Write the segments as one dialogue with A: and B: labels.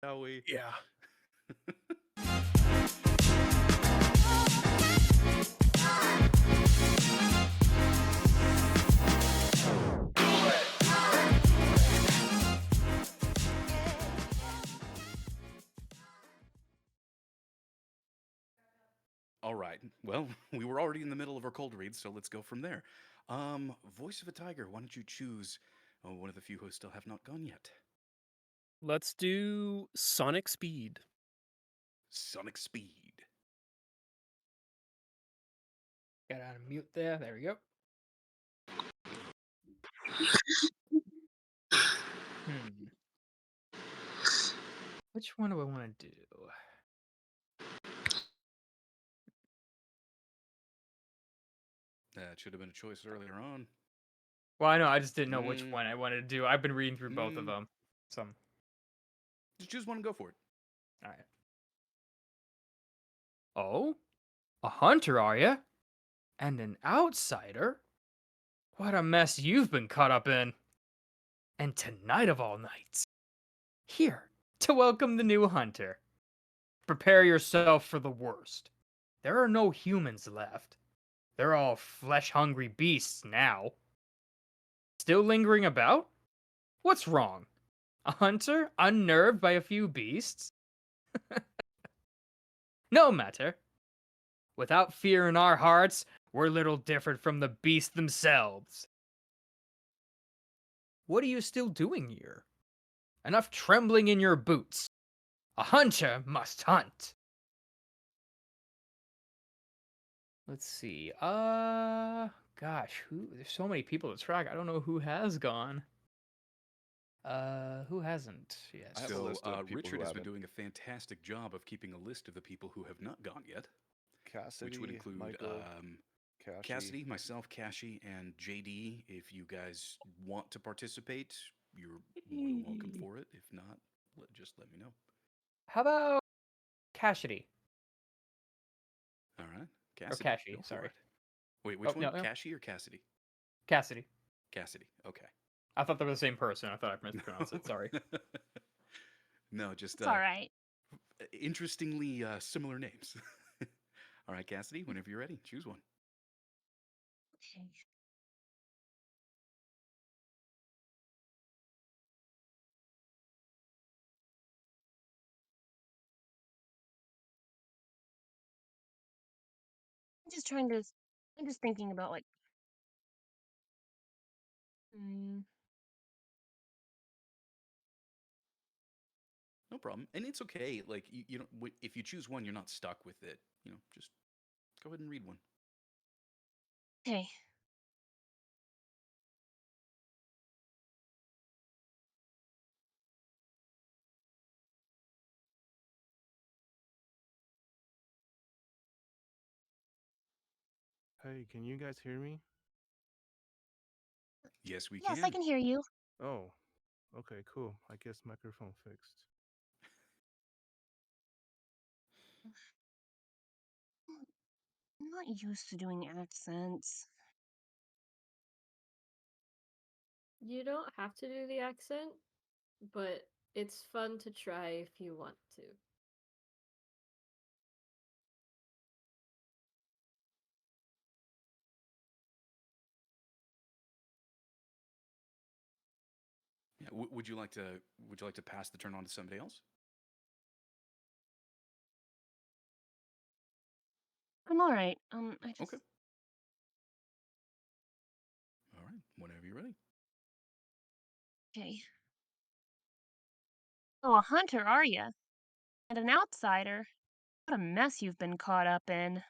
A: shall we?
B: Yeah.
A: All right. Well, we were already in the middle of our cold read, so let's go from there. Voice of a Tiger. Why don't you choose one of the few who still have not gone yet?
B: Let's do Sonic Speed.
A: Sonic Speed.
C: Got on mute there. There we go. Hmm. Which one do I want to do?
A: That should have been a choice earlier on.
C: Well, I know. I just didn't know which
A: Mm,
C: one I wanted to do. I've been reading through both of
A: mm,
C: them. Some.
A: just choose one and go for it.
C: All right. Oh, a hunter, are you? And an outsider? What a mess you've been caught up in. And tonight of all nights, here to welcome the new hunter. Prepare yourself for the worst. There are no humans left. They're all flesh hungry beasts now. Still lingering about? What's wrong? A hunter unnerved by a few beasts? No matter. Without fear in our hearts, we're little different from the beasts themselves. What are you still doing here? Enough trembling in your boots. A hunter must hunt. Let's see. Gosh, there's so many people to track. I don't know who has gone. Who hasn't yet?
D: I have a
A: So,
D: list of people
A: Richard
D: who
A: has been
D: haven't.
A: doing a fantastic job of keeping a list of the people who have not gone yet, which would
D: Cassidy,
A: include
D: Michael, Kashi.
A: Cassidy, myself, Kashi, and JD. If you guys want to participate, you're more than welcome for it. If not, just let me know.
C: How about Cassidy?
A: All right,
C: Or
A: Cassidy,
C: Kashi,
A: go for
C: sorry.
A: it. Wait,
C: Oh,
A: which one?
C: no, no.
A: Kashi or Cassidy?
C: Cassidy.
A: Cassidy. Okay.
C: I thought they were the same person. I thought I mispronounced it. Sorry.
A: No, just
E: It's all right.
A: interestingly similar names. All right, Cassidy, whenever you're ready, choose one.
E: Okay. I'm just trying to. I'm just thinking about like. Mm,
A: No problem, and it's okay. Like you know, if you choose one, you're not stuck with it. You know, just go ahead and read one.
E: okay.
F: Hey, can you guys hear me?
A: Yes, we
E: Yes, I
A: can.
E: can hear you.
F: Oh, okay, cool. I guess microphone fixed.
E: I'm not used to doing accents.
G: You don't have to do the accent, but it's fun to try if you want to.
A: Yeah, would you like to? Would you like to pass the turn on to somebody else?
E: I'm all right. I just.
A: Okay. All right. Whenever you're ready.
E: Okay. Oh, a hunter, are you? And an outsider? What a mess you've been caught up in.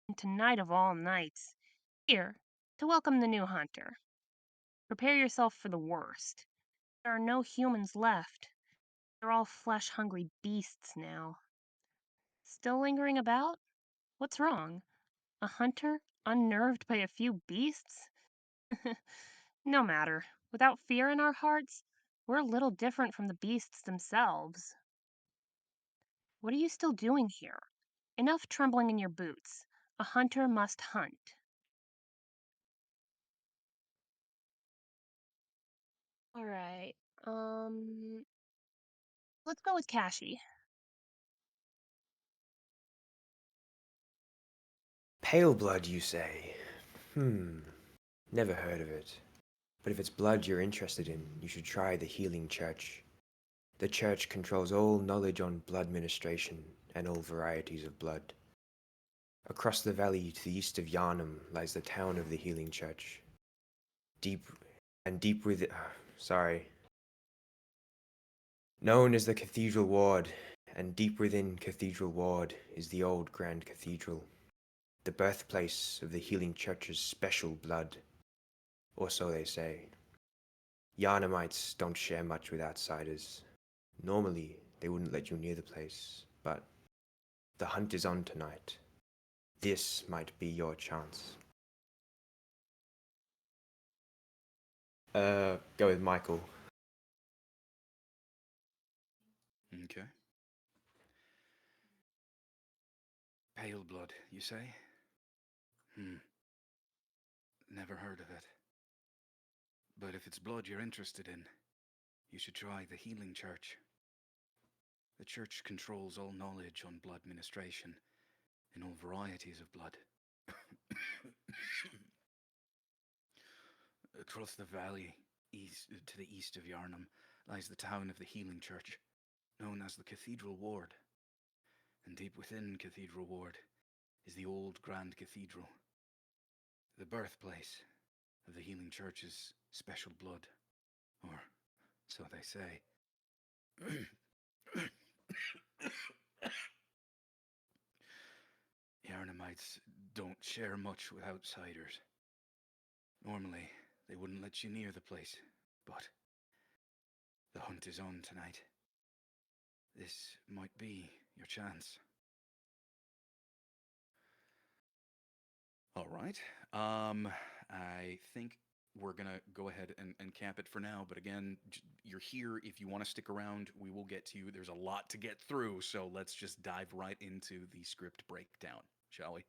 E: And tonight of all nights, here to welcome the new hunter. Prepare yourself for the worst. There are no humans left. They're all flesh hungry beasts now. Still lingering about? What's wrong? A hunter, unnerved by a few beasts? No matter. Without fear in our hearts, we're a little different from the beasts themselves. What are you still doing here? Enough trembling in your boots. A hunter must hunt. All right. Let's go with Cashy.
D: Pale blood, you say? Never heard of it. But if it's blood you're interested in, you should try the Healing Church. The church controls all knowledge on blood ministration and all varieties of blood. Across the valley to the east of Yharnam lies the town of the Healing Church. Deep within... sorry. Known as the Cathedral Ward, and deep within Cathedral Ward is the old Grand Cathedral, the birthplace of the Healing Church's special blood, or so they say. Yharnamites don't share much with outsiders. Normally, they wouldn't let you near the place, but the hunt is on tonight. This might be your chance. Go with Michael.
A: Okay. Pale blood, you say? Never heard of it. But if it's blood you're interested in, you should try the Healing Church. The church controls all knowledge on blood ministration and all varieties of blood. Across the valley, to the east of Yharnam, lies the town of the Healing Church, known as the Cathedral Ward. And deep within Cathedral Ward is the old Grand Cathedral, the birthplace of the Healing Church's special blood, or so they say. Yharnamites don't share much with outsiders. Normally, they wouldn't let you near the place, but the hunt is on tonight. This might be your chance. All right. I think we're gonna go ahead and camp it for now. But again, you're here. If you want to stick around, we will get to you. There's a lot to get through, so let's just dive right into the script breakdown, shall we?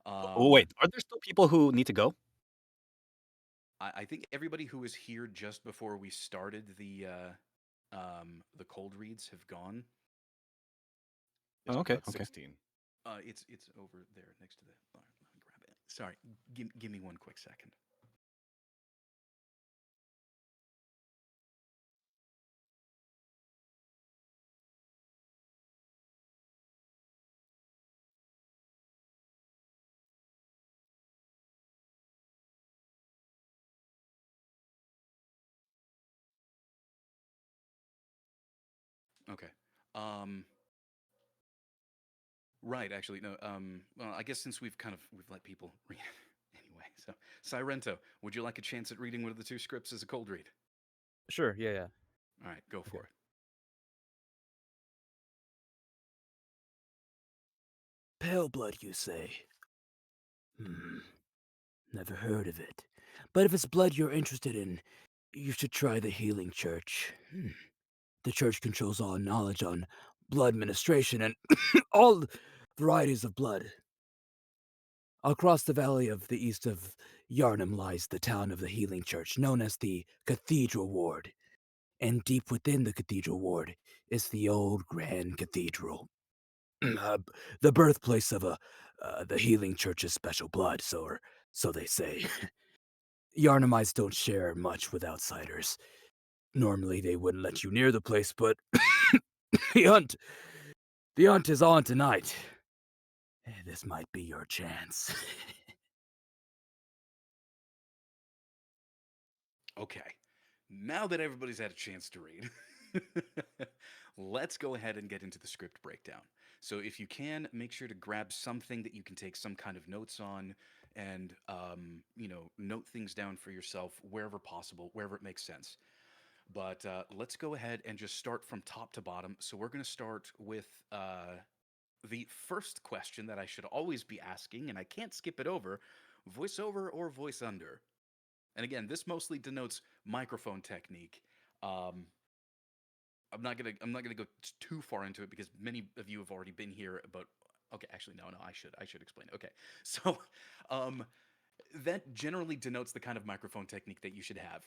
H: Oh, wait, are there still people who need to go?
A: I think everybody who was here just before we started the cold reads have gone.
H: Oh, okay,
F: That's
H: okay.
F: 16.
A: It's over there next to the. Let me grab it. Sorry, give me one quick second. Okay. Right. Actually, no. Well, I guess since we've let people read anyway. So, Sirento, would you like a chance at reading one of the two scripts as a cold read?
H: Sure, yeah.
A: All right, go for
H: Okay.
A: it.
I: Pale blood, you say? Never heard of it. But if it's blood you're interested in, you should try the Healing Church. The church controls all knowledge on blood ministration and all varieties of blood. Across the valley of the east of Yharnam lies the town of the Healing Church, known as the Cathedral Ward. And deep within the Cathedral Ward is the old Grand Cathedral. The birthplace of the Healing Church's special blood, so they say. Yharnamites don't share much with outsiders. Normally they wouldn't let you near the place, but the hunt is on tonight. This might be your chance.
A: Okay. Now that everybody's had a chance to read, let's go ahead and get into the script breakdown. So, if you can, make sure to grab something that you can take some kind of notes on, and note things down for yourself wherever possible, wherever it makes sense. But let's go ahead and just start from top to bottom. So we're going to start with the first question that I should always be asking, and I can't skip it over: voice over or voice under? And again, this mostly denotes microphone technique. Um, I'm not gonna go too far into it because many of you have already been here. But okay, actually, no, I should explain. Okay, so um, That generally denotes the kind of microphone technique that you should have.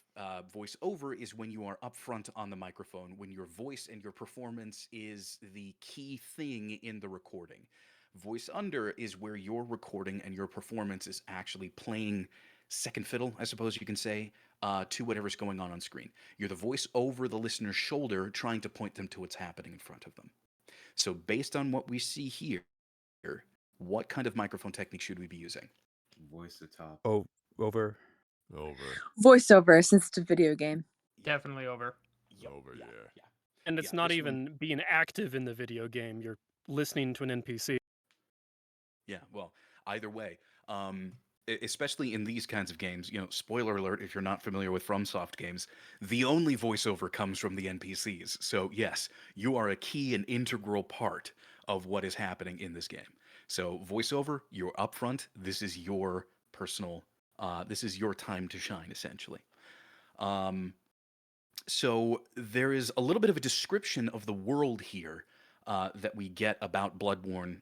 A: Voiceover is when you are upfront on the microphone, when your voice and your performance is the key thing in the recording. Voice under is where your recording and your performance is actually playing second fiddle, I suppose you can say, to whatever's going on screen. You're the voice over the listener's shoulder, trying to point them to what's happening in front of them. So, based on what we see here, what kind of microphone technique should we be using?
J: Voice to top.
I: Oh, over.
K: Over.
L: Voiceover, since it's a video game.
C: Definitely over.
A: Yep,
K: Over, yeah.
B: And it's
A: Yeah,
B: not
A: this one-
B: even being active in the video game. You're listening to an NPC.
A: Yeah, well, either way, especially in these kinds of games, spoiler alert if you're not familiar with FromSoft games, the only voiceover comes from the NPCs. So, yes, you are a key and integral part of what is happening in this game. So, voiceover, you're upfront. This is your personal, this is your time to shine, essentially. So, there is a little bit of a description of the world here that we get about Bloodborne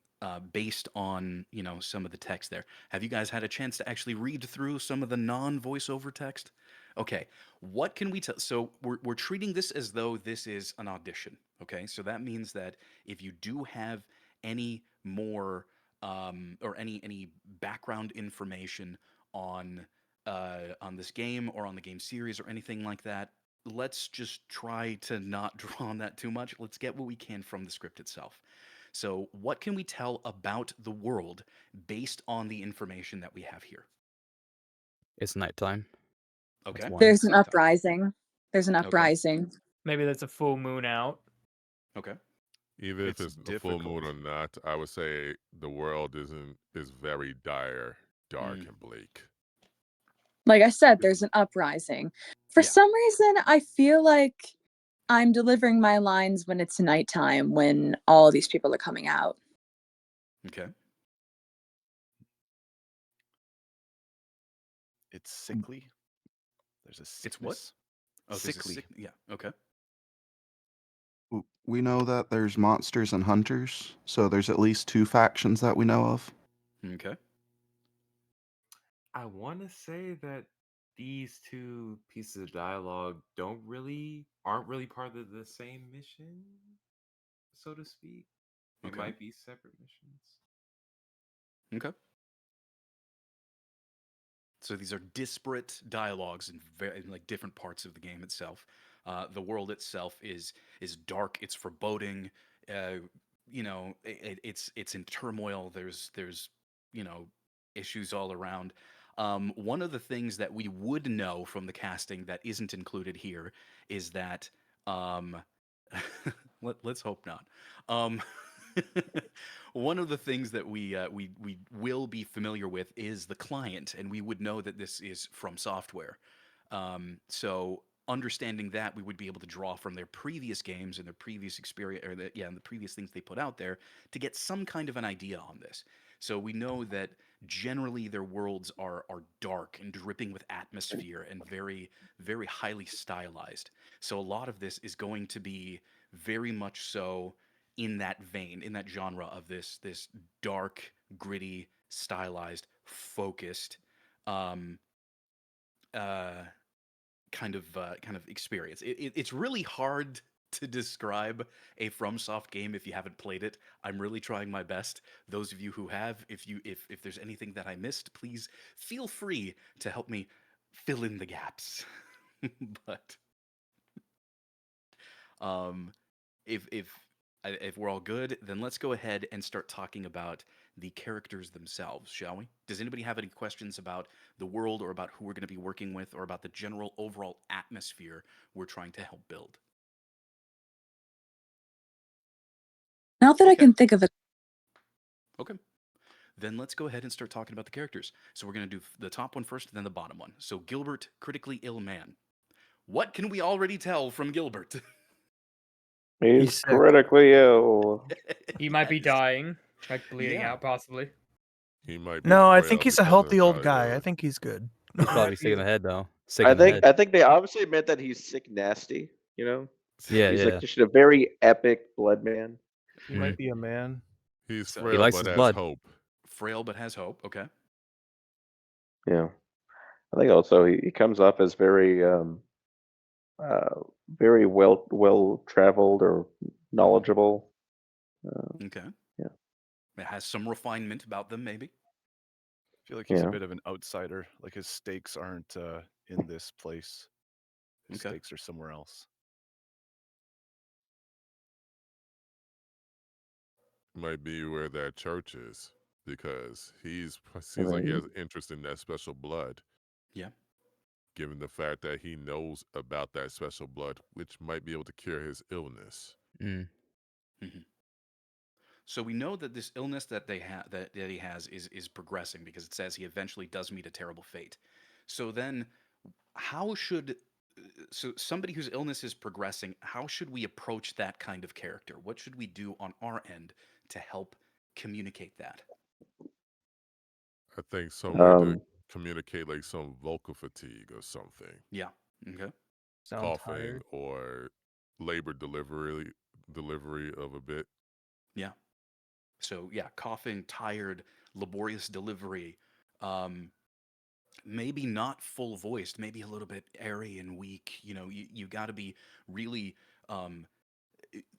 A: based on some of the text there. Have you guys had a chance to actually read through some of the non-voiceover text? Okay, what can we tell? So we're treating this as though this is an audition. Okay, so that means that if you do have any more or any background information on this game or on the game series or anything like that, let's just try to not draw on that too much. Let's get what we can from the script itself. So, what can we tell about the world based on the information that we have here?
I: It's nighttime.
A: Okay.
I: That's one.
L: There's an
A: Nighttime.
L: uprising. There's an
A: Okay.
L: uprising.
C: Maybe there's a full moon out.
A: Okay.
K: Even if
A: It's
K: it's a full moon
A: difficult.
K: or not, I would say the world is very dire, dark, and bleak.
L: Like I said, there's an uprising. For
A: Yeah.
L: some reason, I feel like I'm delivering my lines when it's nighttime, when all these people are coming out.
A: Okay.
M: It's sickly. There's a sickness.
A: It's what? Oh, there's a
M: Sickly.
A: Yeah. Okay.
N: We know that there's monsters and hunters, so there's at least two factions that we know of.
A: Okay.
J: I want to say that these two pieces of dialogue aren't really part of the same mission, so to speak. They
A: Okay.
J: might be separate missions.
A: Okay. So these are disparate dialogues in like different parts of the game itself. The world itself is dark. It's foreboding. It's in turmoil. There's issues all around. One of the things that we would know from the casting that isn't included here is that let's hope not. One of the things that we will be familiar with is the client, and we would know that this is from software. So understanding that, we would be able to draw from their previous games and their previous experience, and the previous things they put out there to get some kind of an idea on this. So we know that generally their worlds are dark and dripping with atmosphere and very, very highly stylized. So a lot of this is going to be very much so in that vein, in that genre of this dark, gritty, stylized, focused kind of experience. It's really hard to describe a FromSoft game if you haven't played it. I'm really trying my best. Those of you who have, if there's anything that I missed, please feel free to help me fill in the gaps. But if we're all good, then let's go ahead and start talking about the characters themselves, shall we? Does anybody have any questions about the world or about who we're going to be working with or about the general overall atmosphere we're trying to help build?
L: Not that I can think of it.
A: Okay. Then let's go ahead and start talking about the characters. So we're going to do the top one first, then the bottom one. So Gilbert, critically ill man. What can we already tell from Gilbert?
O: He's critically ill.
C: He might be dying, like bleeding out, possibly.
K: He might be
P: No, I
K: frail
P: think he's a
K: because of
P: healthy
K: how
P: old
K: he
P: guy. I
K: was.
P: think he's good.
I: He's probably sick in the head though. Sick
O: I
I: in the head.
O: think they obviously meant that he's sick nasty, you know?
I: Yeah,
O: He's
I: yeah.
O: like just a very epic blood man.
F: He might be a man.
K: He's
A: So-
K: frail
I: He likes
K: but
I: his
K: has
I: blood.
K: hope.
A: Frail but has hope. Okay.
O: Yeah. I think also he comes off as very well traveled or knowledgeable.
A: Okay.
O: Yeah.
A: It has some refinement about them, maybe.
M: I feel like he's a
O: Yeah.
M: bit of an outsider. Like his stakes aren't in this place. His
A: Okay.
M: stakes are somewhere else.
K: Might be where that church is because seems like he
O: Right.
K: has interest in that special blood.
A: Yeah.
K: Given the fact that he knows about that special blood, which might be able to cure his illness.
I: Mm.
A: So we know that this illness that that he has is progressing because it says he eventually does meet a terrible fate. So then, how should so somebody whose illness is progressing, how should we approach that kind of character? What should we do on our end to help communicate that?
K: I think some way to
O: Um,
K: communicate like some vocal fatigue or something.
A: Yeah. Okay.
C: Sound
K: Coughing
C: tired.
K: or labor delivery of a bit.
A: Yeah. So yeah, coughing, tired, laborious delivery, um, maybe not full voiced, maybe a little bit airy and weak. You got to be really um,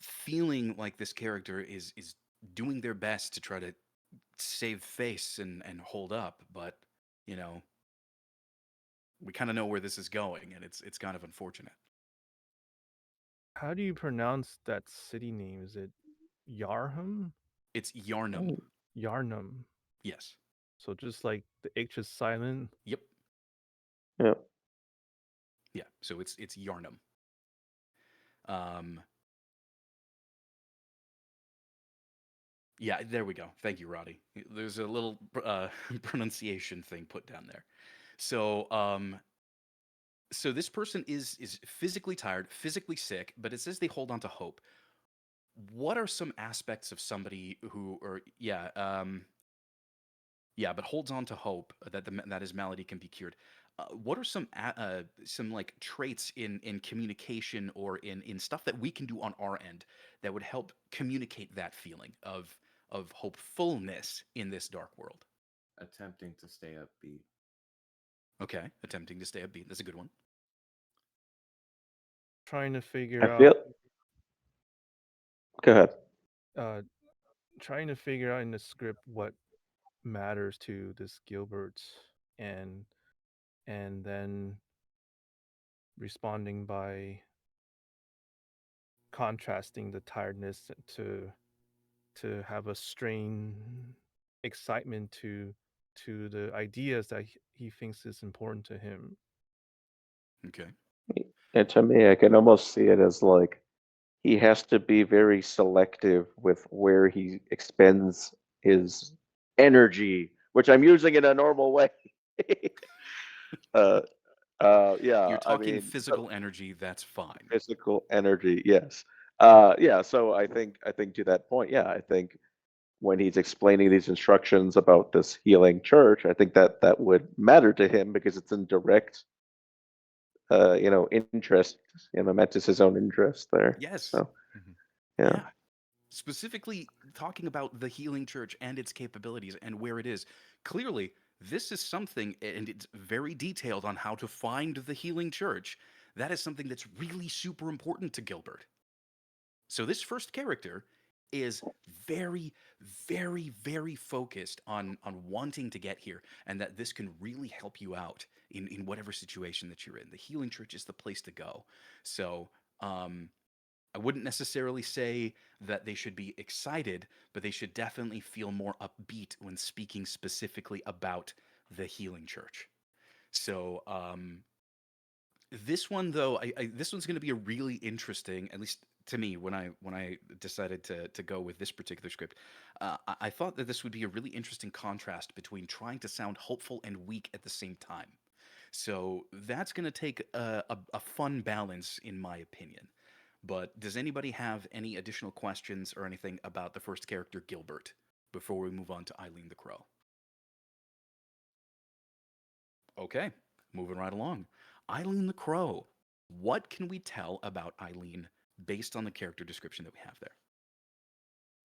A: feeling like this character is doing their best to try to save face and hold up, but you know we kind of know where this is going, and it's kind of unfortunate.
F: How do you pronounce that city name? Is it Yarham?
A: It's Yharnam.
F: Yarnum.
A: Yes.
F: So just like the H is silent.
A: Yep.
O: Yeah.
A: Yeah. So it's Yharnam. Um, Yeah, there we go. Thank you, Roddy. There's a little pronunciation thing put down there. So, so this person is physically tired, physically sick, but it says they hold on to hope. What are some aspects of somebody who, or yeah, but holds on to hope that that his malady can be cured? What are some like traits in communication or in stuff that we can do on our end that would help communicate that feeling of hopefulness in this dark world?
J: Attempting to stay upbeat.
A: Okay, attempting to stay upbeat. That's a good one.
F: Trying to
O: I
F: figure
O: feel.
F: out.
O: Go ahead.
F: Uh, trying to figure out in the script what matters to this Gilbert, and then responding by contrasting the tiredness to have a strain excitement to the ideas that he thinks is important to him.
A: Okay.
O: And to me, I can almost see it as like he has to be very selective with where he expends his energy, which I'm using in a normal way. uh, yeah,
A: You're
O: I
A: talking
O: mean,
A: physical energy, that's fine.
O: physical energy, yes. Yeah, so I think to that point, yeah, I think when he's explaining these instructions about this healing church, I think that would matter to him because it's in direct, interest. Mantis' own interest there.
A: Yes.
O: So yeah,
A: Yeah. Specifically talking about the healing church and its capabilities and where it is. Clearly, this is something, and it's very detailed on how to find the healing church. That is something that's really super important to Gilbert. So this first character is very, very, very focused on wanting to get here, and that this can really help you out in whatever situation that you're in. The healing church is the place to go. So I wouldn't necessarily say that they should be excited, but they should definitely feel more upbeat when speaking specifically about the healing church. So this one though, this one's going to be a really interesting, at least to me, when I decided to go with this particular script. I thought that this would be a really interesting contrast between trying to sound hopeful and weak at the same time. So that's going to take a fun balance, in my opinion. But does anybody have any additional questions or anything about the first character, Gilbert, before we move on to Eileen the Crow? Okay, moving right along. Eileen the Crow. What can we tell about Eileen based on the character description that we have there?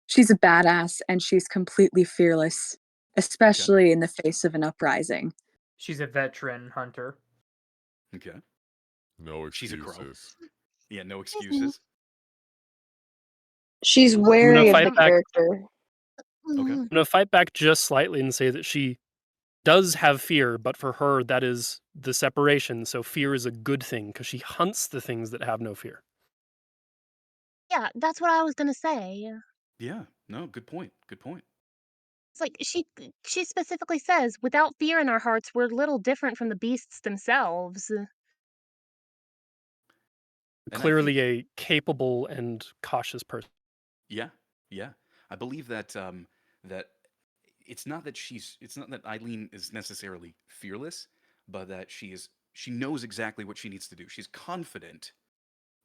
L: She's a badass and she's completely fearless,
A: Okay.
L: especially in the face of an uprising.
C: She's a veteran hunter.
A: Okay.
K: No
A: She's a crow.
K: excuses.
A: Yeah, no excuses.
L: She's
B: I'm
L: wary
B: gonna
L: of
B: fight
L: the
B: back.
L: character.
A: Okay.
B: I'm gonna fight back just slightly and say that she does have fear, but for her that is the separation. So fear is a good thing because she hunts the things that have no fear.
E: Yeah, that's what I was gonna say.
A: Yeah. No, good point. Good point.
E: It's like she specifically says, "Without fear in our hearts, we're little different from the beasts themselves."
A: And I
B: Clearly
A: think
B: a capable and cautious person.
A: yeah, yeah. I believe that that it's not that Eileen is necessarily fearless, but that she knows exactly what she needs to do. She's confident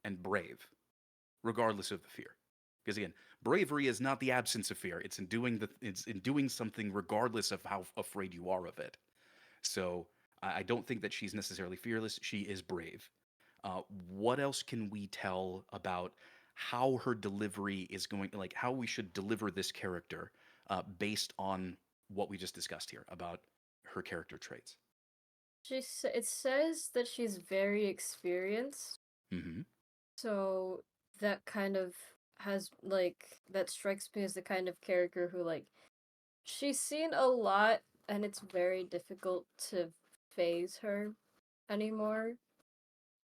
A: and brave, regardless of the fear. Because again, bravery is not the absence of fear. It's in doing something regardless of how afraid you are of it. So I don't think that she's necessarily fearless. She is brave. What else can we tell about how her delivery is going, like how we should deliver this character based on what we just discussed here about her character traits?
G: It says that she's very experienced,
A: Mm-hmm.
G: so that kind of has that strikes me as the kind of character who she's seen a lot and it's very difficult to phase her anymore.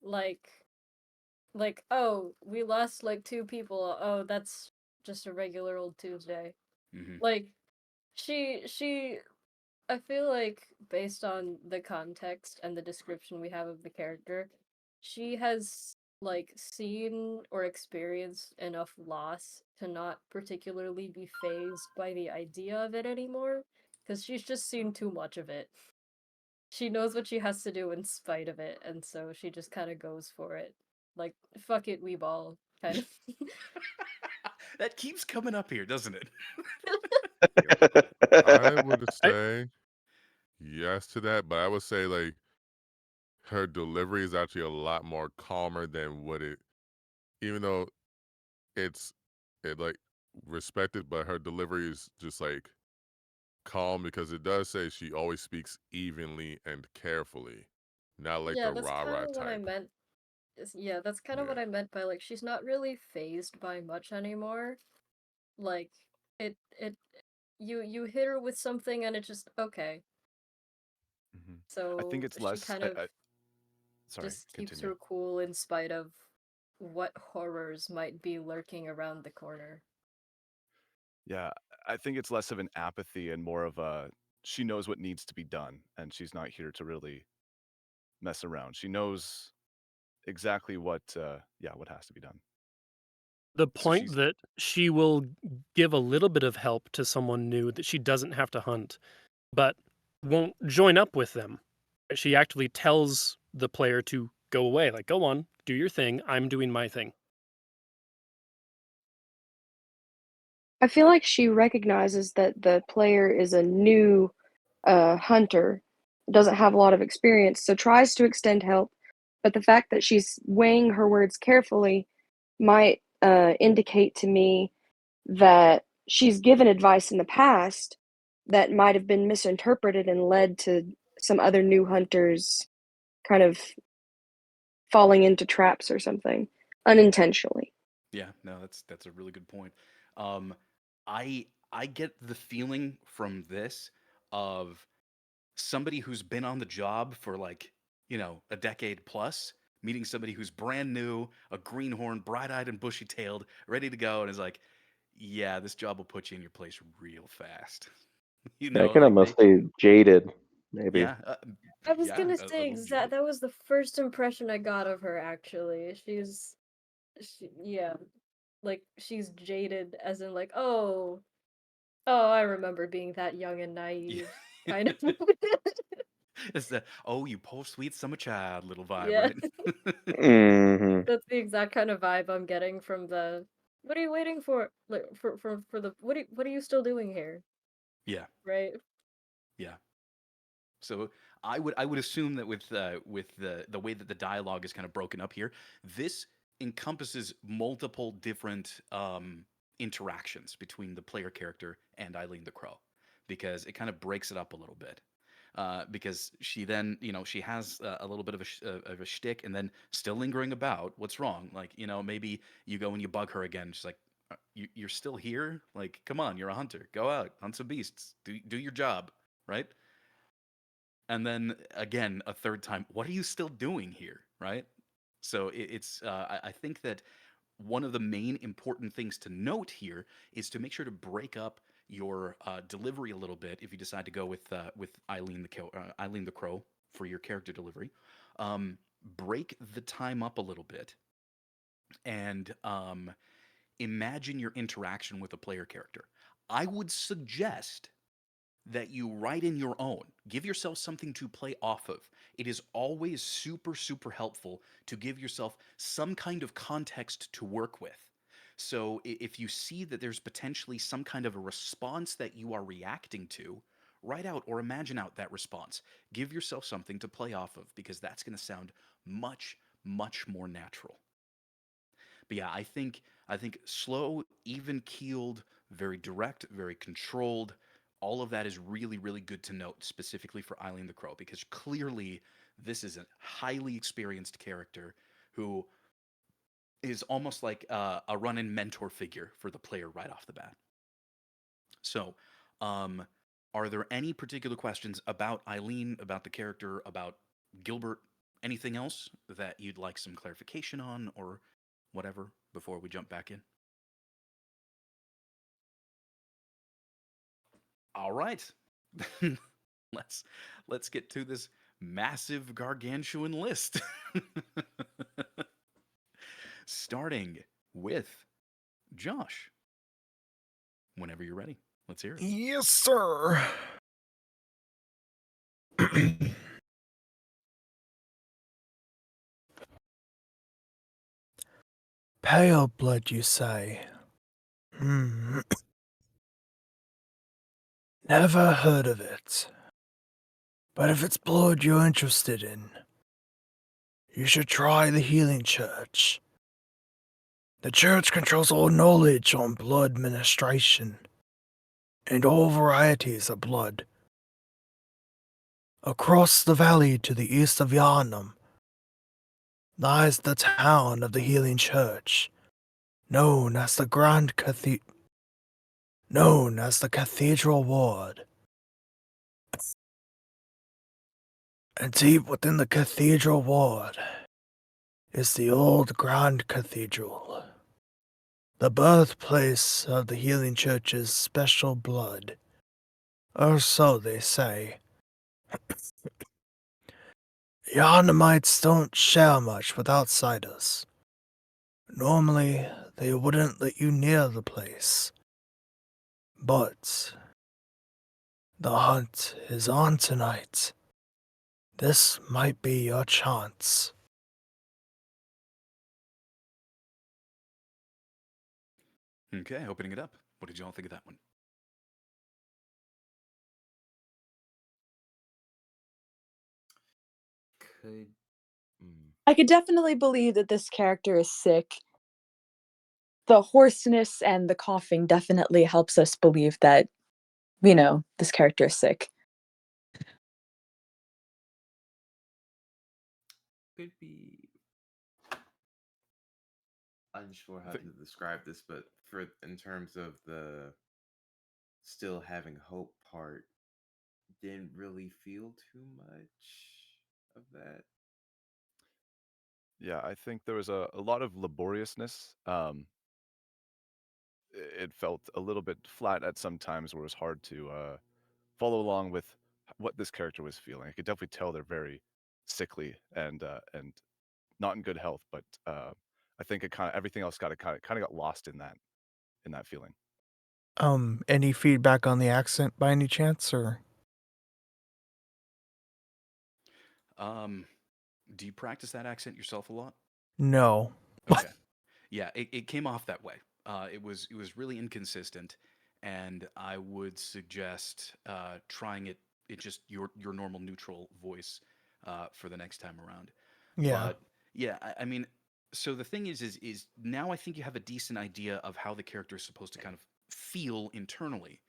G: Like oh, we lost two people. Oh, that's just a regular old Tuesday.
A: Mm-hmm.
G: Like she I feel like based on the context and the description we have of the character, she has seen or experienced enough loss to not particularly be phased by the idea of it anymore because she's just seen too much of it. She knows what she has to do in spite of it, and so she just kind of goes for it. Like fuck it, we ball kind of.
A: That keeps coming up here, doesn't it?
K: I would
B: I,
K: say yes to that, but I would say like her delivery is actually a lot more calmer than what it, even though it's it like respected, but her delivery is just like calm because it does say she always speaks evenly and carefully, not like
G: Yeah,
K: the
G: that's
K: rah
G: kind
K: rah
G: of what I
K: type.
G: meant. Yeah, that's kind of
K: Yeah.
G: what I meant by she's not really phased by much anymore. Like it you hit her with something and it's just okay.
M: Mhm. I think
G: So
M: it's
G: she
M: less.
G: kind of
M: Sorry,
G: just keeps
M: continue.
G: her cool in spite of what horrors might be lurking around the corner.
M: Yeah, I think it's less of an apathy and more of a she knows what needs to be done, and she's not here to really mess around. She knows exactly what has to be done.
B: the
M: So
B: point
M: she's
B: that she will give a little bit of help to someone new that she doesn't have to hunt, but won't join up with them. She actually tells the player to go away, like, go on, do your thing, I'm doing my thing.
L: I feel like she recognizes that the player is a new hunter, doesn't have a lot of experience, so tries to extend help. But the fact that she's weighing her words carefully might indicate to me that she's given advice in the past that might have been misinterpreted and led to some other new hunters kind of falling into traps or something unintentionally.
A: Yeah, no, that's a really good point. Um, I get the feeling from this of somebody who's been on the job for like, a decade plus, meeting somebody who's brand new, a greenhorn, bright-eyed and bushy-tailed, ready to go, and is like, yeah, this job will put you in your place real fast.
O: Yeah, I can
A: Like
O: almost say jaded, maybe.
A: yeah,
G: I was
A: yeah,
G: gonna
A: a
G: say
A: little jaded.
G: that was the first impression I got of her actually. Yeah, she's jaded as in oh, I remember being that young and
A: Yeah.
G: naive kind of.
A: It's the oh, you poor sweet summer child little vibe,
G: Yeah.
A: right?
O: Hmm.
G: That's the exact kind of vibe I'm getting from the what are you waiting for? Like for the what are you still doing here?
A: Yeah,
G: Right?
A: yeah. So I would assume that with the way that the dialogue is kind of broken up here, this encompasses multiple different interactions between the player character and Eileen the Crow, because it kind of breaks it up a little bit. because she then, she has a little bit of a shtick, and then still lingering about. What's wrong? Like, maybe you go and you bug her again. She's like, you're still here? Like, come on, you're a hunter. Go out, hunt some beasts. Do your job, right? And then again, a third time, what are you still doing here, right? So I think that one of the main important things to note here is to make sure to break up your delivery a little bit if you decide to go with Eileen the Crow for your character delivery. Break the time up a little bit and imagine your interaction with a player character. I would suggest that you write in your own. Give yourself something to play off of. It is always super, super helpful to give yourself some kind of context to work with. So if you see that there's potentially some kind of a response that you are reacting to, write out or imagine out that response. Give yourself something to play off of because that's going to sound much, much more natural. But yeah, I think slow, even keeled, very direct, very controlled. All of that is really, really good to note, specifically for Eileen the Crow, because clearly this is a highly experienced character who is almost like a run-in mentor figure for the player right off the bat. So, um, are there any particular questions about Eileen, about the character, about Gilbert, anything else that you'd like some clarification on, or whatever before we jump back in? All right. let's let's get to this massive gargantuan list. Starting with Josh. Whenever you're ready. Let's hear it.
P: Yes, sir. Pale blood, you say? Hmm. Never heard of it. But if it's blood you're interested in, you should try the Healing Church. The church controls all knowledge on blood ministration and all varieties of blood. Across the valley to the east of Yharnam lies the town of the Healing Church, known as the Cathedral Ward. And deep within the Cathedral Ward is the old Grand Cathedral, the birthplace of the Healing Church's special blood, or so they say. Yharnamites don't share much with outsiders. Normally, they wouldn't let you near the place. But the hunt is on tonight. This might be your chance.
A: Okay, opening it up. What did y'all think of that one?
J: Could.
Q: I could definitely believe that this character is sick. The hoarseness and the coughing definitely helps us believe that, this character is sick.
J: Could be unsure how to describe this, but for in terms of the still having hope part, didn't really feel too much of that.
M: Yeah, I think there was a lot of laboriousness. It felt a little bit flat at some times where it was hard to follow along with what this character was feeling. I could definitely tell they're very sickly and not in good health, but I think it kind of everything else kind of got lost in that feeling.
P: Any feedback on the accent by any chance, or?
A: Do you practice that accent yourself a lot?
P: No.
A: Okay. Yeah, it came off that way. It was really inconsistent, and I would suggest trying it in just your normal neutral voice for the next time around.
P: Yeah.
A: But yeah, I mean, so the thing is now I think you have a decent idea of how the character is supposed to kind of feel internally.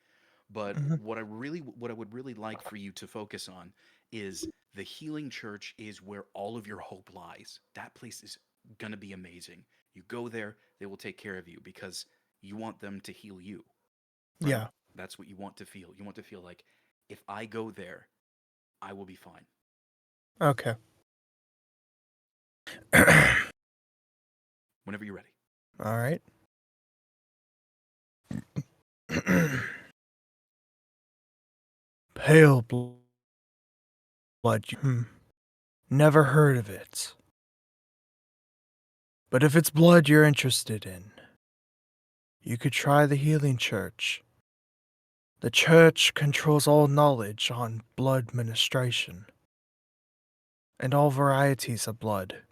A: But
P: Mhm.
A: what I would really like for you to focus on is the healing church is where all of your hope lies. That place is gonna be amazing. You go there, they will take care of you because you want them to heal you, right?
P: Yeah.
A: That's what you want to feel. You want to feel like if I go there, I will be fine.
P: Okay.
A: Whenever you're ready.
P: All right. Pale blood. Never heard of it. But if it's blood you're interested in, you could try the healing church. The church controls all knowledge on blood ministration and all varieties of blood.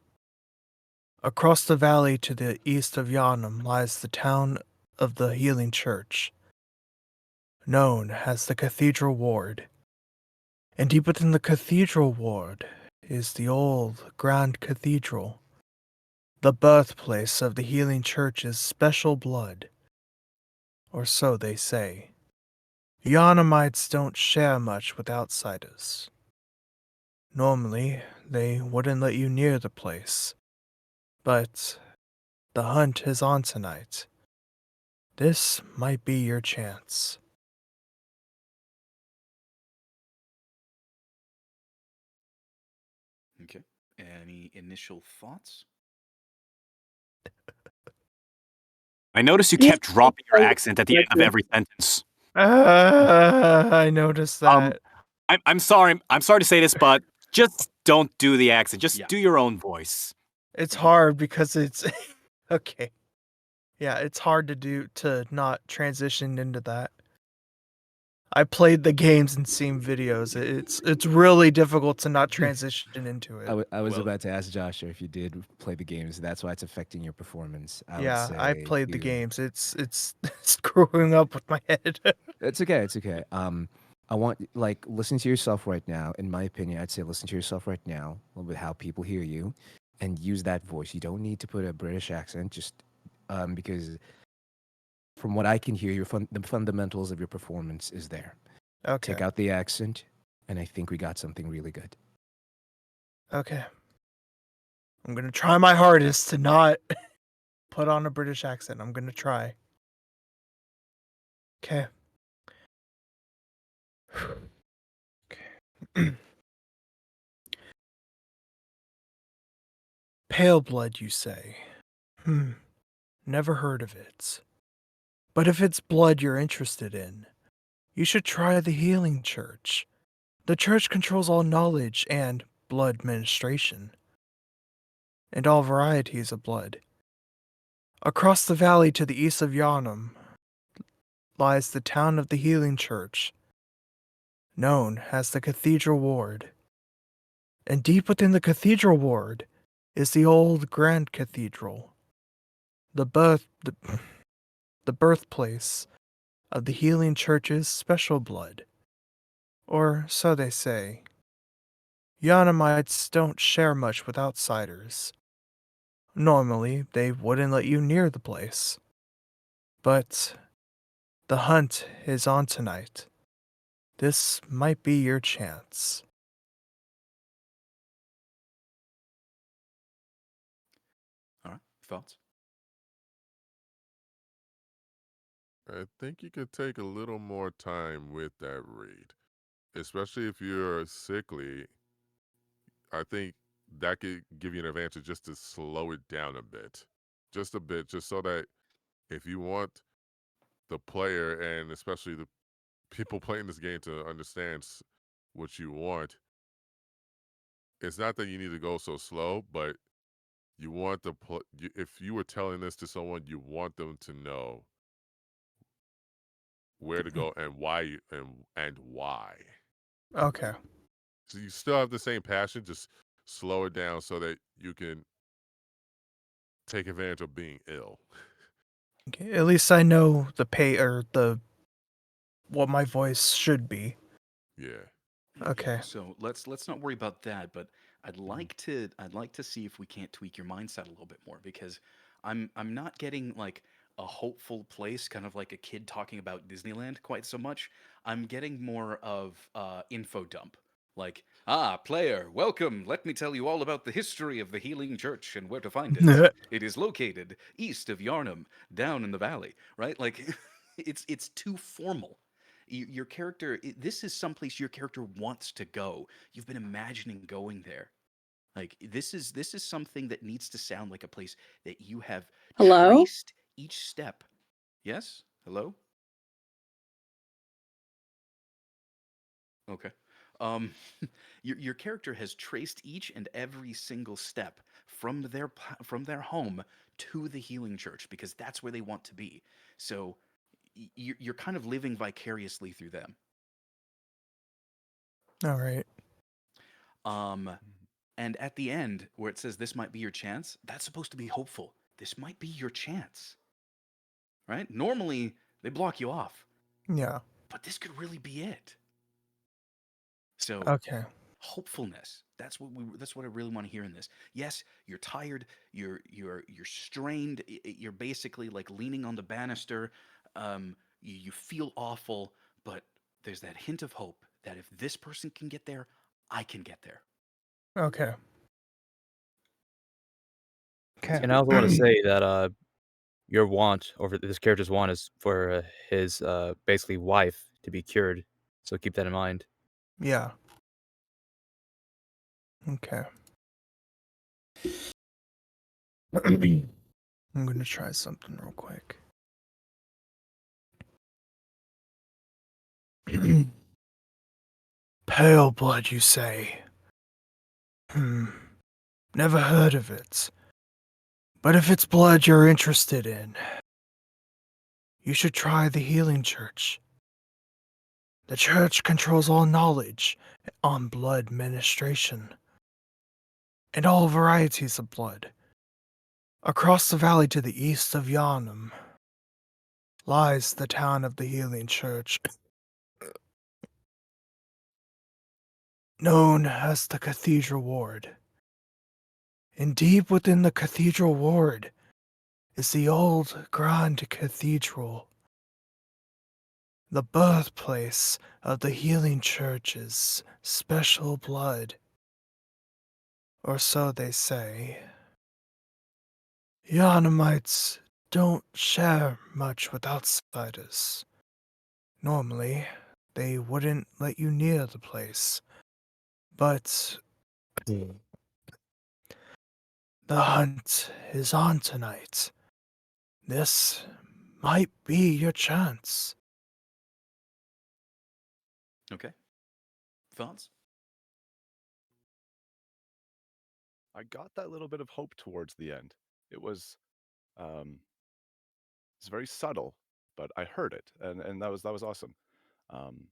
P: Across the valley to the east of Yharnam lies the town of the healing church, known as the Cathedral Ward. And deep within the Cathedral Ward is the old Grand Cathedral, the birthplace of the healing church's special blood. Or so they say. Yharnamites don't share much with outsiders. Normally, they wouldn't let you near the place. But the hunt is on tonight. This might be your chance.
A: Okay. Any initial thoughts?
H: I noticed you
L: You
H: kept dropping your accent at the end of
L: you.
H: every sentence.
P: I noticed that.
H: I'm sorry. I'm sorry to say this, but just don't do the accent. Just
A: Yeah.
H: do your own voice.
P: It's hard because it's okay. Yeah, it's hard to not transition into that. I played the games and seen videos. It's really difficult to not transition into it.
R: I was
A: Well,
R: about to ask Joshua if you did play the games. That's why it's affecting your performance. I would
P: Yeah, I
R: say
P: played the
R: you.
P: games. It's screwing up with my head.
R: It's okay. It's okay. I want like listen to yourself right now. In my opinion, I'd say listen to yourself right now, with how people hear you, and use that voice. You don't need to put a British accent, just because from what I can hear, the fundamentals of your performance is there.
P: Okay.
R: Take out the accent, and I think we got something really good.
P: Okay. I'm gonna try my hardest to not put on a British accent. I'm gonna try. Okay. Pale blood, you say? Never heard of it. But if it's blood you're interested in, you should try the healing church. The church controls all knowledge and blood ministration, and all varieties of blood. Across the valley to the east of Yharnam lies the town of the healing church, known as the Cathedral Ward. And deep within the Cathedral Ward is the old Grand Cathedral, the birthplace of the healing church's special blood. Or so they say. Yharnamites don't share much with outsiders. Normally, they wouldn't let you near the place. But the hunt is on tonight. This might be your chance.
A: all right. Thoughts?
K: I think you could take a little more time with that read, especially if you're sickly. I think that could give you an advantage just to slow it down a bit, just so that if you want the player and especially the people playing this game to understand what you want, it's not that you need to go so slow, but you want if you were telling this to someone, you want them to know where to go and why and why.
P: Okay.
K: So you still have the same passion, just slow it down so that you can take advantage of being ill.
P: Okay, at least I know the pay or the what my voice should be.
K: Yeah.
P: Okay.
A: So let's not worry about that, but I'd like to see if we can't tweak your mindset a little bit more because I'm not getting like a hopeful place, kind of like a kid talking about Disneyland quite so much. I'm getting more of info dump. Like, player, welcome. Let me tell you all about the history of the Healing Church and where to find it. It is located east of Yharnam, down in the valley, right? Like, it's too formal. Your character, this is someplace your character wants to go. You've been imagining going there. Like this is something that needs to sound like a place that you have
Q: Hello?
A: traced each step. Yes? Hello? Okay. Um your character has traced each and every single step from from their home to the healing church because that's where they want to be. So you're kind of living vicariously through them.
P: All right.
A: Um and at the end where it says this might be your chance, that's supposed to be hopeful. This might be your chance. Right? Normally they block you off,
P: Yeah.
A: but this could really be it. So
P: Okay.
A: hopefulness. That's what I really want to hear in this. Yes, you're tired, you're strained, you're basically like leaning on the banister. You feel awful, but there's that hint of hope that if this person can get there, I can get there.
P: Okay. Okay.
S: And I also want to say that your want, or this character's want, is for his basically wife to be cured. So keep that in mind.
P: Yeah. Okay. I'm gonna try something real quick. Pale blood, you say? Never heard of it. But if it's blood you're interested in, you should try the Healing Church. The church controls all knowledge on blood ministration and all varieties of blood. Across the valley to the east of Yharnam lies the town of the Healing Church, known as the Cathedral Ward. And deep within the Cathedral Ward is the old Grand Cathedral, the birthplace of the Healing Church's special blood. Or so they say. Yharnamites don't share much with outsiders. Normally, they wouldn't let you near the place. But the hunt is on tonight. This might be your chance.
A: Okay. Thoughts?
M: I got that little bit of hope towards the end. It was um it's very subtle, but I heard it, and that was awesome. Um,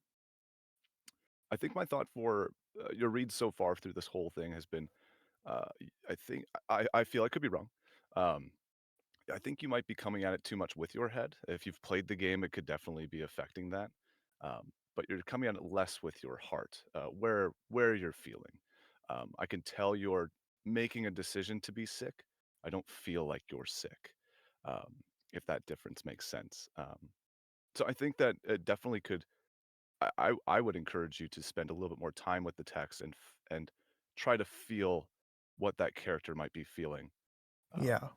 M: I think my thought for your read so far through this whole thing has been, I think I feel I could be wrong. Um, I think you might be coming at it too much with your head. If you've played the game, it could definitely be affecting that. But you're coming at it less with your heart, where you're feeling. I can tell you're making a decision to be sick. I don't feel like you're sick. Um, if that difference makes sense. So I think that it definitely could. I would encourage you to spend a little bit more time with the text and try to feel what that character might be feeling.
P: Yeah.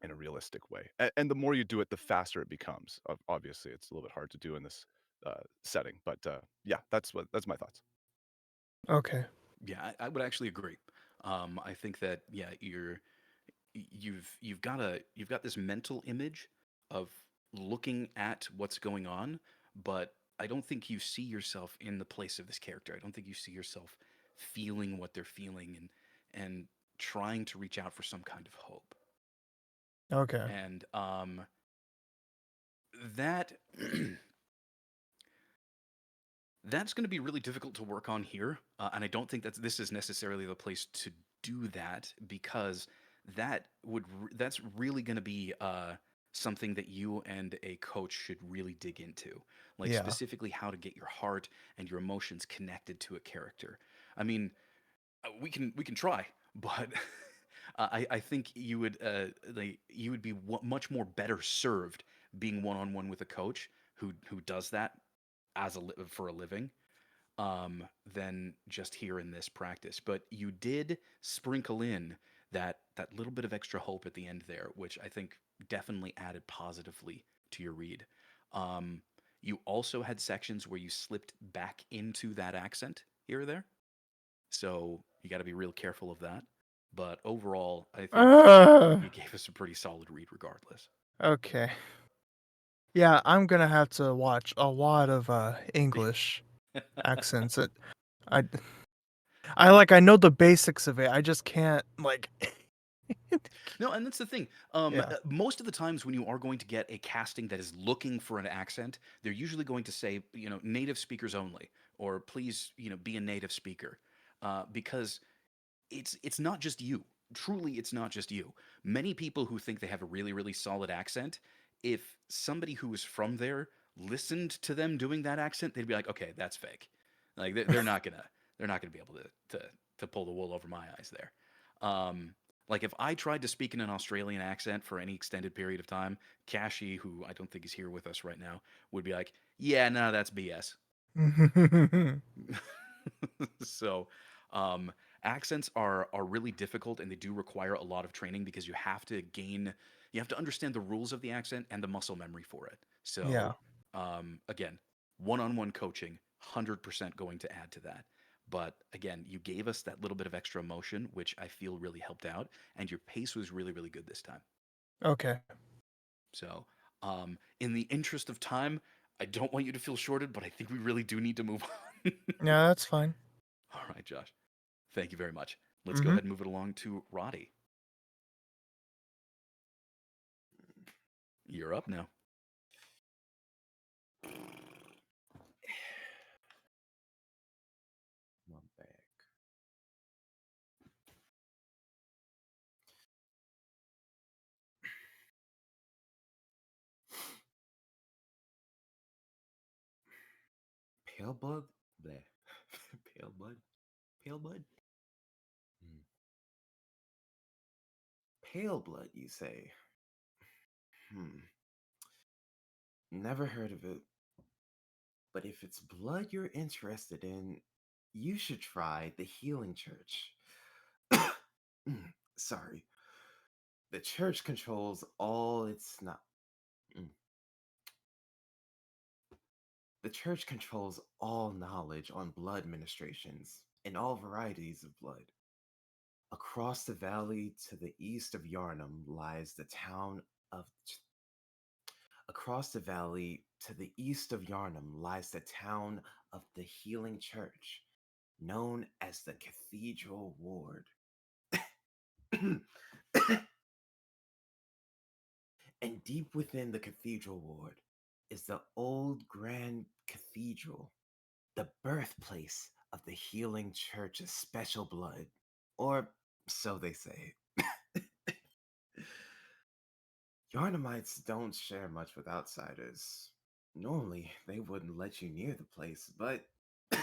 M: In a realistic way. And the more you do it, the faster it becomes. Obviously, it's a little bit hard to do in this setting, but yeah, that's my thoughts.
P: Okay.
A: Yeah, I would actually agree. I think that yeah, you've got this mental image of looking at what's going on, but I don't think you see yourself in the place of this character. I don't think you see yourself feeling what they're feeling and trying to reach out for some kind of hope.
P: Okay.
A: And that that's going to be really difficult to work on here, and I don't think that this is necessarily the place to do that because that's really going to be something that you and a coach should really dig into, like
P: Yeah.
A: specifically how to get your heart and your emotions connected to a character. I mean, we can try, but I think you would you would be much more better served being one on one with a coach who does that for a living, than just here in this practice. But you did sprinkle in that little bit of extra hope at the end there, which I think definitely added positively to your read. Um, you also had sections where you slipped back into that accent here or there, so you got to be real careful of that. But overall, I think you gave us a pretty solid read regardless.
P: Okay. Yeah, I'm gonna have to watch a lot of English accents. I I know the basics of it. I just can't like.
A: No, and that's the thing.
P: Yeah.
A: Most of the times when you are going to get a casting that is looking for an accent, they're usually going to say, native speakers only, or please, be a native speaker, because it's not just you. Truly, it's not just you. Many people who think they have a really, really solid accent, if somebody who is from there listened to them doing that accent, they'd be like, okay, that's fake. Like they're not gonna be able to pull the wool over my eyes there. Like if I tried to speak in an Australian accent for any extended period of time, Kashi, who I don't think is here with us right now, would be like, yeah, no, that's BS. So, accents are really difficult, and they do require a lot of training because you have to understand the rules of the accent and the muscle memory for it.
P: Yeah.
A: So, again, one-on-one coaching, 100% going to add to that. But again, you gave us that little bit of extra emotion, which I feel really helped out, and your pace was really, really good this time.
P: Okay.
A: So, in the interest of time, I don't want you to feel shorted, but I think we really do need to move on.
P: Yeah, that's fine.
A: All right, Josh. Thank you very much. Let's go
P: Mhm.
A: ahead and move it along to Roddy. You're up now.
J: My back. Pale blood? Bleh. Pale blood? Pale blood? Hmm. Pale blood, you say? Hmm. Never heard of it. But if it's blood you're interested in, you should try the Healing Church. Sorry. The church controls all its not. Mm. The church controls all knowledge on blood ministrations and all varieties of blood. Across the valley to the east of Yharnam lies the town of. Across the valley to the east of Yharnam lies the town of the Healing Church, known as the Cathedral Ward. And deep within the Cathedral Ward is the old Grand Cathedral, the birthplace of the Healing Church's special blood, or so they say. Yarnamites don't share much with outsiders. Normally, they wouldn't let you near the place, but the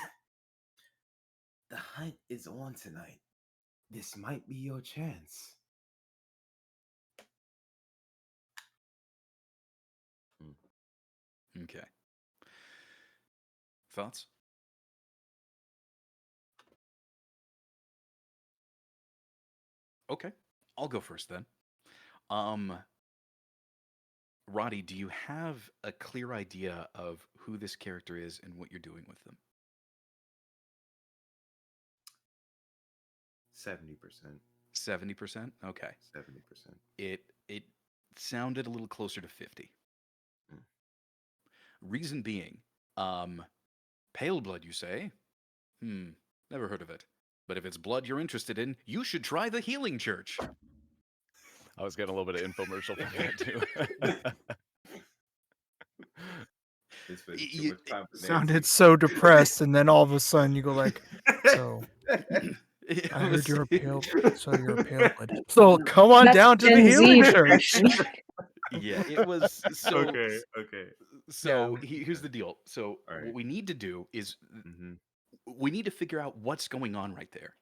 J: hunt is on tonight. This might be your chance.
A: Okay. Thoughts? Okay. I'll go first then. Um, Roddy, do you have a clear idea of who this character is and what you're doing with them?
J: 70%.
A: 70%? Okay.
J: 70%.
A: It sounded a little closer to 50.
J: Mm.
A: Reason being, pale blood, you say? Never heard of it. But if it's blood you're interested in, you should try the Healing Church.
M: I was getting a little bit of infomercial from that too.
J: They spent too much time with
P: Sounded
J: Nancy.
P: so depressed, and then all of a sudden you go like, "So,
A: It
P: I heard
A: was-
P: you're a pale. So you're a pale blood. So come on
L: That's
P: down to the
L: Gen
P: Healing
L: Z
P: Church."
L: depression.
A: Yeah, it was so.
J: Okay, okay.
A: So
P: Yeah.
A: here's the deal. So
J: All
A: what
J: right.
A: we need to do is
J: Mm-hmm.
A: we need to figure out what's going on right there.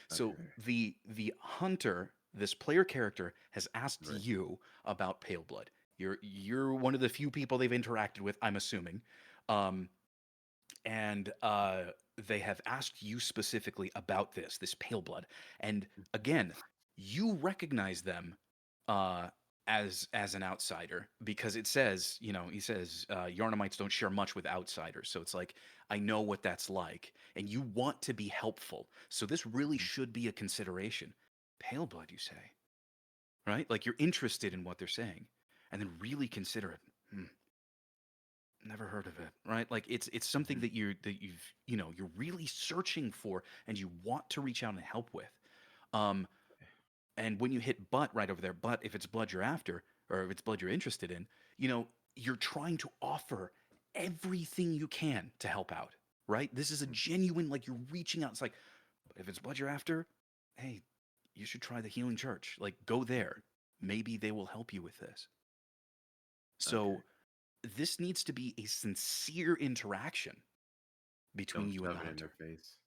A: So
J: Okay.
A: the hunter this player character has asked
J: Right.
A: you about pale blood. You're one of the few people they've interacted with, I'm assuming. Um, and they have asked you specifically about this pale blood. And again, you recognize them uh, as an outsider because it says, he says Yharnamites don't share much with outsiders. So it's like I know what that's like, and you want to be helpful. So this really should be a consideration. Pale blood, you say, right? Like you're interested in what they're saying, and then really consider it. Never heard of it, right? Like it's something that you're really searching for and you want to reach out and help with. Um, and when you hit but right over there, but if it's blood you're after, or if it's blood you're interested in, you're trying to offer everything you can to help out, right? This is a genuine, like you're reaching out. It's like, but if it's blood you're after, hey, you should try the Healing Church. Like, go there. Maybe they will help you with this. So this needs to be a sincere interaction between
J: Don't
A: you and
J: shove
A: the
J: it in their
A: hunter.
J: face.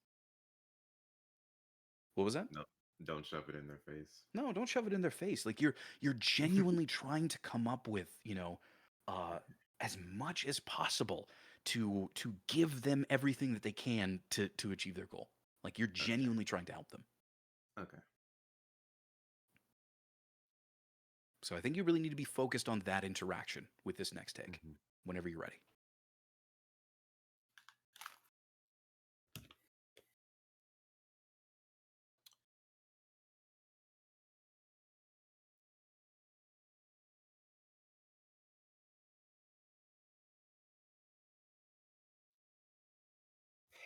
A: What was that?
J: No, don't shove it in their face.
A: No, don't shove it in their face. Like you're genuinely trying to come up with, uh, as much as possible to give them everything that they can to achieve their goal. Like you're genuinely trying to help them.
J: Okay.
A: So I think you really need to be focused on that interaction with this next take whenever you're ready.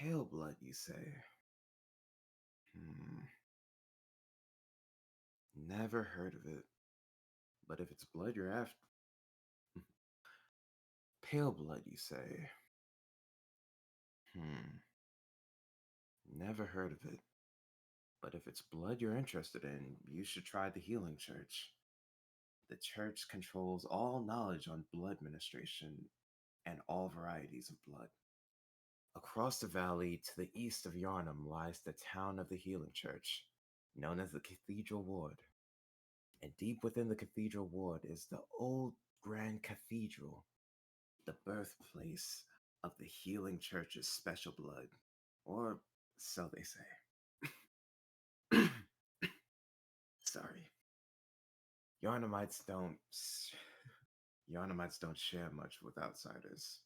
J: Pale blood, you say? Hmm. Never heard of it. But if it's blood you're after. Pale blood, you say? Hmm. Never heard of it. But if it's blood you're interested in, you should try the Healing Church. The church controls all knowledge on blood ministration and all varieties of blood. Across the valley to the east of Yharnam lies the town of the Healing Church, known as the Cathedral Ward. And deep within the Cathedral Ward is the old Grand Cathedral, the birthplace of the Healing Church's special blood. Or so they say. Sorry. Yarnamites don't Yarnamites don't share much with outsiders.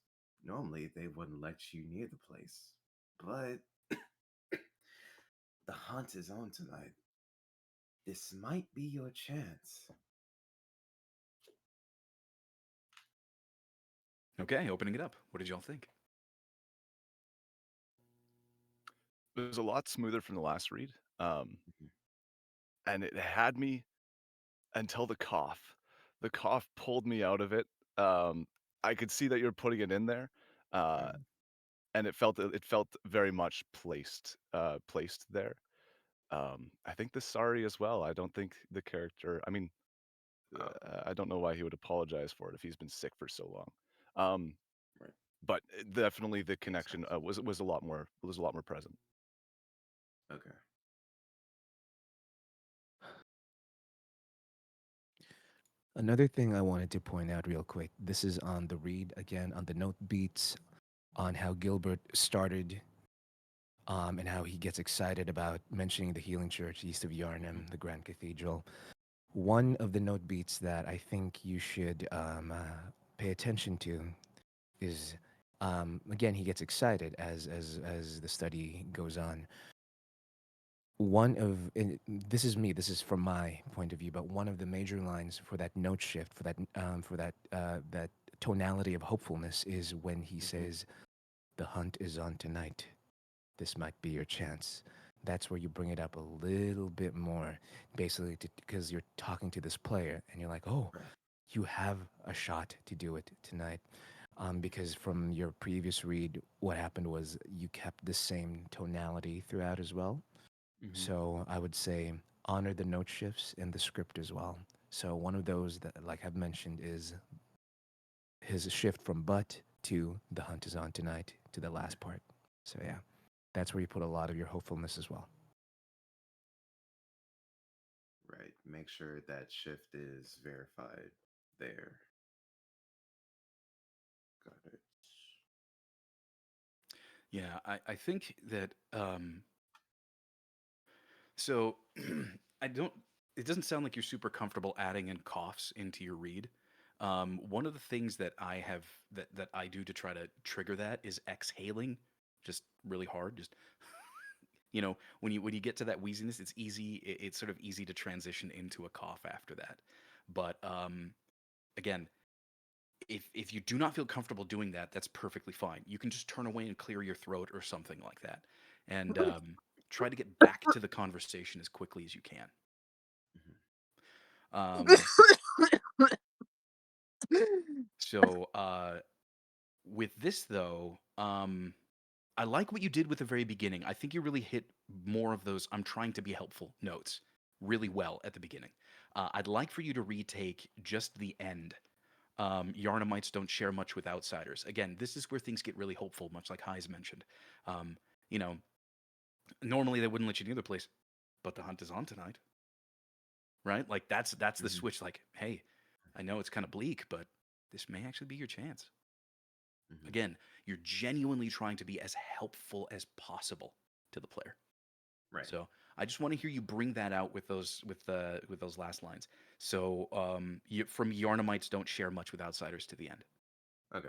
J: Normally they wouldn't let you near the place. But the hunt is on tonight. This might be your chance.
A: Okay, opening it up. What did y'all think?
M: It was a lot smoother from the last read. And it had me until the cough. The cough pulled me out of it. I could see that you're putting it in there, and it felt very much placed there. I think the sorry as well. I don't think the character. I mean, I don't know why he would apologize for it if he's been sick for so long.
J: Right.
M: But definitely the connection was a lot more present.
J: Okay.
R: Another thing I wanted to point out real quick. This is on the read again on the note beats on how Gilbert started, and how he gets excited about mentioning the Healing Church east of Yharnam, the Grand Cathedral. One of the note beats that I think you should pay attention to is, again, he gets excited as the study goes on. This is me. This is from my point of view, but one of the major lines for that note shift, that tonality of hopefulness, is when he says, "The hunt is on tonight. This might be your chance." That's where you bring it up a little bit more, basically, because you're talking to this player, and you're like, "Oh, you have a shot to do it tonight." Because from your previous read, what happened was you kept the same tonality throughout as well. So I would say honor the note shifts in the script as well. So one of those that, like I've mentioned, is his shift from "but" to "the hunt is on tonight" to the last part. So yeah, that's where you put a lot of your hopefulness as well.
J: Right. Right. Make sure that shift is verified there. Got it.
A: Yeah, I think that so I don't. It doesn't sound like you're super comfortable adding in coughs into your read. One of the things that I have that I do to try to trigger that is exhaling, just really hard. Just when you get to that wheeziness, it's easy. It's sort of easy to transition into a cough after that. But again, if you do not feel comfortable doing that, that's perfectly fine. You can just turn away and clear your throat or something like that, and try to get back to the conversation as quickly as you can. Um, so with this though, I like what you did with the very beginning. I think you really hit more of those "I'm trying to be helpful" notes really well at the beginning. I'd like for you to retake just the end. Yharnamites don't share much with outsiders. Again, this is where things get really hopeful, much like Highs mentioned. Um, you know, normally they wouldn't let you near the place, but the hunt is on tonight, right? Like that's the switch. Like, hey, I know it's kind of bleak, but this may actually be your chance. Again, you're genuinely trying to be as helpful as possible to the player.
J: Right.
A: So I just want to hear you bring that out with those last lines. So from Yharnamites don't share much with outsiders to the end.
J: Okay.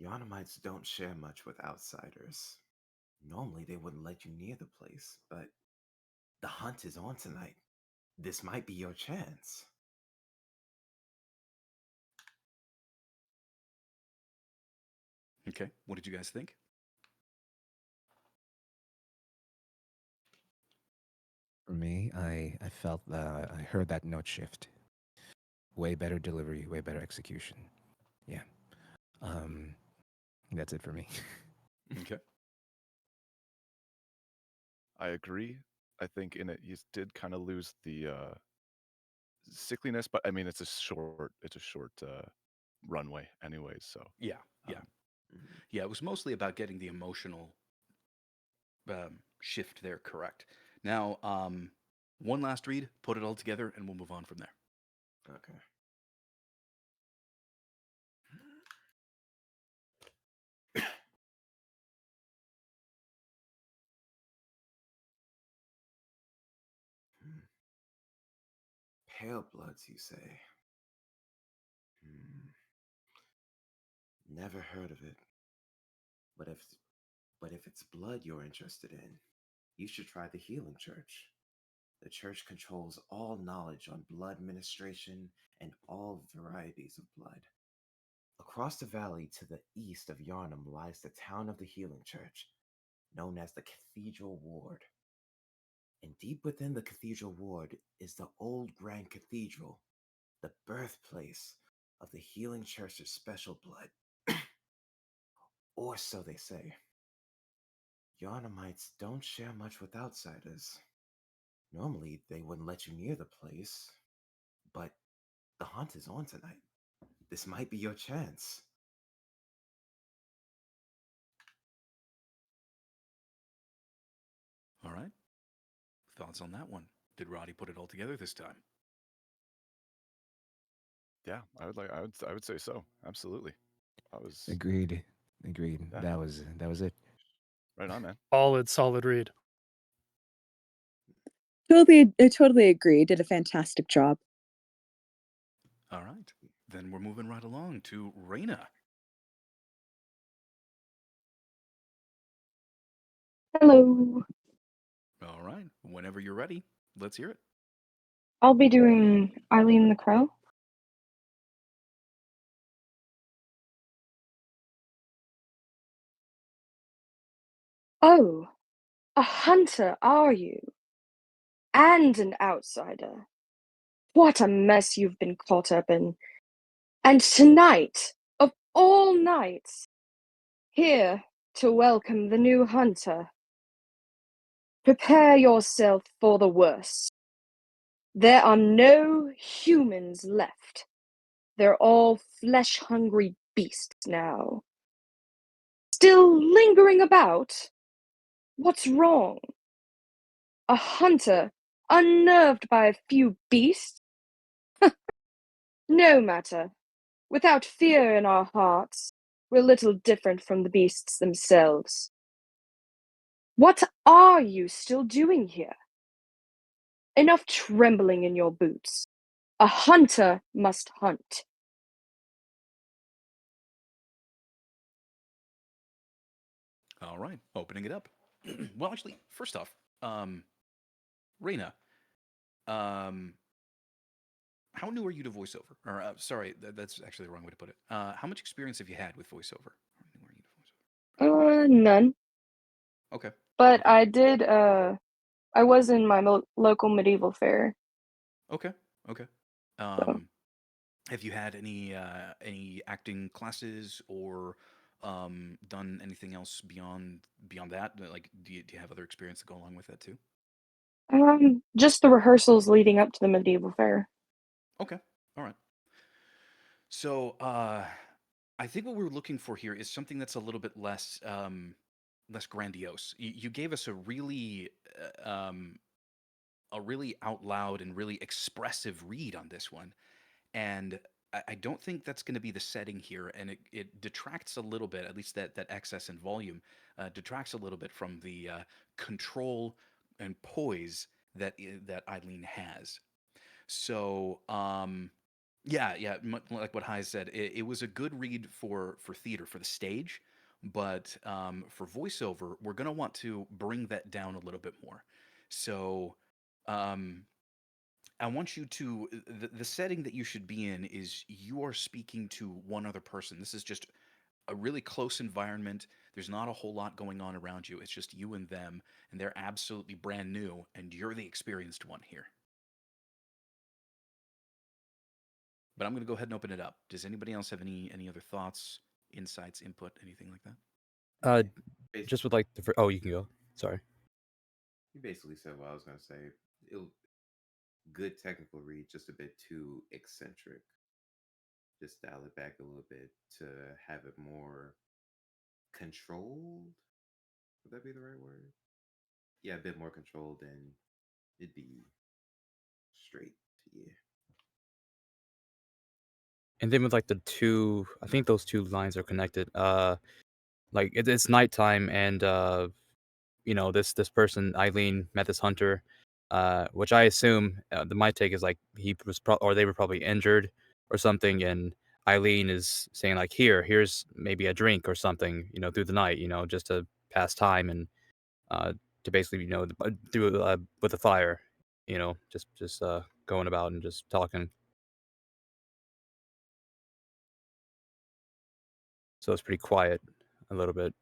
J: Yharnamites don't share much with outsiders. Normally, they wouldn't let you near the place, but the hunt is on tonight. This might be your chance.
A: Okay, what did you guys think?
R: For me, I felt I heard that note shift. Way better delivery, way better execution. Yeah. That's it for me.
A: Okay.
M: I agree. I think in it you did kind of lose the sickliness, but I mean it's a short runway anyways. So
A: Yeah, yeah, yeah. It was mostly about getting the emotional shift there correct. Now, one last read, put it all together, and we'll move on from there.
J: Okay. Pale bloods, you say? Never heard of it. But if it's blood you're interested in, you should try the Healing Church. The church controls all knowledge on blood ministration and all varieties of blood. Across the valley to the east of Yharnam lies the town of the Healing Church, known as the Cathedral Ward. And deep within the Cathedral Ward is the old Grand Cathedral, the birthplace of the Healing Church of Special Blood. Or so they say. Yharnamites don't share much with outsiders. Normally, they wouldn't let you near the place, but the hunt is on tonight. This might be your chance.
A: All right. Thoughts on that one? Did Roddy put it all together this time?
M: yeah, I would say so. Absolutely. I was
R: Agreed. Agreed.
M: Yeah.
R: That was it.
M: right on, man.
B: Solid read.
Q: Totally agree. Did a fantastic job.
A: All right. Then we're moving right along to Raina.
L: Hello.
A: All right. Whenever you're ready, let's hear it.
L: I'll be doing Eileen the Crow. Oh, a hunter, are you? And an outsider. What a mess you've been caught up in. And tonight, of all nights, here to welcome the new hunter. Prepare yourself for the worst. There are no humans left. They're all flesh-hungry beasts now. Still lingering about? What's wrong? A hunter, unnerved by a few beasts? No matter. Without fear in our hearts, we're little different from the beasts themselves. What are you still doing here? Enough trembling in your boots. A hunter must hunt.
A: All right, opening it up. Well, actually, first off, Reina, um, how new are you to voiceover? Or sorry, that's actually the wrong way to put it. How much experience have you had with voiceover? How new are you to voiceover?
L: None.
A: Okay.
L: But
A: Okay.
L: I did, I was in my local medieval fair.
A: Okay. Okay.
L: So.
A: Have you had any acting classes or done anything else beyond that? Like, do you have other experience to go along with that too?
L: Just the rehearsals leading up to the medieval fair.
A: Okay. All right. So, I think what we're looking for here is something that's a little bit less grandiose. You gave us a really out loud and really expressive read on this one, and I don't think that's going to be the setting here, and it detracts a little bit, at least that excess in volume, detracts a little bit from the control and poise that Eileen has. So, yeah, yeah, like what Hai said, it was a good read for theater, for the stage, but for voiceover, we're gonna want to bring that down a little bit more. So, um, I want you to the setting that you should be in is you are speaking to one other person. This is just a really close environment. There's not a whole lot going on around you. It's just you and them, and they're absolutely brand new, and you're the experienced one here. But I'm going to go ahead and open it up. Does anybody else have any other thoughts, insights, input, anything like that?
S: Uh,
J: Bas-
S: just with like the oh, you can go. Sorry.
J: You basically said what I was gonna say. It good technical read, just a bit too eccentric. Just dial it back a little bit to have it more controlled. Would that be the right word? Yeah, a bit more controlled, and it'd be straight to you.
S: And then with like the two, I think those two lines are connected. Like it's nighttime, and this person Eileen met this hunter, which I assume my take is like he was or they were probably injured or something, and Eileen is saying like here's maybe a drink or something, through the night, just to pass time and uh to basically do with the fire, just going about and just talking. So it's pretty quiet, a little bit,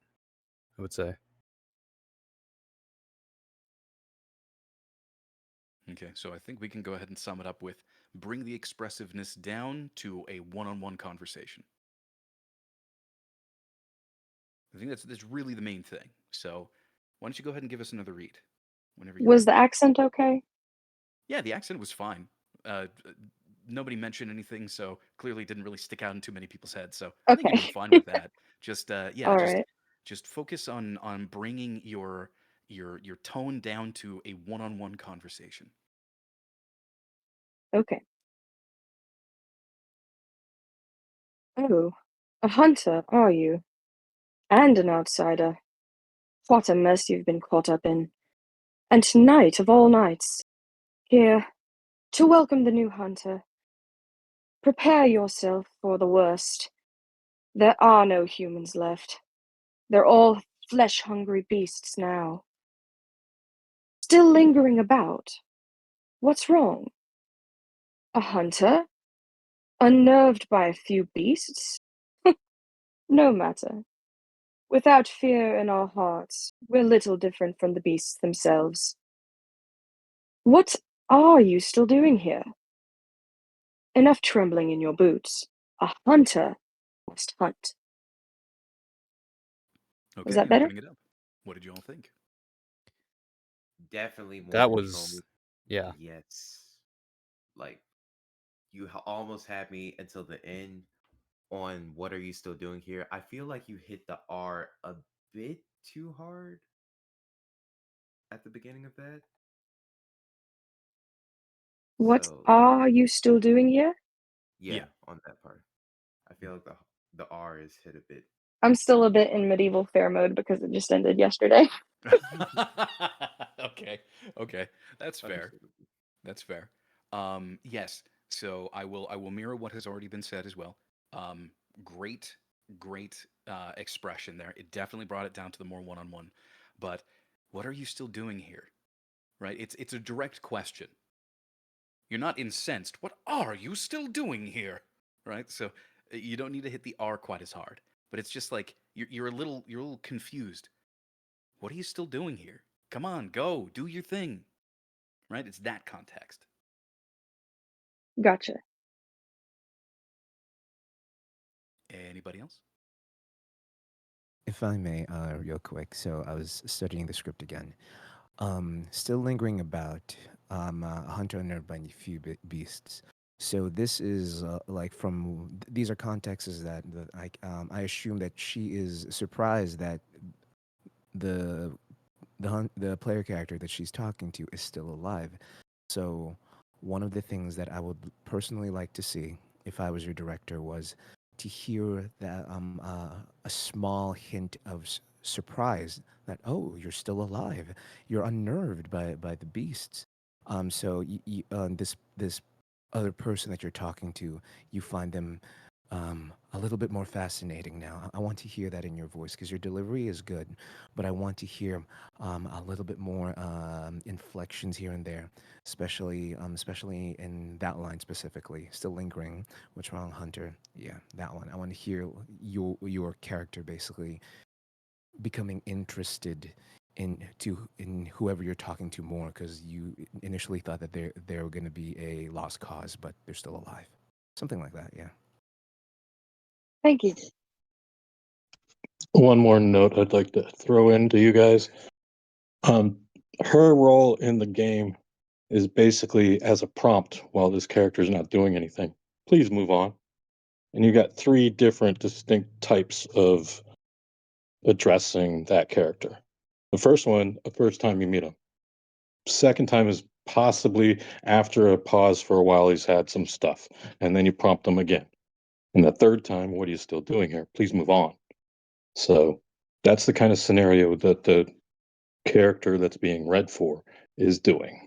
S: I would say.
A: Okay, so I think we can go ahead and sum it up with bring the expressiveness down to a one-on-one conversation. I think that's really the main thing. So why don't you go ahead and give us another read whenever you're
L: Was
A: ready?
L: the accent okay?
A: Yeah, the accent was fine. Nobody mentioned anything, so clearly it didn't really stick out in too many people's heads. So I think you're
L: Okay.
A: doing fine with that. Just yeah,
L: All
A: just
L: right.
A: just focus on bringing your tone down to a one-on-one conversation.
L: Okay. Oh, a hunter, are you? And an outsider. What a mess you've been caught up in. And tonight of all nights, here, to welcome the new hunter. Prepare yourself for the worst. There are no humans left. They're all flesh-hungry beasts now. Still lingering about. What's wrong? A hunter? Unnerved by a few beasts? No matter. Without fear in our hearts, we're little different from the beasts themselves. What are you still doing here? Enough trembling in your boots. A hunter must hunt. Was
A: Okay,
L: that
A: and
L: better?
A: opening it up. What did you all think?
J: Definitely more
S: That was,
J: controlled.
S: yeah.
J: Yes. Like you almost had me until the end, on what are you still doing here, I feel like you hit the R a bit too hard at the beginning of that.
L: What
J: So
L: are you still doing here?
J: yeah, on that part, I feel like the R is hit a bit.
L: I'm still a bit in medieval fair mode because it just ended yesterday.
A: Okay. Okay. That's fair. That's fair. Yes. So I will mirror what has already been said as well. Um, great, great expression there. It definitely brought it down to the more one-on-one. But what are you still doing here? Right? It's a direct question. You're not incensed. What are you still doing here? Right? So you don't need to hit the R quite as hard. But it's just like you're a little confused. What are you still doing here? Come on, go, do your thing. Right? It's that context.
L: Gotcha.
A: Anybody else?
R: If I may, real quick. So I was studying the script again. Still lingering about a hunter unnerved by a few beasts. So this is like these are contexts that I assume that she is surprised that the the player character that she's talking to is still alive. So one of the things that I would personally like to see if I was your director was to hear that a small hint of surprise that, oh, you're still alive, you're unnerved by the beasts. So this other person that you're talking to, you find them a little bit more fascinating now. I want to hear that in your voice because your delivery is good, but I want to hear a little bit more inflections here and there, especially in that line specifically. Still lingering. What's wrong, Hunter? Yeah, that one. I want to hear your character basically becoming interested in whoever you're talking to more because you initially thought that they're going to be a lost cause, but they're still alive. Something like that. Yeah.
L: Thank you.
T: One more note I'd like to throw in to you guys. Her role in the game is basically as a prompt while this character is not doing anything. Please move on. And you got 3 different distinct types of addressing that character. The first one, the first time you meet him. Second time is possibly after a pause for a while, he's had some stuff, and then you prompt him again. And the third time, what are you still doing here? Please move on. So that's the kind of scenario that the character that's being read for is doing.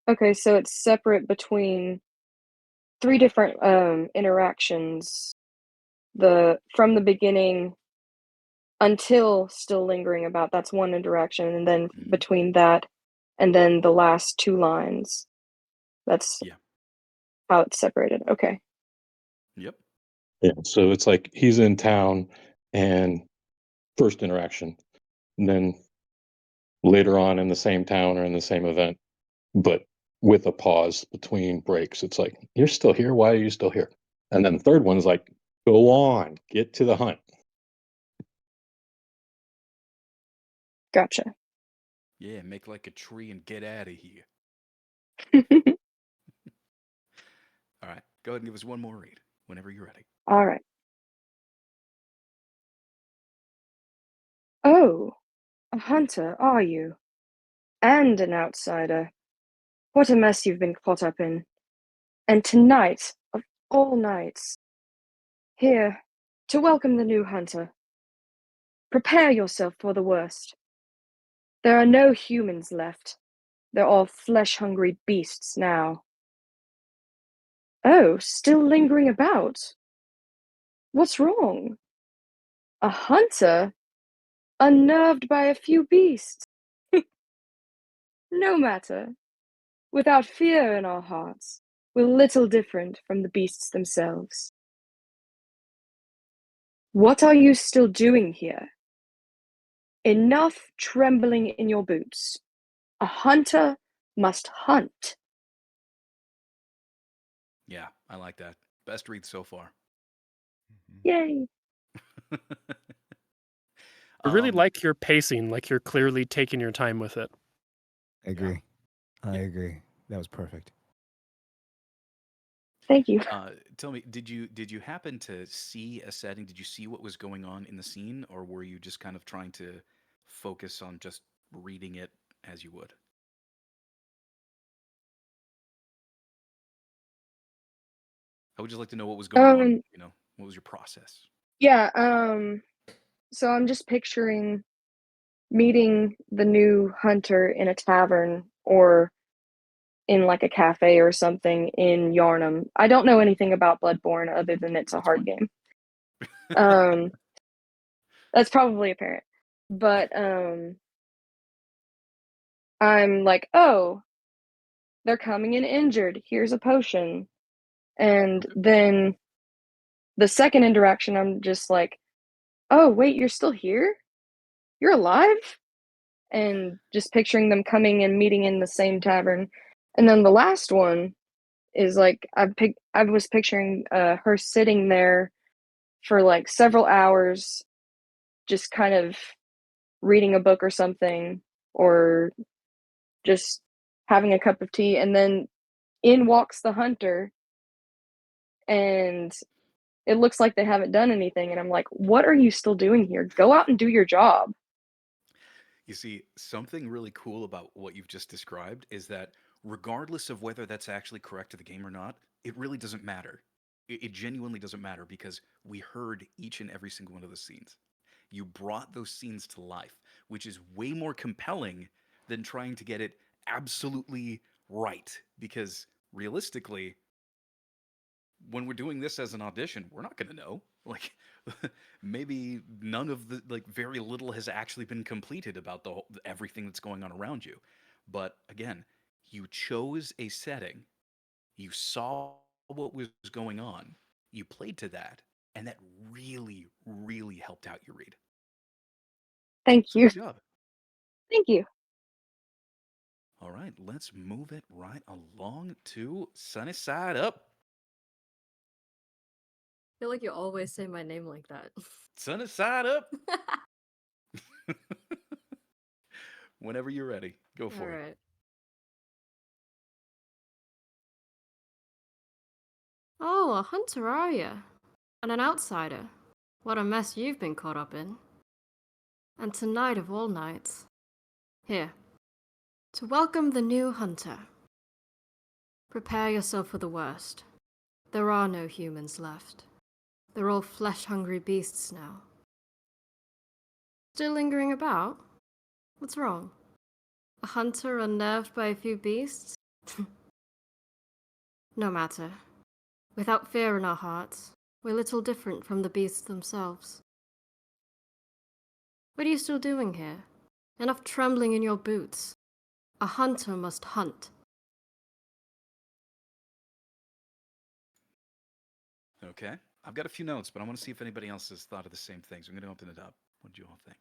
L: Okay, so it's separate between 3 different interactions. From the beginning until still lingering about, that's one interaction, and then between that and then the last 2 lines. That's how it's separated. Okay.
A: Yep.
T: Yeah, so it's like he's in town and first interaction, and then later on in the same town or in the same event, but with a pause between breaks. It's like, you're still here? Why are you still here? And then the third one is like, go on, get to the hunt.
L: Gotcha.
A: Yeah, make like a tree and get out of here. All right, go ahead and give us one more read whenever you're ready.
L: All right. Oh, a hunter, are you? And an outsider. What a mess you've been caught up in. And tonight, of all nights, here to welcome the new hunter. Prepare yourself for the worst. There are no humans left. They're all flesh-hungry beasts now. Oh, still lingering about? What's wrong? A hunter? Unnerved by a few beasts? No matter. Without fear in our hearts, we're little different from the beasts themselves. What are you still doing here? Enough trembling in your boots. A hunter must hunt.
A: Yeah, I like that. Best read so far.
L: Yay.
B: I really like your pacing, like you're clearly taking your time with it.
R: Agree. I agree. That was perfect.
L: Thank you.
A: Tell me, did you happen to see a setting? Did you see what was going on in the scene, or were you just kind of trying to focus on just reading it as you would? I would just like to know what was going on.
L: Um,
A: What was your process?
L: yeah, so I'm just picturing meeting the new hunter in a tavern or in like a cafe or something in Yharnam. I don't know anything about Bloodborne other than it's a
A: That's
L: hard
A: fine.
L: game. Um, that's probably apparent. But I'm like, "Oh, they're coming in injured. Here's a potion." And then the second interaction, I'm just like, "Oh, wait, you're still here? You're alive?" And just picturing them coming and meeting in the same tavern. And then the last one is like I was picturing her sitting there for like several hours, just kind of reading a book or something, or just having a cup of tea, and then in walks the hunter, and it looks like they haven't done anything, and I'm like, "What are you still doing here? Go out and do your job."
A: You see, something really cool about what you've just described is that regardless of whether that's actually correct to the game or not, it really doesn't matter. It genuinely doesn't matter because we heard each and every single one of the scenes. You brought those scenes to life, which is way more compelling than trying to get it absolutely right. Because realistically, when we're doing this as an audition, we're not going to know. Like, maybe none of the, like, very little has actually been completed about everything that's going on around you. But again, you chose a setting, you saw what was going on, you played to that, and that really, really helped out your read.
L: Thank
A: So
L: you.
A: good job.
L: Thank you.
A: All right, let's move it right along to Sunny Side Up.
G: I feel like you always say my name like that.
A: Sunny Side Up. Whenever you're ready, go for it.
G: Alright. Oh, a hunter, are you? And an outsider. What a mess you've been caught up in. And tonight of all nights. Here. To welcome the new hunter. Prepare yourself for the worst. There are no humans left. They're all flesh-hungry beasts now. Still lingering about? What's wrong? A hunter unnerved by a few beasts? No matter. Without fear in our hearts, we're little different from the beasts themselves. What are you still doing here? Enough trembling in your boots. A hunter must hunt.
A: Okay. I've got a few notes, but I want to see if anybody else has thought of the same things. I'm going to open it up. What do you all think?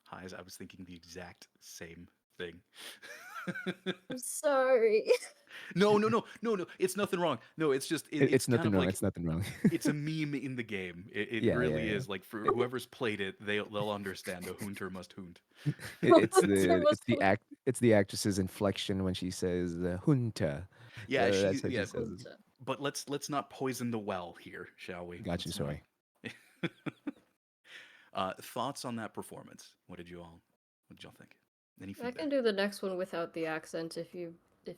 A: Hi, I was thinking the exact same thing.
G: I'm sorry.
A: No, no, no, no, no. It's nothing wrong. No, it's just it's
R: It's
A: kind
R: nothing
A: of
R: wrong.
A: like
R: It's nothing wrong.
A: it's a meme in the game. It
R: Yeah, yeah,
A: really
R: yeah.
A: is. Like for whoever's played it, they'll understand. A hunter must hunt.
R: It's
G: Hunter
R: the
G: must
R: it's the act it's the actress's inflection when she says "junta."
A: Yeah,
R: That's
A: she
R: how she
A: yeah.
R: says it.
G: Hunter.
A: But let's not poison the well here, shall we?
R: Got you.
A: Let's not.
R: Sorry.
A: Thoughts on that performance? What did y'all think? Any
G: I can
A: feedback?
G: do the next one without the accent if you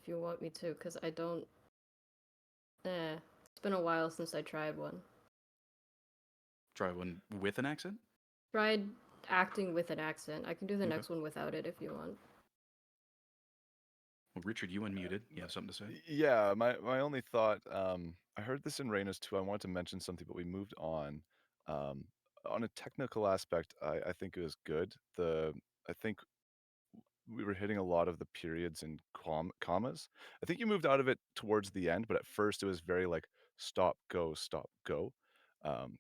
G: want me to, because I don't. It's been a while since I tried one.
A: Try one with an accent.
G: Tried acting with an accent. I can do the
A: Okay.
G: next one without it if you want.
A: Well, Richard, you unmuted. You have something to say?
M: Yeah, my only thought, I heard this in Reina's too. I wanted to mention something, but we moved on. Um, on a technical aspect, I think it was good. I think we were hitting a lot of the periods and commas. I think you moved out of it towards the end, but at first it was very like stop, go, stop, go.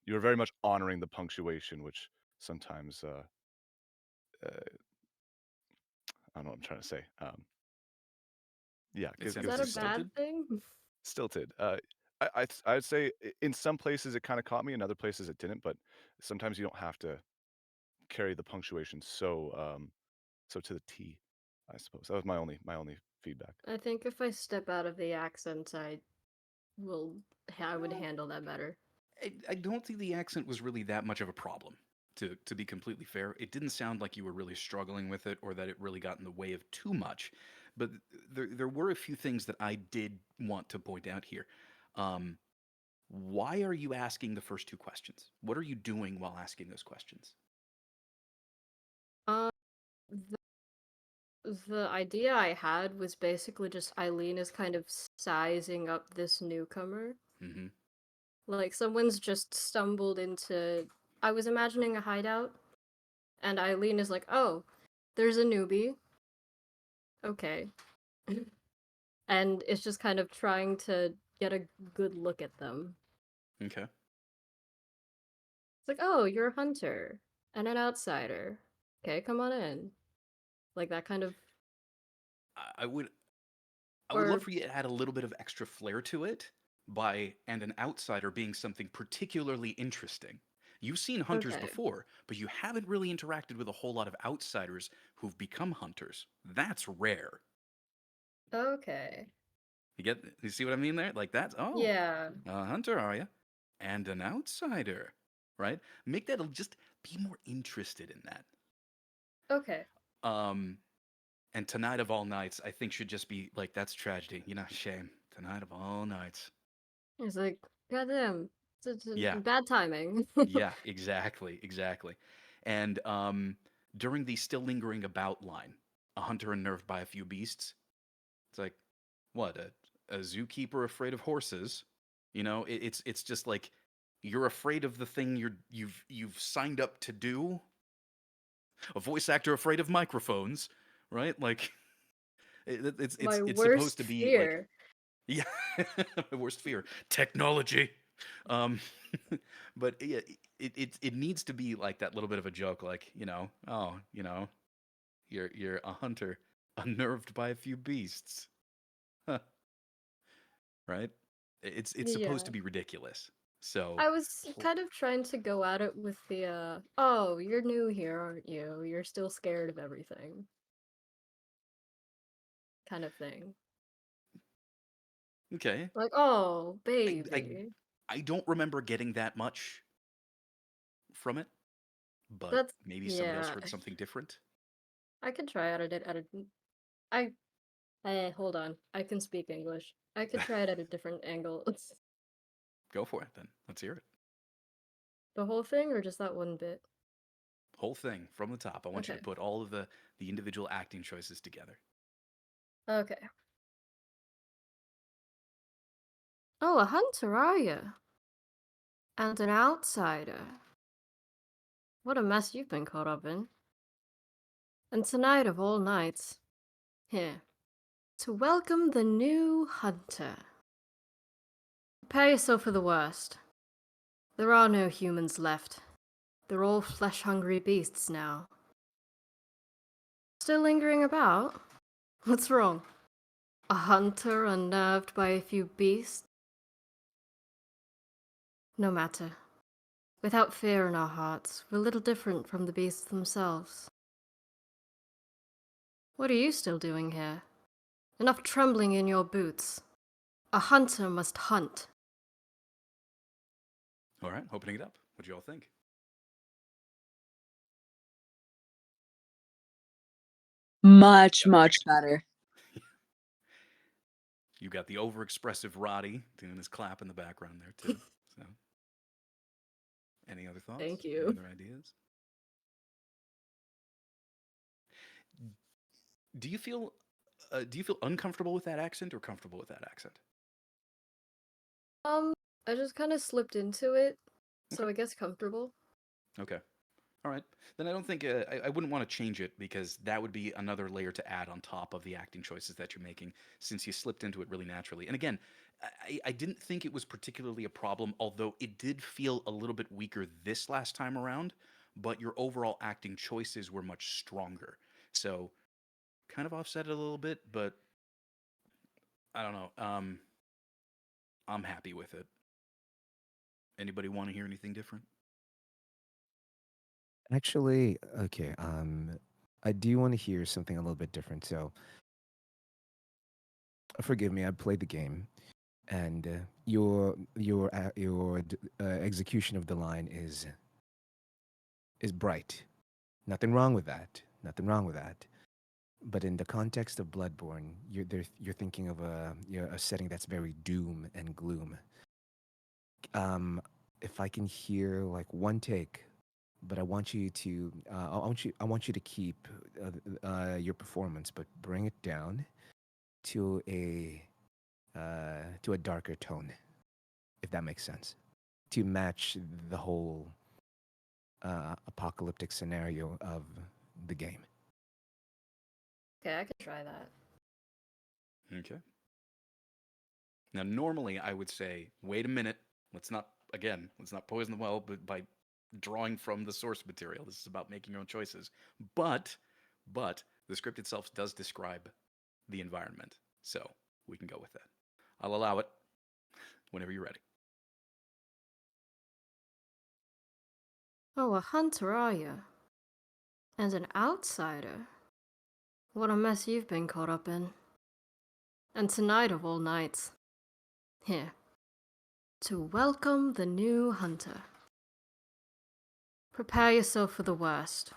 M: You were very much honoring the punctuation, which sometimes I don't know what I'm trying to say. Yeah,
A: It
G: Is
A: sounded
G: that
A: too
G: a bad
A: stilted.
G: thing?
M: stilted. I'd say in some places it kind of caught me, in other places it didn't. But sometimes you don't have to carry the punctuation so to the T. I suppose that was my only feedback.
G: I think if I step out of the accent, will I would handle that better.
A: I don't think the accent was really that much of a problem. To be completely fair, it didn't sound like you were really struggling with it or that it really got in the way of too much. But there were a few things that I did want to point out here. Um, why are you asking the first two questions? What are you doing while asking those questions?
G: Um, the idea I had was basically just Eileen is kind of sizing up this newcomer.
A: Mm-hmm.
G: Like someone's just stumbled into. I was imagining a hideout, and Eileen is like, "Oh, there's a newbie. Okay," and it's just kind of trying to get a good look at them.
A: Okay.
G: It's like, "Oh, you're a hunter and an outsider. Okay, come on in." Like that kind of.
A: I would I would love
G: Or
A: for you to add a little bit of extra flair to it by and an outsider being something particularly interesting. You've seen hunters
G: okay,
A: before, but you haven't really interacted with a whole lot of outsiders who've become hunters. That's rare.
G: okay,
A: You see what I mean there? Like that's oh,
G: yeah,
A: a hunter are you? And an outsider, right? Make that just be more interested in that.
G: okay.
A: Um and tonight of all nights, I think should just be like that's tragedy. You know, shame. Tonight of all nights.
G: It's like, goddamn, it's
A: Yeah,
G: bad timing.
A: yeah, exactly, exactly. And during the still lingering about line, a hunter unnerved by a few beasts. It's like, what, a zookeeper afraid of horses? You know, it's just like you're afraid of the thing you've signed up to do. A voice actor afraid of microphones, right? Like
G: My
A: it's supposed
G: worst
A: to be like
G: fear.
A: yeah, my worst fear, technology. Um, but yeah, it needs to be like that little bit of a joke, like oh, you're a hunter, unnerved by a few beasts, huh, right? It's supposed
G: Yeah.
A: to be ridiculous. So,
G: I was kind of trying to go at it with the, oh, you're new here, aren't you? You're still scared of everything. Kind of thing.
A: okay,
G: Like, oh,
A: I I
G: baby.
A: I don't remember getting that much from it, but
G: That's,
A: maybe somebody else
G: yeah.
A: heard something different.
G: I could try at it at a, I, hold on. I can speak English. I could try it at a different angle.
A: Go for it then. Let's hear it.
G: The whole thing or just that one bit?
A: Whole thing from the top. I want you to
G: Okay.
A: put all of the individual acting choices together.
G: Okay. Oh, a hunter, are you? And an outsider. What a mess you've been caught up in. And tonight of all nights, here, to welcome the new hunter. Prepare yourself for the worst. There are no humans left. They're all flesh-hungry beasts now. Still lingering about? What's wrong? A hunter unnerved by a few beasts? No matter. Without fear in our hearts, we're little different from the beasts themselves. What are you still doing here? Enough trembling in your boots. A hunter must hunt.
A: All right, opening it up. What do you all think?
Q: Much, much better.
A: You got the overexpressive Roddy doing his clap in the background there too. So, any other thoughts?
G: Thank
A: Any
G: you.
A: other ideas? Do you feel uncomfortable with that accent or comfortable with that accent?
G: I just kind of slipped into it,
A: Okay.
G: so I guess comfortable.
A: Okay. All right. Then I don't think I wouldn't want to change it because that would be another layer to add on top of the acting choices that you're making since you slipped into it really naturally. And again, I didn't think it was particularly a problem, although it did feel a little bit weaker this last time around, but your overall acting choices were much stronger. So kind of offset it a little bit, but I don't know. I'm happy with it. Anybody want to hear anything different?
R: Actually, okay. I do want to hear something a little bit different. So, forgive me. I played the game, and your execution of the line is bright. Nothing wrong with that. Nothing wrong with that. But in the context of Bloodborne, you're thinking of a setting that's very doom and gloom. Um, if I can hear like one take, but I want you to I want you to keep your performance, but bring it down to a darker tone, if that makes sense, to match the whole apocalyptic scenario of the game.
G: Okay, I could try that.
A: Okay. Now, normally I would say, wait a minute. Let's not poison the well, but by drawing from the source material. This is about making your own choices. But, but the script itself does describe the environment, so we can go with that. I'll allow it whenever you're ready.
G: Oh, a hunter, are you? And an outsider? What a mess you've been caught up in. And tonight of all nights, here, to welcome the new hunter. Prepare yourself for the worst.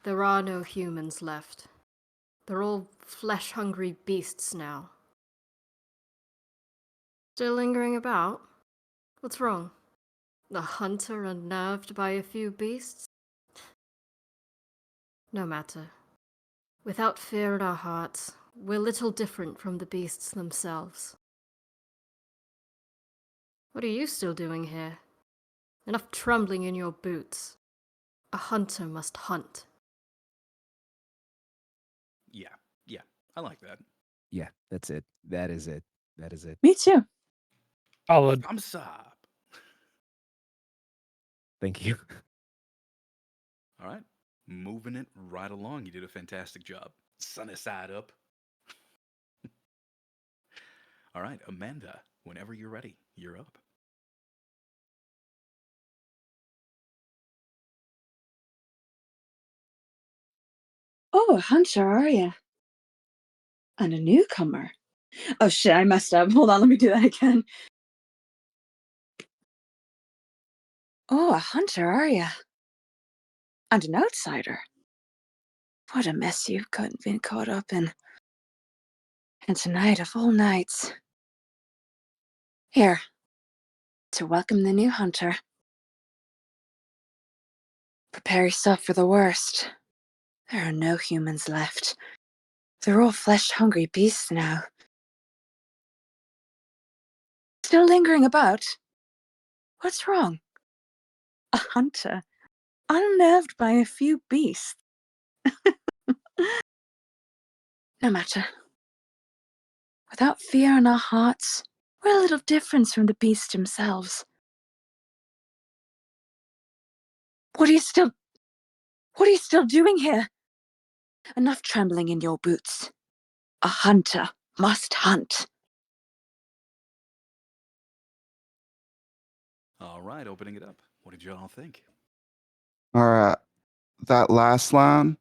G: There are no humans left. They're all flesh-hungry beasts now. Still lingering about? What's wrong? The hunter unnerved by a few beasts? No matter. Without fear in our hearts, we're little different from the beasts themselves. What are you still doing here? Enough trembling in your boots. A hunter must hunt.
A: Yeah, yeah, I like that.
R: Yeah, that's it. That is it. That is it.
Q: Me too.
B: Solid.
A: Thumbs up.
R: Thank you.
A: All right, moving it right along. You did a fantastic job. Sunny side up. All right, Amanda, whenever you're ready, you're up.
Q: Oh, a hunter, are you? And a newcomer. Oh shit, I messed up. Hold on, let me do that again. Oh, a hunter, are you? And an outsider. What a mess you've been caught up in. And tonight of all nights. Here, to welcome the new hunter. Prepare yourself for the worst. There are no humans left. They're all flesh-hungry beasts now. Still lingering about? What's wrong? A hunter, unnerved by a few beasts. No matter. Without fear in our hearts, we're a little different from the beasts themselves. What are you still doing here? Enough trembling in your boots. A hunter must hunt.
A: All right, opening it up. What did you all think?
N: All right. That last line,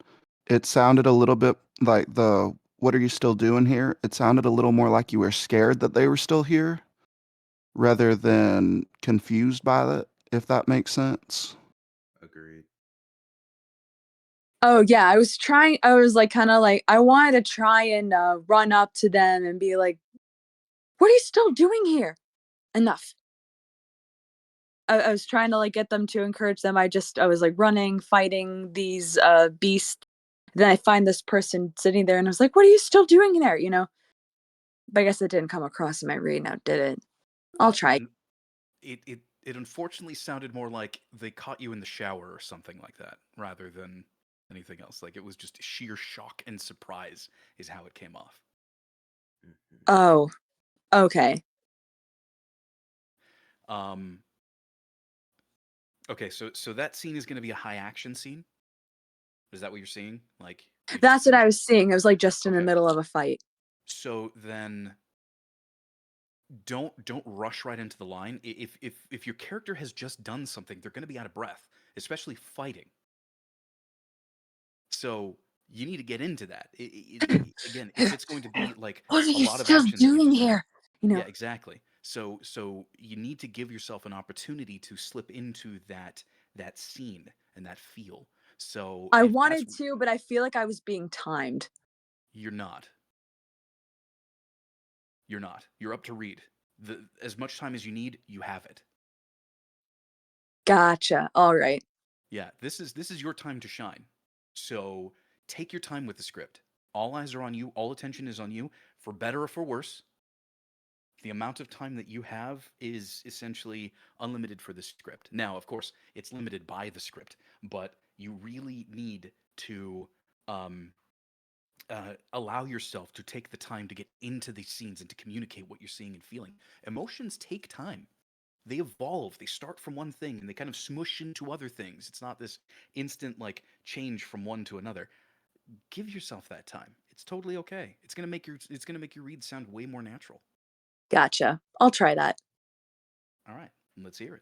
N: it sounded a little bit like the "What are you still doing here?" It sounded a little more like you were scared that they were still here rather than confused by that, if that makes sense.
J: Agreed.
Q: Oh yeah, I was like kind of like I wanted to try and run up to them and be like, "What are you still doing here? Enough." I was trying to like get them to encourage them. I was like running, fighting these beasts. Then I find this person sitting there, and I was like, "What are you still doing there?" You know. But I guess it didn't come across in my read. Now, did it? I'll try.
A: It unfortunately sounded more like they caught you in the shower or something like that, rather than anything else. Like it was just sheer shock and surprise is how it came off.
Q: Oh, okay.
A: Um. Okay, so that scene is going to be a high action scene. Is that what you're seeing? Like you just
Q: That's what I was seeing. I was like just in the
A: okay.
Q: middle of a fight.
A: So then don't rush right into the line. If your character has just done something, they're going to be out of breath, especially fighting. So you need to get into that. Again, if it's going to be like
Q: What are
A: a
Q: you
A: lot of
Q: still
A: action that you're
Q: doing
A: just
Q: here? You
A: yeah,
Q: know,
A: exactly. So you need to give yourself an opportunity to slip into that scene and that feel. So
Q: I
A: if that's
Q: wanted to, but I feel like I was being timed.
A: you're not. You're not. You're up to read. As much time as you need, you have it.
Q: Gotcha. All right.
A: Yeah, this is your time to shine. So take your time with the script. All eyes are on you, all attention is on you, for better or for worse. The amount of time that you have is essentially unlimited for the script. Now, of course, it's limited by the script, but you really need to um, allow yourself to take the time to get into these scenes and to communicate what you're seeing and feeling. Emotions take time. They evolve. They start from one thing and they kind of smush into other things. It's not this instant like change from one to another. Give yourself that time. It's totally okay. It's gonna make your read sound way more natural.
Q: Gotcha. I'll try that.
A: All right, let's hear it.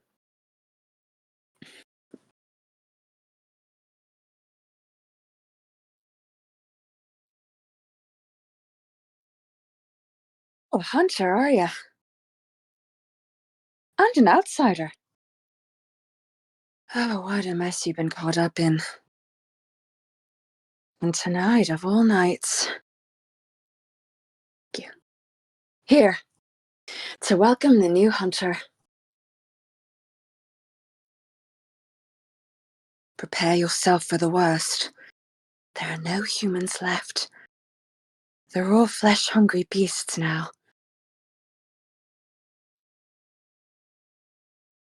Q: Oh, Hunter, are you? And an outsider. Oh, what a mess you've been caught up in. And tonight of all nights. Here, to welcome the new hunter. Prepare yourself for the worst. There are no humans left. They're all flesh-hungry beasts now.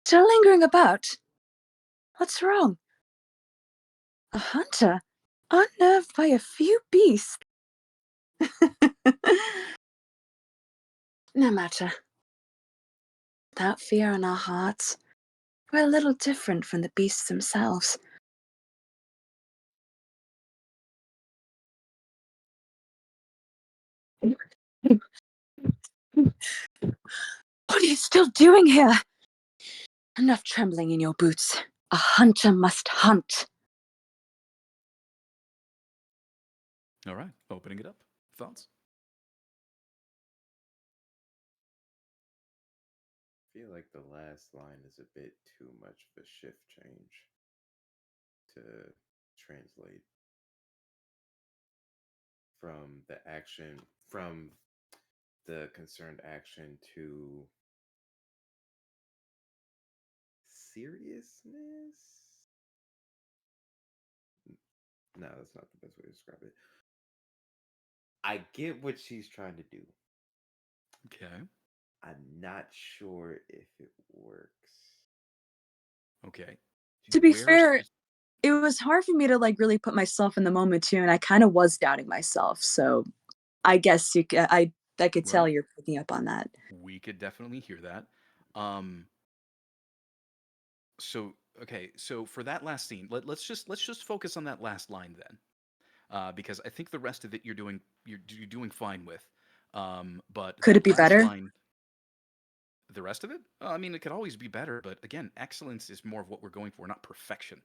Q: Still lingering about? What's wrong? A hunter? Unnerved by a few beasts? No matter. Without fear in our hearts, we're a little different from the beasts themselves. What are you still doing here? Enough trembling in your boots. A hunter must hunt.
A: All right, opening it up. Thoughts?
J: I feel like the last line is a bit too much of a shift change to translate from the concerned action to seriousness. No, that's not the best way to describe it. I get what she's trying to do.
A: Okay.
J: I'm not sure if it works.
A: Okay.
Q: To be
A: Where
Q: fair, it was hard for me to like really put myself in the moment too, and I kind of was doubting myself. So I guess I could tell
A: well,
Q: you're picking up on that.
A: we could definitely hear that. Um, so okay, so for that last scene, let's just focus on that last line then, because I think the rest of it you're doing fine with. But
Q: Could it
A: that
Q: be
A: last
Q: better?
A: line, the rest of it, I mean, it could always be better. But again, excellence is more of what we're going for, not perfection.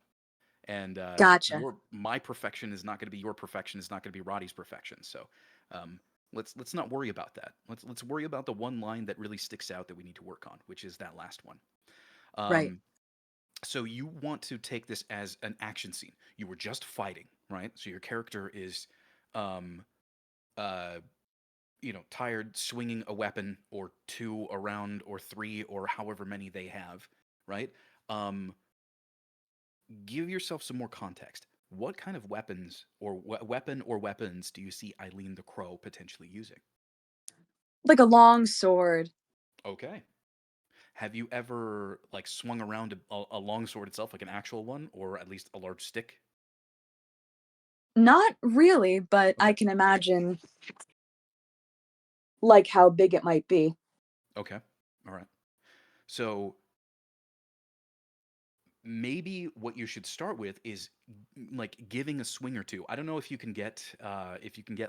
A: And
Q: Gotcha.
A: your my perfection is not going to be your perfection. Is not going to be Roddy's perfection. So um, let's not worry about that. Let's worry about the one line that really sticks out that we need to work on, which is that last one.
Q: Right.
A: Um, so you want to take this as an action scene. You were just fighting, right? So your character is, um, uh, tired, swinging a weapon or two around, or three, or however many they have, right? Um, give yourself some more context. What kind of weapons or weapon or weapons do you see Eileen the Crow potentially using?
Q: Like a long sword.
A: Okay. Have you ever like swung around a long sword itself, like an actual one, or at least a large stick?
Q: Not really, but I
A: Okay.
Q: can imagine like how big it might be.
A: Okay. All right. So maybe what you should start with is like giving a swing or two. I don't know if you can get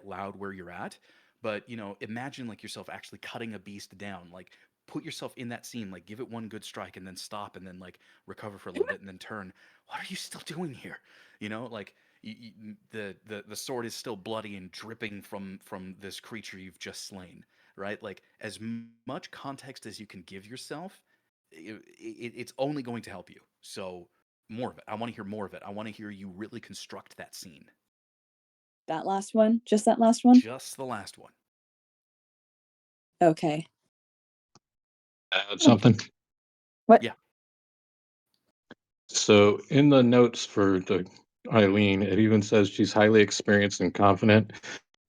A: loud where you're at, but imagine like yourself actually cutting a beast down. Like put yourself in that scene, like give it one good strike and then stop and then like recover for a little bit and then turn. What are you still doing here? Like The sword is still bloody and dripping from this creature you've just slain, right? Like as much context as you can give yourself, it's only going to help you. So more of it. I want to hear more of it. I want to hear you really construct that scene.
Q: That last one? Just that last one?
A: Just the last one.
Q: Okay.
T: Add something.
Q: What?
A: Yeah.
T: So in the notes for the Eileen, it even says she's highly experienced and confident,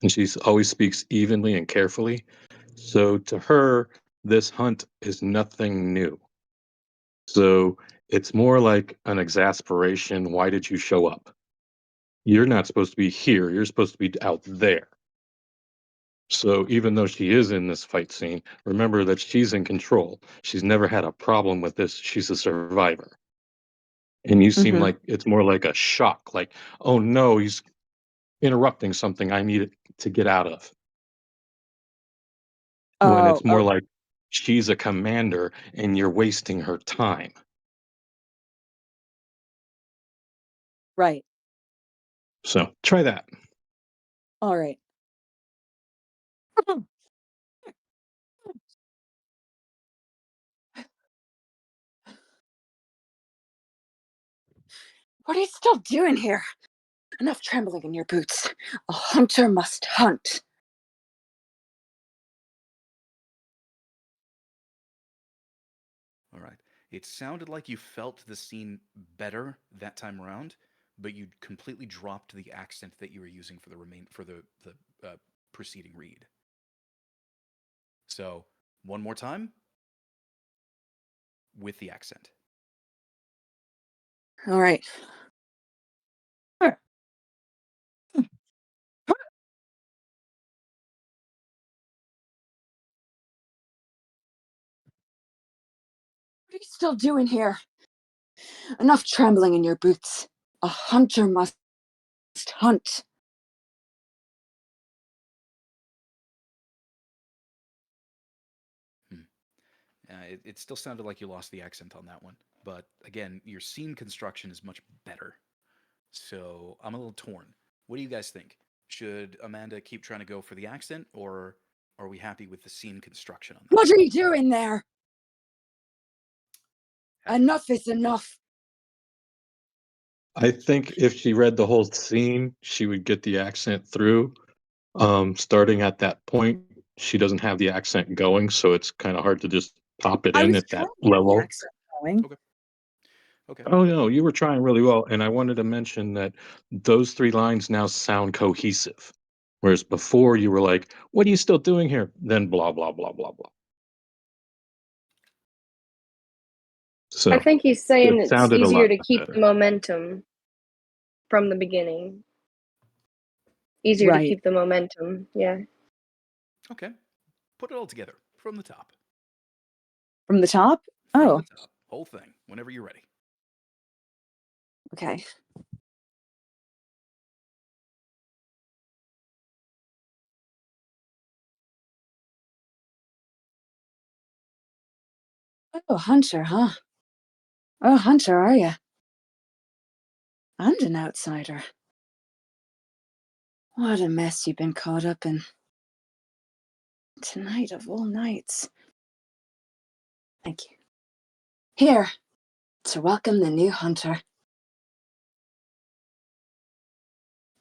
T: and she's always speaks evenly and carefully. So to her, this hunt is nothing new. So it's more like an exasperation. Why did you show up? You're not supposed to be here. You're supposed to be out there. So even though she is in this fight scene, remember that she's in control. She's never had a problem with this. She's a survivor. And you seem like it's more like a shock, like, oh no, he's interrupting something I needed to get out of. When
Q: Oh,
T: it's more like she's a commander and you're wasting her time.
Q: right.
T: So try that.
Q: All right. What are you still doing here? Enough trembling in your boots. A hunter must hunt.
A: All right. It sounded like you felt the scene better that time around, but you completely dropped the accent that you were using for the preceding read. So, one more time with the accent.
Q: All right. What are you still doing here? Enough trembling in your boots. A hunter must hunt.
A: It still sounded like you lost the accent on that one, but again, your scene construction is much better. So I'm a little torn. What do you guys think? Should Amanda keep trying to go for the accent, or are we happy with the scene construction on
Q: What
A: this?
Q: are you doing there? Enough is enough.
T: I think if she read the whole scene, she would get the accent through. Starting at that point, she doesn't have the accent going, so it's kind of hard to just pop it
Q: I
T: in
Q: was
T: at
Q: trying
T: that
Q: to get the
T: level.
Q: accent going.
A: Okay. Okay.
T: Oh no, you were trying really well, and I wanted to mention that those three lines now sound cohesive, whereas before you were like, "What are you still doing here?" Then blah blah blah blah blah.
L: I
T: So
L: think he's saying
T: it
L: it's
T: sounded a
L: easier
T: lot
L: to keep the
T: better.
L: momentum from the beginning. Easier to
Q: Right.
L: keep the momentum. Yeah.
A: Okay. Put it all together from the top.
Q: From the top?
A: From
Q: Oh,
A: the top. Whole thing. Whenever you're ready.
Q: okay. Oh, hunter, huh? Oh, hunter, are you? And an outsider. What a mess you've been caught up in. Tonight of all nights. Thank you. Here, to welcome the new hunter.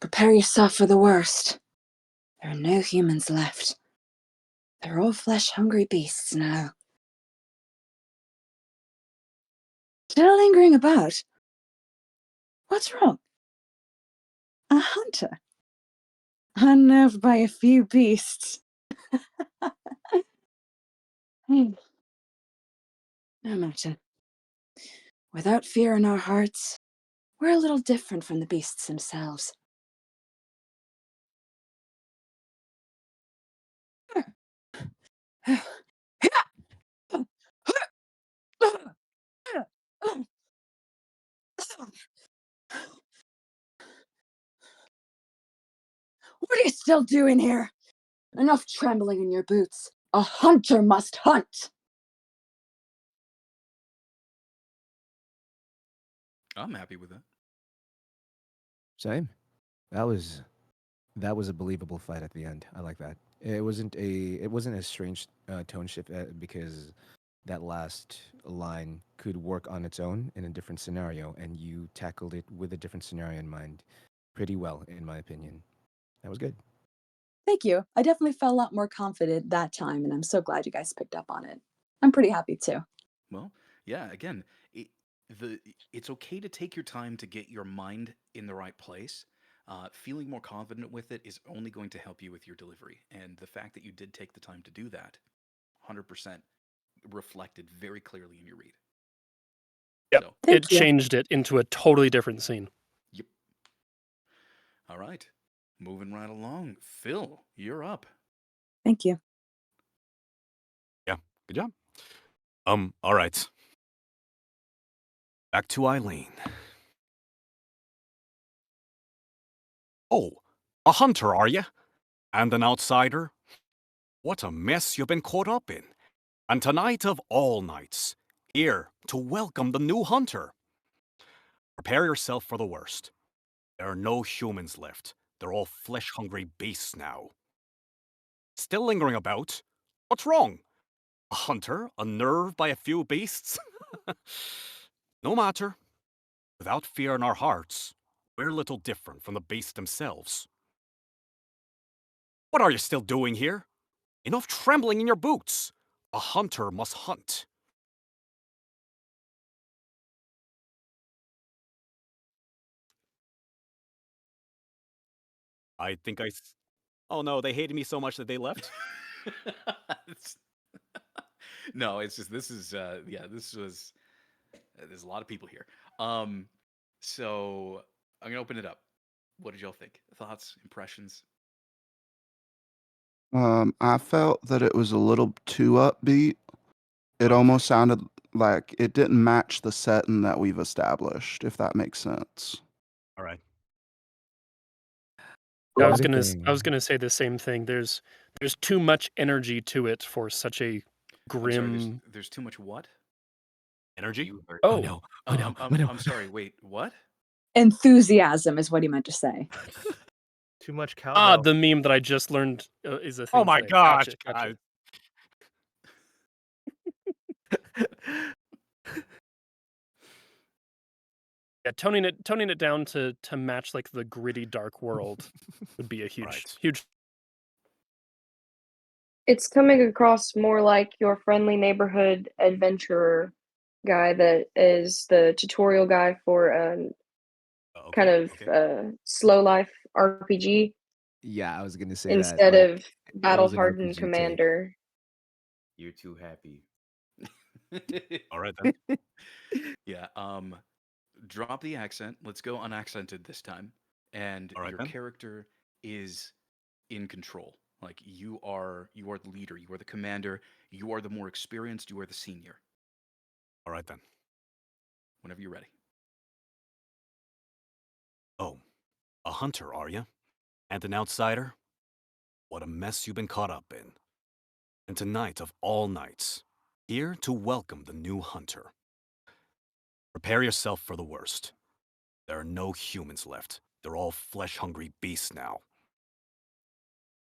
Q: Prepare yourself for the worst. There are no humans left. They're all flesh-hungry beasts now. Still lingering about? What's wrong? A hunter? Unnerved by a few beasts. No matter. Without fear in our hearts, we're a little different from the beasts themselves. What are you still doing here? Enough trembling in your boots. A hunter must hunt.
A: I'm happy with that.
R: Same. That was a believable fight at the end. I like that. It wasn't a strange tone shift because that last line could work on its own in a different scenario, and you tackled it with a different scenario in mind pretty well, in my opinion. That was good.
Q: Thank you. I definitely felt a lot more confident that time, and I'm so glad you guys picked up on it. I'm pretty happy too.
A: Well, yeah, again, the it's okay to take your time to get your mind in the right place. Feeling more confident with it is only going to help you with your delivery. And the fact that you did take the time to do that, 100% reflected very clearly in your read.
B: Yep.
A: So,
B: It changed it into a totally different scene.
A: yep. All right. Moving right along. Phil, you're up.
Q: Thank you.
H: Yeah, good job. All right. Back to Eileen. Oh, a hunter, are you? And an outsider? What a mess you've been caught up in. And tonight of all nights, here to welcome the new hunter. Prepare yourself for the worst. There are no humans left. They're all flesh-hungry beasts now. Still lingering about? What's wrong? A hunter unnerved by a few beasts? No matter. Without fear in our hearts, we're little different from the beasts themselves. What are you still doing here? Enough trembling in your boots. A hunter must hunt. I think Oh no, they hated me so much that they left?
A: No, it's just this is yeah, this was there's a lot of people here. Um so I'm gonna open it up. What did y'all think? Thoughts, impressions?
N: I felt that it was a little too upbeat. It
A: Okay.
N: almost sounded like it didn't match the setting that we've established, if that makes sense.
H: All right.
B: I was
R: Good
B: gonna
R: thing.
B: say the same thing. There's too much energy to it for such a
A: I'm sorry,
B: grim.
A: there's too much what?
H: Energy?
J: You heard
R: Oh
B: Oh,
R: no! Oh no! Oh no!
A: I'm sorry. Wait, what?
Q: Enthusiasm is what he meant to say.
F: Too much
B: ah,
F: cowbell.
B: the meme that I just learned is a
H: Oh
B: thing
H: my
B: today.
H: gosh,
B: Gotcha,
H: guys.
B: gotcha. Yeah, toning it down to match like the gritty dark world would be a
H: Right.
B: huge.
L: It's coming across more like your friendly neighborhood adventurer guy that is the tutorial guy for kind
H: Okay.
L: of
H: Okay.
L: slow life RPG
R: Yeah, I was gonna say that.
L: instead
R: Like,
L: of
R: it
L: battle
R: was an
L: hardened
R: RPG take.
L: commander.
J: You're too happy.
H: All right then.
A: Yeah, drop the accent. Let's go unaccented this time. And
H: All right
A: your
H: then.
A: character is in control. Like you are the leader, you are the commander, you are the more experienced, you are the senior.
H: All right then.
A: Whenever you're ready.
H: Oh, a hunter, are you? And an outsider? What a mess you've been caught up in. And tonight of all nights, here to welcome the new hunter. Prepare yourself for the worst. There are no humans left. They're all flesh-hungry beasts now.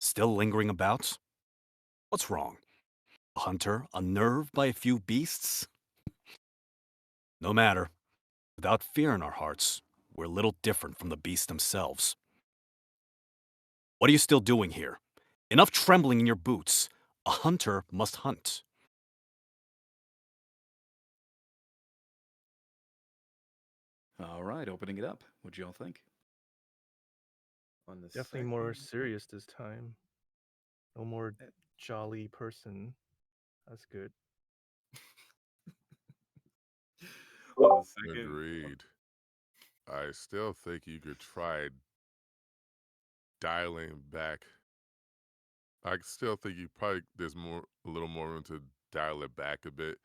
H: Still lingering about? What's wrong? A hunter unnerved by a few beasts? No matter. Without fear in our hearts, we're a little different from the beasts themselves. What are you still doing here? Enough trembling in your boots. A hunter must hunt.
A: All right, opening it up. What do y'all think?
J: On the
F: Definitely more
J: second,
F: serious this time. No more jolly person. That's good.
J: on the second,
K: Agreed. I still think you could try dialing back. I still think you probably there's a little more room to dial it back a bit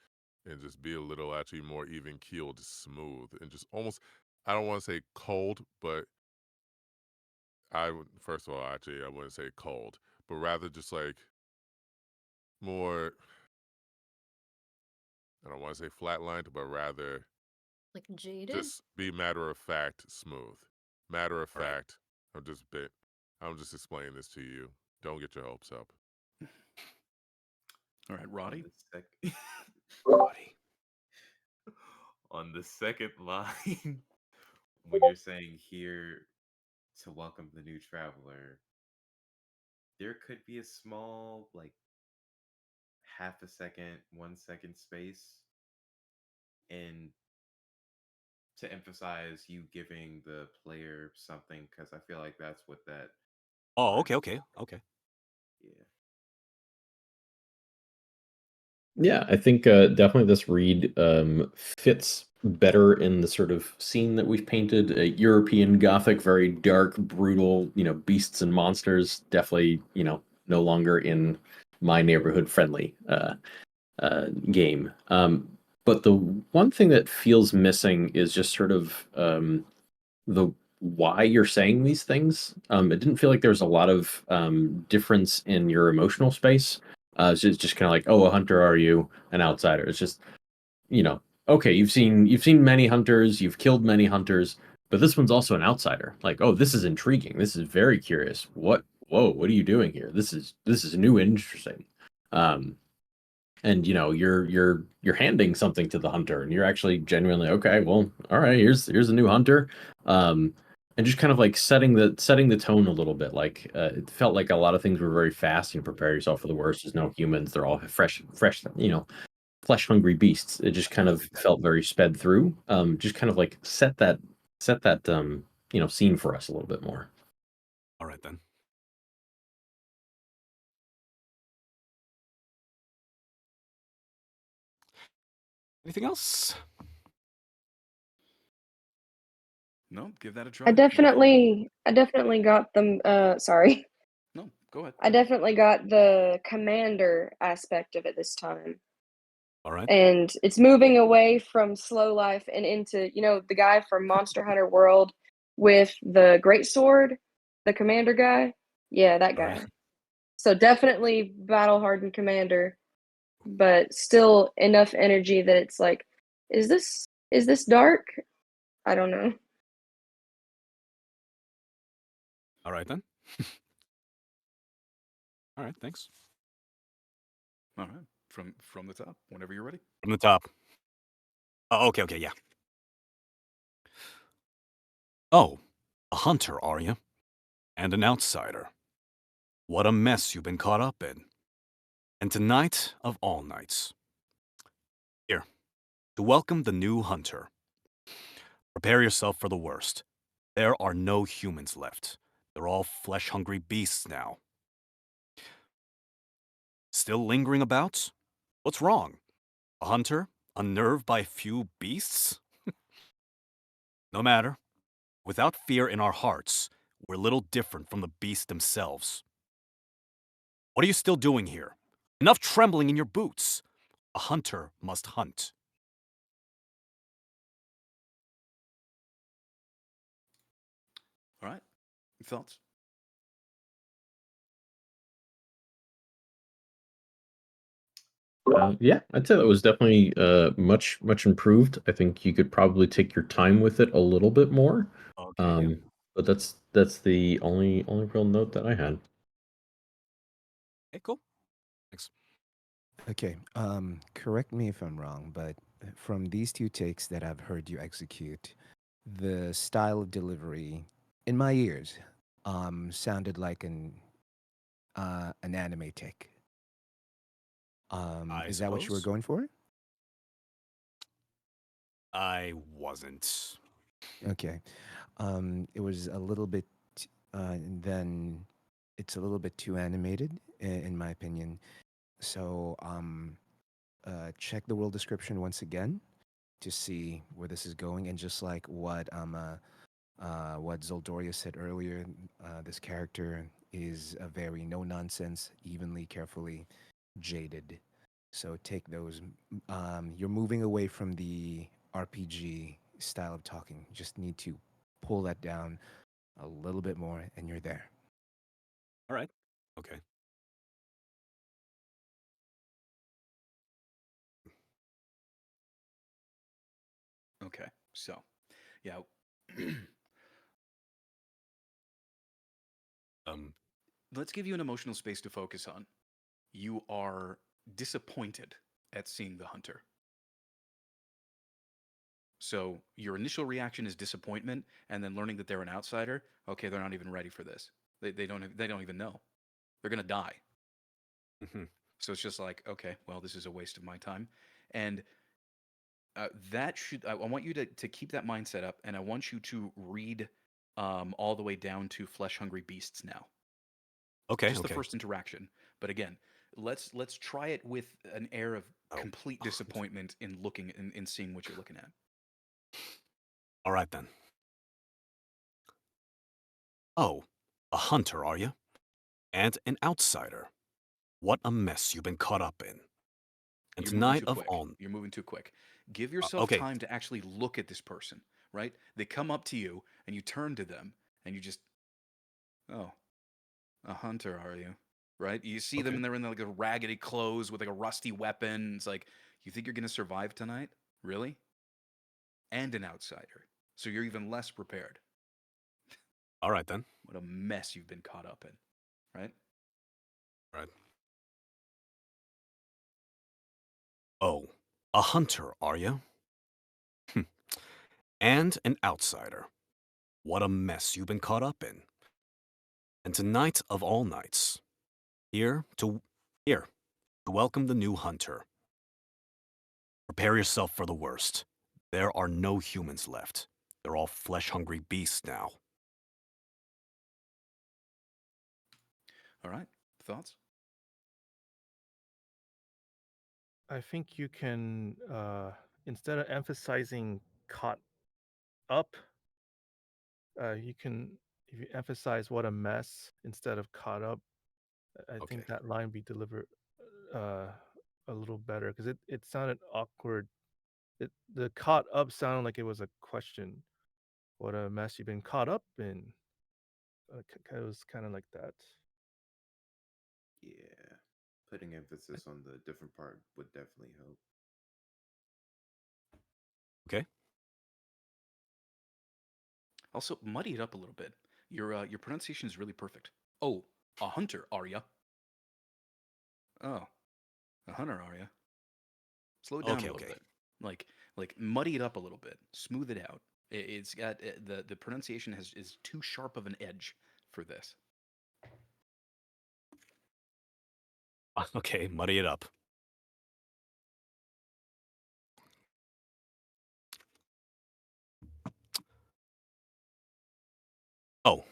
K: and just be a little actually more even keeled, smooth, and just almost. I don't want to say cold, but first of all, actually, I wouldn't say cold, but rather just like more. I don't want to say flatlined, but rather
G: Like jaded?
K: just be matter of fact, smooth, matter of
H: All right.
K: fact. I'm just bit. I'm just explaining this to you. Don't get your hopes up.
A: All right,
J: On
A: Roddy.
J: the sec-
A: Roddy.
J: on the second line, when you're saying here to welcome the new traveler, there could be a small, like, half a second, 1 second space, and to emphasize you giving the player something, because I feel like that's what that
H: Oh,
J: line
H: okay,
J: is
H: okay,
J: for.
H: okay.
J: Yeah.
U: Yeah, I think definitely this read fits better in the sort of scene that we've painted. European Gothic, very dark, brutal, beasts and monsters. Definitely, no longer in my neighborhood friendly game. But the one thing that feels missing is just sort of the why you're saying these things. It didn't feel like there was a lot of difference in your emotional space. It's just kind of like, oh, a hunter, are you an outsider? It's just, okay, you've seen many hunters, you've killed many hunters, but this one's also an outsider. Like, oh, this is intriguing. This is very curious. Whoa, what are you doing here? This is new and interesting. Um, and you're handing something to the hunter and you're actually genuinely okay, well, all right, here's a new hunter. And just kind of like setting the tone a little bit. Like it felt like a lot of things were very fast. Prepare yourself for the worst. There's no humans, they're all fresh, flesh hungry beasts. It just kind of felt very sped through. Just kind of like set that scene for us a little bit more.
H: All right then. Anything else?
A: No, give that a try.
L: I
A: Whatever you.
L: definitely got them. Sorry.
A: No, go ahead.
L: I definitely got the commander aspect of it this time.
H: All right.
L: And it's moving away from slow life and into, the guy from Monster Hunter World with the great sword, the commander guy. Yeah, that
H: All right.
L: guy. So definitely battle hardened commander, but still enough energy that it's like, is this dark? I don't know.
H: All right then. All right, thanks.
A: All right, from the top, whenever you're ready.
H: From the top. Oh, okay, yeah. Oh, a hunter, are you? And an outsider. What a mess you've been caught up in. And tonight of all nights. Here, to welcome the new hunter. Prepare yourself for the worst. There are no humans left. They're all flesh-hungry beasts now. Still lingering about? What's wrong? A hunter? Unnerved by a few beasts? No matter. Without fear in our hearts, we're little different from the beasts themselves. What are you still doing here? Enough trembling in your boots. A hunter must hunt.
A: All right, thoughts?
U: Yeah, I'd say that was definitely much improved. I think you could probably take your time with it a little bit more.
H: Okay, yeah.
U: But that's the only real note that I had.
H: Okay, cool. Thanks.
R: Okay, correct me if I'm wrong, but from these two takes that I've heard you execute, the style of delivery in my ears sounded like an anime take.
H: I
R: Is that what you were
H: suppose.
R: going for?
H: I wasn't.
R: Okay. It was a little bit, then it's a little bit too animated, in my opinion. So, check the world description once again to see where this is going. And just like what Zoldoria said earlier, this character is a very no nonsense, evenly, carefully jaded. So take those. You're moving away from the RPG style of talking. Just need to pull that down a little bit more, and you're there.
H: All right. Okay.
A: Okay, so yeah,
H: Um,
A: Let's give you an emotional space to focus on. You are disappointed at seeing the hunter. So your initial reaction is disappointment, and then learning that they're an outsider. Okay, they're not even ready for this. They don't even know. They're gonna die.
H: mhm.
A: So it's just like, okay, well, this is a waste of my time, and that should. I want you to keep that mindset up, and I want you to read all the way down to flesh hungry beasts now.
H: Okay,
A: Just the
H: okay.
A: first interaction, but again, let's try it with an air of
H: Oh,
A: complete disappointment in looking in seeing what you're looking at.
H: all right then. Oh, a hunter, are you? And an outsider. What a mess you've been caught up in. And
A: You're moving
H: tonight
A: too
H: of
A: quick.
H: all.
A: You're moving too quick. Give yourself
H: Okay,
A: time to actually look at this person, right? They come up to you and you turn to them and you just, oh, a hunter, are you? Right? You see them
H: okay.
A: and they're in like a raggedy clothes with like a rusty weapon. It's like, you think you're gonna survive tonight? Really? And an outsider. So you're even less prepared.
H: All right then.
A: What a mess you've been caught up in, right?
H: Right. Oh, a hunter, are you? And an outsider. What a mess you've been caught up in. And tonight of all nights, here to here to welcome the new hunter. Prepare yourself for the worst. There are no humans left. They're all flesh-hungry beasts now.
A: All right. Thoughts?
F: I think you can, instead of emphasizing caught up, you can, if you emphasize what a mess instead of caught up, I
H: Okay.
F: think that line be delivered uh, a little better because it sounded awkward. The caught up sounded like it was a question. What a mess you've been caught up in. It was kind of like that.
J: Yeah. Putting emphasis on the different part would definitely help.
H: Okay.
A: Also, muddy it up a little bit. Your pronunciation is really perfect. Oh, a hunter, are ya? Oh, a hunter, are ya? Slow it down a
H: Okay,
A: little
H: okay.
A: bit. Like muddy it up a little bit. Smooth it out. It's got the pronunciation is too sharp of an edge for this.
H: Okay, muddy it up. Oh,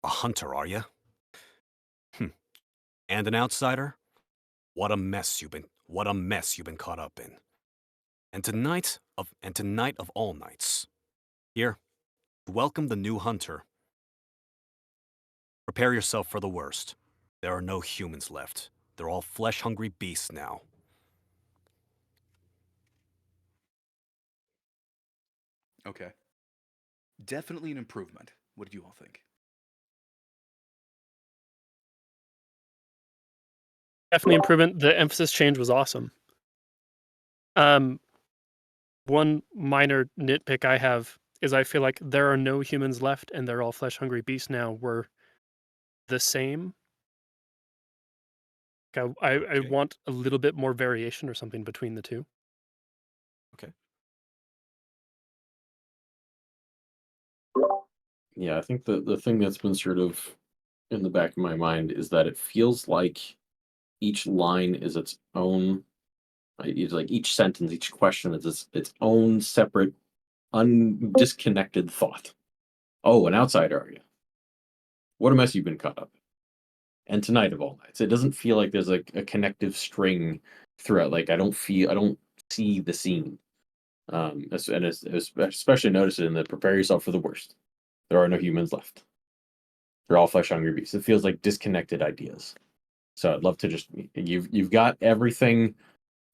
H: a hunter, are you? And an outsider? What a mess you've been caught up in. And tonight of all nights, here, to welcome the new hunter. Prepare yourself for the worst. There are no humans left. They're all flesh-hungry beasts now.
A: Okay. Definitely an improvement. What do you all think?
B: Definitely improvement. The emphasis change was awesome. One minor nitpick I have is I feel like there are no humans left and they're all flesh hungry beasts now were the same. I
H: Okay.
B: want a little bit more variation or something between the two.
H: Okay.
U: Yeah, I think the thing that's been sort of in the back of my mind is that it feels like each line is its own. It's like each sentence, each question is its own separate, disconnected thought. Oh, an outsider, are you? What a mess you've been caught up in. And tonight of all nights, it doesn't feel like there's like a connective string throughout. Like I don't see the scene. Especially notice it in the prepare yourself for the worst. There are no humans left. They're all flesh hungry beasts. It feels like disconnected ideas. So I'd love to just you've got everything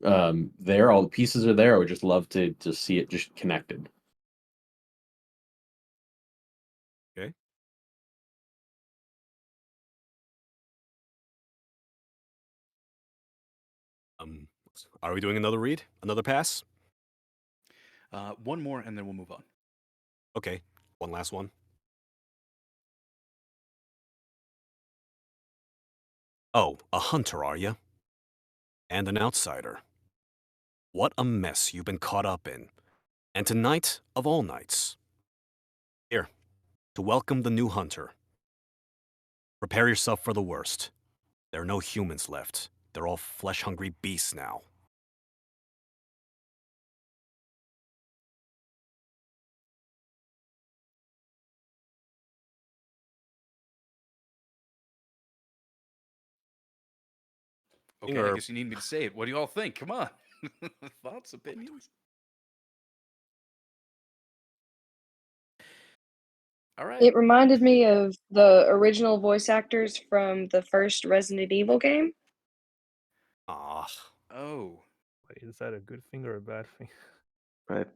U: there. All the pieces are there. I would just love to see it just connected.
H: Okay. Um, are we doing another read? Another pass?
A: One more and then we'll move on.
H: Okay. One last one. Oh, a hunter, are you? And an outsider. What a mess you've been caught up in. And tonight of all nights. Here, to welcome the new hunter. Prepare yourself for the worst. There are no humans left. They're all flesh-hungry beasts now.
A: Okay, I guess you need me to say it. What do you all think? Come on. Thoughts, opinions? All right.
L: It reminded me of the original voice actors from the first Resident Evil game.
H: Ah.
A: Oh.
F: Wait, is that a good thing or a bad thing?
O: Right.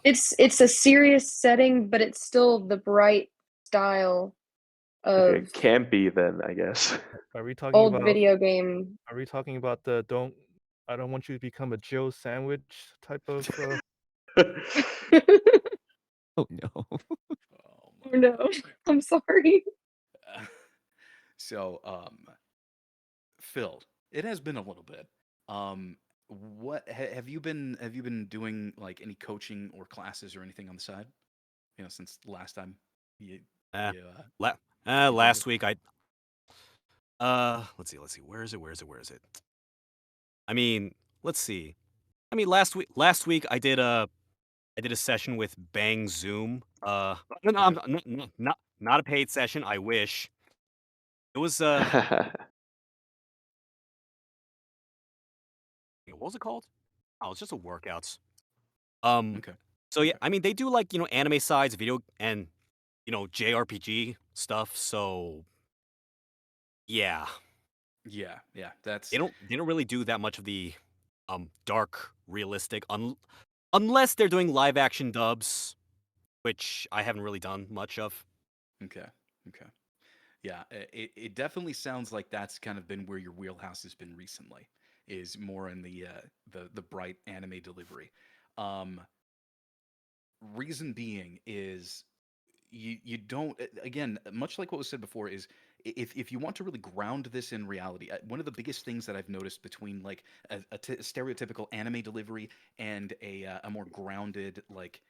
L: It's a serious setting, but it's still the bright style
O: Okay,
L: of
O: campy then, I guess.
F: Are we talking
L: old
F: about?
L: video game.
F: Are we talking about the don't? I don't want you to become a Joe sandwich type of.
R: Oh no.
L: Oh no, I'm sorry.
A: So, Phil, it has been a little bit. What have you been doing like any coaching or classes or anything on the side? You know, since the last time you you you did
H: Last
A: it?
H: week let's see. Where is it? I mean, let's see. I mean, last week I did a session with Bang Zoom. No, I'm not a paid session. I wish. It was what was it called? Oh, it's just a workouts.
A: Okay.
H: So yeah, I mean they do like, anime sides, video and JRPG stuff, so yeah.
A: Yeah, yeah. That's
H: They don't really do that much of the dark realistic unless they're doing live action dubs, which I haven't really done much of.
A: okay. Okay. Yeah, it definitely sounds like that's kind of been where your wheelhouse has been recently, is more in the bright anime delivery. Um, Reason being is you don't again, much like what was said before, is if you want to really ground this in reality, one of the biggest things that I've noticed between like a stereotypical anime delivery and a more grounded like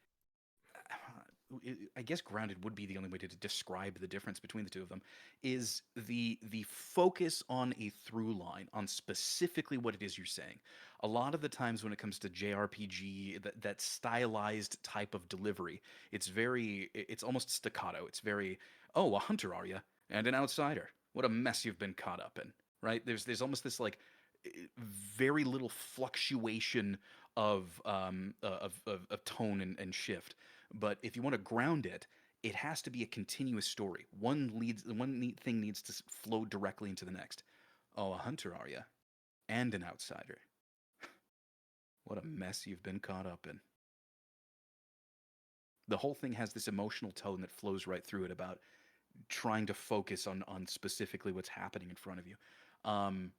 A: I guess grounded would be the only way to describe the difference between the two of them, is the focus on a through line on specifically what it is you're saying. A lot of the times when it comes to JRPG, that stylized type of delivery, it's almost staccato. It's very, oh, a hunter are you, and an outsider. What a mess you've been caught up in, right? There's almost this like very little fluctuation of tone and shift. But if you want to ground it, it has to be a continuous story. One neat thing needs to flow directly into the next. Oh, a hunter are you? And an outsider. What a mess you've been caught up in. The whole thing has this emotional tone that flows right through it about trying to focus on specifically what's happening in front of you. Um,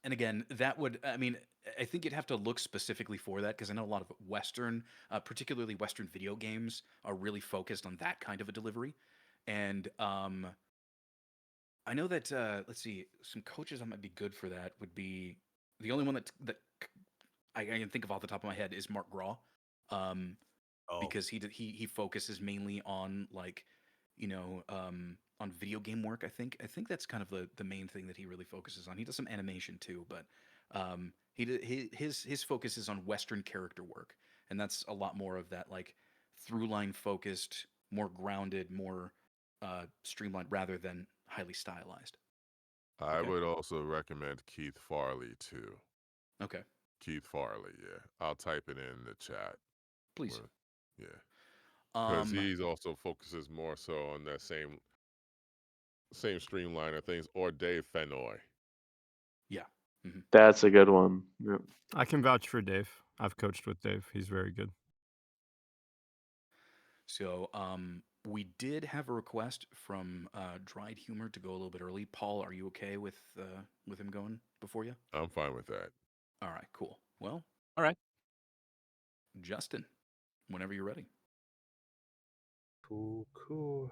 A: and again, that would, I mean, I think you'd have to look specifically for that because I know a lot of Western, particularly Western video games, are really focused on that kind of a delivery. And I know that, let's see, some coaches that might be good for that would be the only one I can think of off the top of my head is Mark Graw, um,
H: Oh.
A: because he focuses mainly on like, on video game work. I think that's kind of the main thing that he really focuses on. He does some animation too, but his focus is on Western character work, and that's a lot more of that like through line focused, more grounded, more streamlined rather than highly stylized.
K: I
A: Okay.
K: would also recommend Keith Farley too.
A: Okay.
K: Keith Farley, yeah. I'll type it in the chat.
A: Please.
K: But, yeah. Because
A: Um,
K: he's also focuses more so on that same streamline of things, or Dave Fennoy.
A: yeah. Hmm.
O: That's a good one. Yep.
D: I can vouch for Dave. I've coached with Dave. He's very good.
A: So, we did have a request from Dried Humor to go a little bit early. Paul, are you okay with him going before you?
K: I'm fine with that.
A: All right, cool. Well,
H: All right.
A: Justin, whenever you're ready.
F: Cool, cool.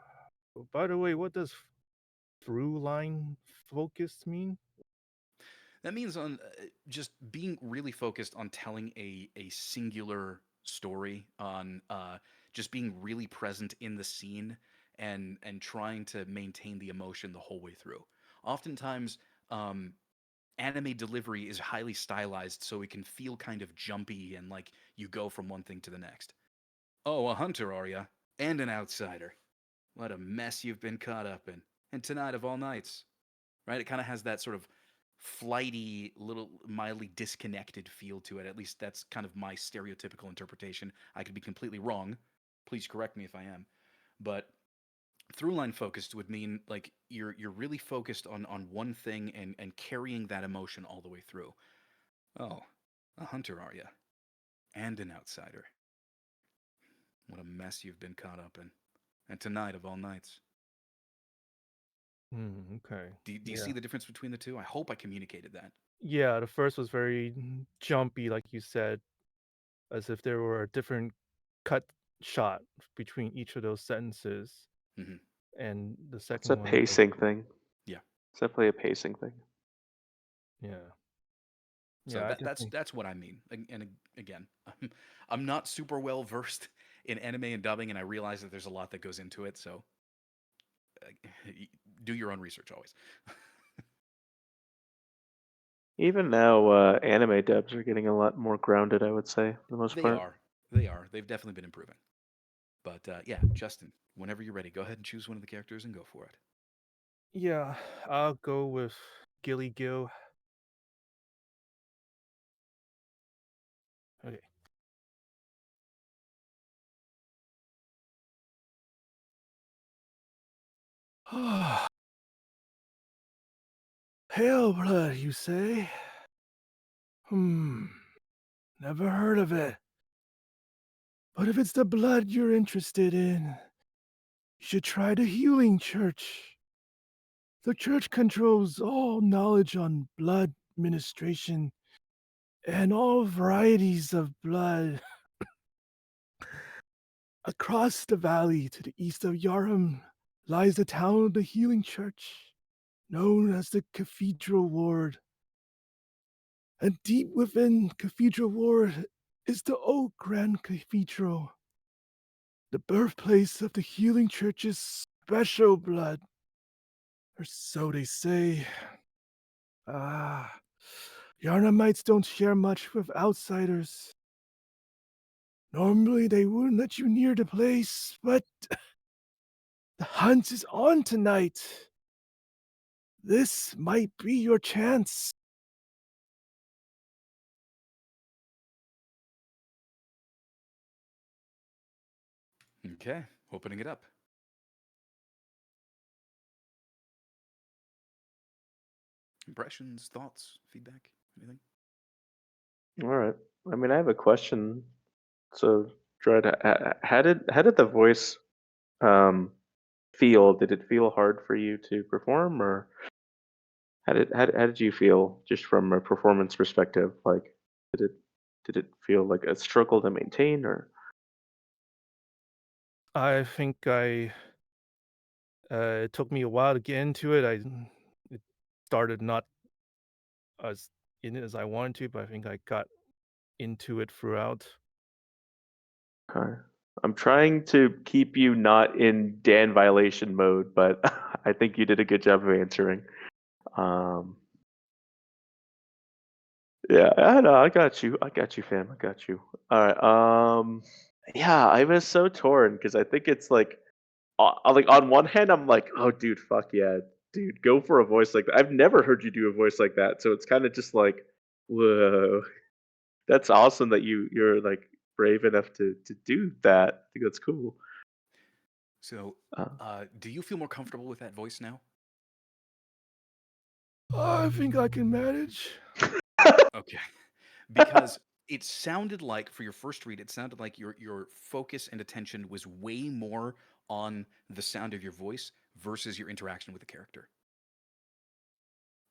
F: Oh, by the way, what does through line focused mean?
A: That means on just being really focused on telling a singular story, on just being really present in the scene and trying to maintain the emotion the whole way through. Oftentimes, um, anime delivery is highly stylized, so it can feel kind of jumpy and like you go from one thing to the next. Oh, a hunter, are ya? And an outsider. What a mess you've been caught up in. And tonight of all nights, right? It kind of has that sort of flighty, little mildly disconnected feel to it. At least that's kind of my stereotypical interpretation. I could be completely wrong. Please correct me if I am. But through-line focused would mean like you're really focused on one thing and carrying that emotion all the way through. Oh, a hunter, are ya? And an outsider. What a mess you've been caught up in. And tonight of all nights.
F: Okay.
A: Do you
F: Yeah.
A: see the difference between the two? I hope I communicated that.
F: Yeah, the first was very jumpy, like you said, as if there were a different cut shot between each of those sentences.
A: Mm-hmm.
F: And the
O: It's a
F: second one was,
O: pacing thing.
A: Yeah.
O: It's definitely a pacing thing.
F: yeah.
A: So
F: Yeah, I
A: that's
F: definitely.
A: that's what I mean. And again, I'm not super well versed in anime and dubbing, and I realize that there's a lot that goes into it. So do your own research always.
O: Even now, anime dubs are getting a lot more grounded, I would say, for the most
A: They
O: part.
A: are. They are. They've definitely been improving. But yeah, Justin, whenever you're ready, go ahead and choose one of the characters and go for it.
F: Yeah, I'll go with Gilly Gill. Okay. Pale blood, you say? Never heard of it. But if it's the blood you're interested in, you should try the Healing Church. The church controls all knowledge on blood ministration and all varieties of blood. Across the valley to the east of Yharnam lies the town of the Healing Church, known as the Cathedral Ward. And deep within Cathedral Ward is the old Grand Cathedral, the birthplace of the Healing Church's special blood. Or so they say. Yharnamites don't share much with outsiders. Normally they wouldn't let you near the place, but the hunt is on tonight. This might be your chance.
A: Okay, opening it up. Impressions, thoughts, feedback, anything?
O: All right. I mean, I have a question. So, Dread, how did the voice um, feel? Did it feel hard for you to perform, or how did you feel just from a performance perspective? Like, did it feel like a struggle to maintain, or
F: I think it took me a while to get into it. It started not as in it as I wanted to, but I think I got into it throughout.
O: okay? I'm trying to keep you not in Dan violation mode, but I think you did a good job of answering. Um, yeah, I know. I got you. I got you, fam. I got you. All right. Yeah, I was so torn because I think it's like on one hand, I'm like, oh, dude, fuck yeah, dude, go for a voice like that. I've never heard you do a voice like that, so it's kind of just like, whoa, that's awesome that you're like brave enough to do that. I think that's cool.
A: So,
O: Uh,
A: do you feel more comfortable with that voice now?
F: I think I can manage.
A: Okay. Because it sounded like for your first read, it sounded like your focus and attention was way more on the sound of your voice versus your interaction with the character.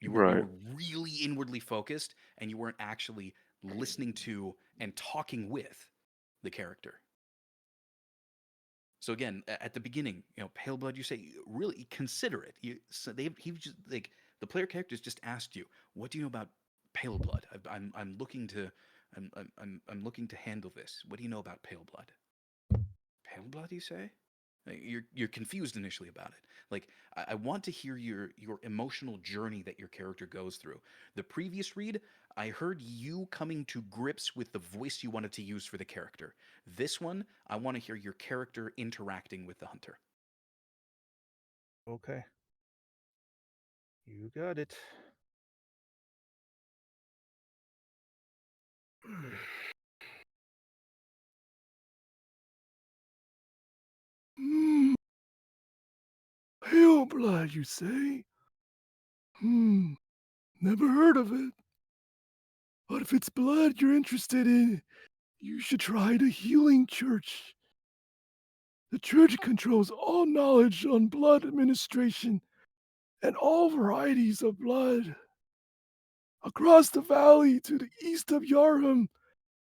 A: You were
O: right.
A: really inwardly focused and you weren't actually listening to and talking with the character. So again, at the beginning, pale blood. You say really consider it. He just like the player characters just asked you, what do you know about pale blood? I'm looking to I'm looking to handle this. What do you know about pale blood? Pale blood, you say? You're confused initially about it. Like I want to hear your emotional journey that your character goes through. The previous read, I heard you coming to grips with the voice you wanted to use for the character. This one, I want to hear your character interacting with the hunter.
F: Okay. You got it.
P: Pale blood, you say? Never heard of it. But if it's blood you're interested in, you should try the Healing Church. The church controls all knowledge on blood administration and all varieties of blood. Across the valley to the east of Yharnam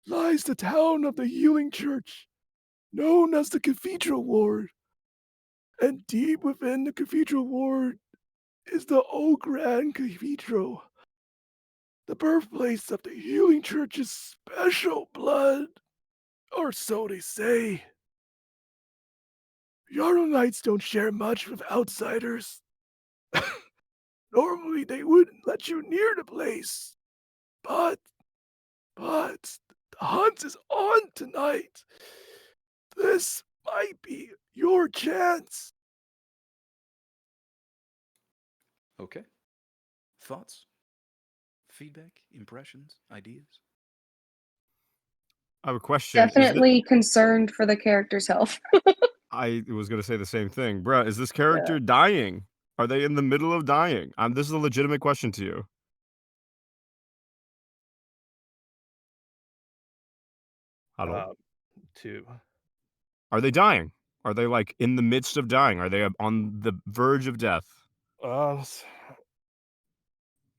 P: lies the town of the Healing Church, known as the Cathedral Ward. And deep within the Cathedral Ward is the Old Grand Cathedral, the birthplace of the Healing Church's special blood, or so they say. Yarnamites don't share much with outsiders. Normally they wouldn't let you near the place. But the hunt is on tonight. This might be your chance.
A: Okay. Thoughts? Feedback? Impressions? Ideas?
D: I have a question.
L: Definitely concerned for the character's health.
D: I was gonna say the same thing, bruh. Is this
L: Yeah.
D: character dying? Are they in the middle of dying? This is a legitimate question to you. Hello?
F: 2.
D: Are they dying? Are they like in the midst of dying? Are they on the verge of death?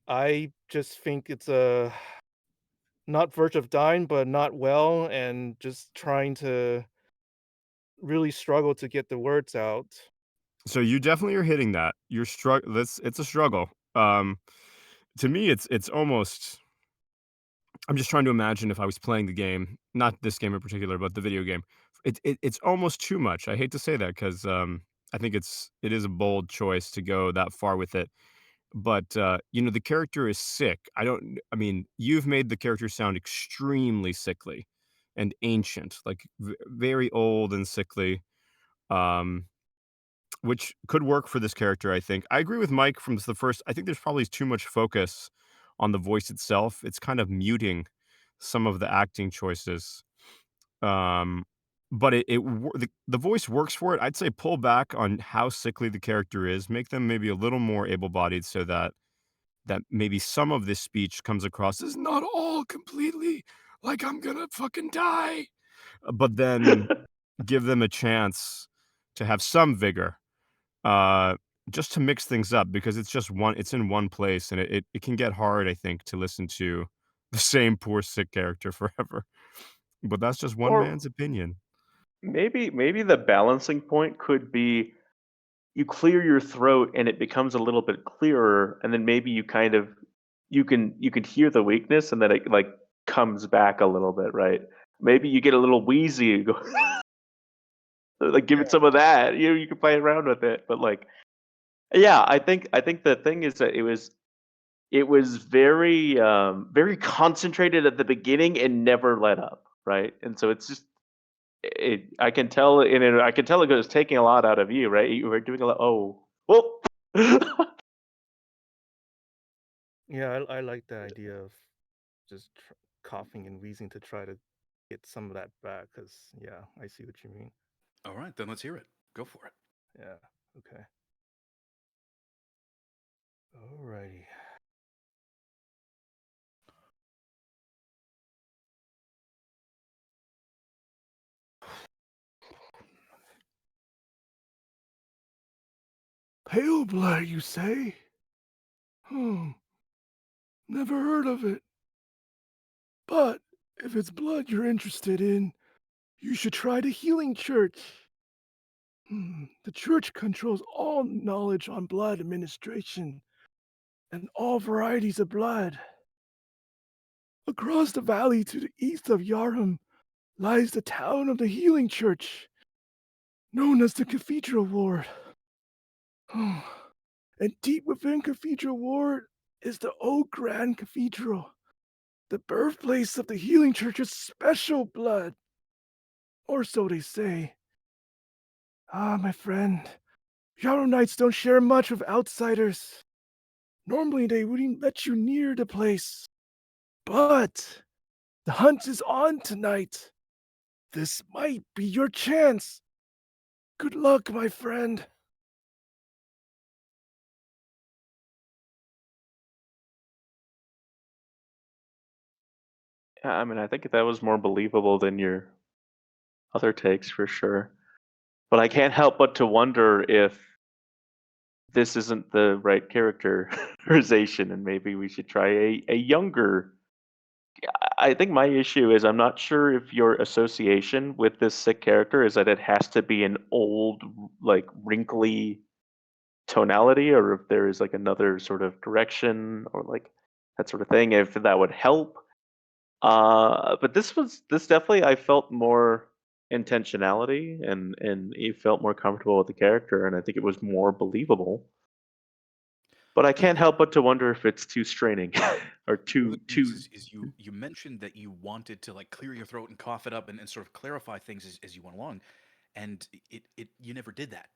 F: I just think it's a not verge of dying, but not well, and just trying to really struggle to get the words out.
D: So you definitely are hitting that. You're it's a struggle. To me, it's almost. I'm just trying to imagine if I was playing the game, not this game in particular, but the video game. It's almost too much. I hate to say that because I think it is a bold choice to go that far with it. But the character is sick. I mean, you've made the character sound extremely sickly and ancient, like very old and sickly. Um, which could work for this character, I think. I agree with Mike from the first. I think there's probably too much focus on the voice itself. It's kind of muting some of the acting choices. Um, but the voice works for it. I'd say pull back on how sickly the character is. Make them maybe a little more able-bodied so that maybe some of this speech comes across as not all completely like I'm gonna fucking die. But then give them a chance to have some vigor, uh, just to mix things up because it's in one place and it can get hard, I think, to listen to the same poor sick character forever. But that's just one
O: Or
D: man's opinion.
O: maybe the balancing point could be you clear your throat and it becomes a little bit clearer, and then maybe you can hear the weakness, and then it like comes back a little bit, right? Maybe you get a little wheezy, you go like give it some of that. You can play around with it, but like yeah, I think the thing is that it was very concentrated at the beginning and never let up, right? And so it's just I can tell I can tell it was taking a lot out of you, right? You were doing a lot. Oh, well.
F: Yeah, I like the idea of just coughing and wheezing to try to get some of that back. Cause yeah, I see what you mean.
A: All right, then let's hear it. Go for it.
F: Yeah. Okay. Alrighty.
P: Pale blood, you say? Never heard of it. But if it's blood you're interested in, you should try the Healing Church.
F: The church controls all knowledge on blood administration and all varieties of blood. Across the valley to the east of Yharnam lies the town of the Healing Church, known as the Cathedral Ward. And deep within Cathedral Ward is the Old Grand Cathedral, the birthplace of the Healing Church's special blood. Or so they say. Ah, my friend, Yarrow Knights don't share much with outsiders. Normally they wouldn't let you near the place. But the hunt is on tonight. This might be your chance. Good luck, my friend.
O: Yeah, I mean, I think that was more believable than your other takes for sure. But I can't help but to wonder if this isn't the right characterization and maybe we should try a younger. I think my issue is I'm not sure if your association with this sick character is that it has to be an old, like wrinkly tonality, or if there is like another sort of direction or like that sort of thing, if that would help. But this definitely I felt more intentionality and it felt more comfortable with the character, and I think it was more believable. But I
A: Yeah,
O: can't help but to wonder if it's too straining or
A: well, the
O: too
A: thing
O: too.
A: is you mentioned that you wanted to like clear your throat and cough it up and sort of clarify things as you went along, and it you never did that.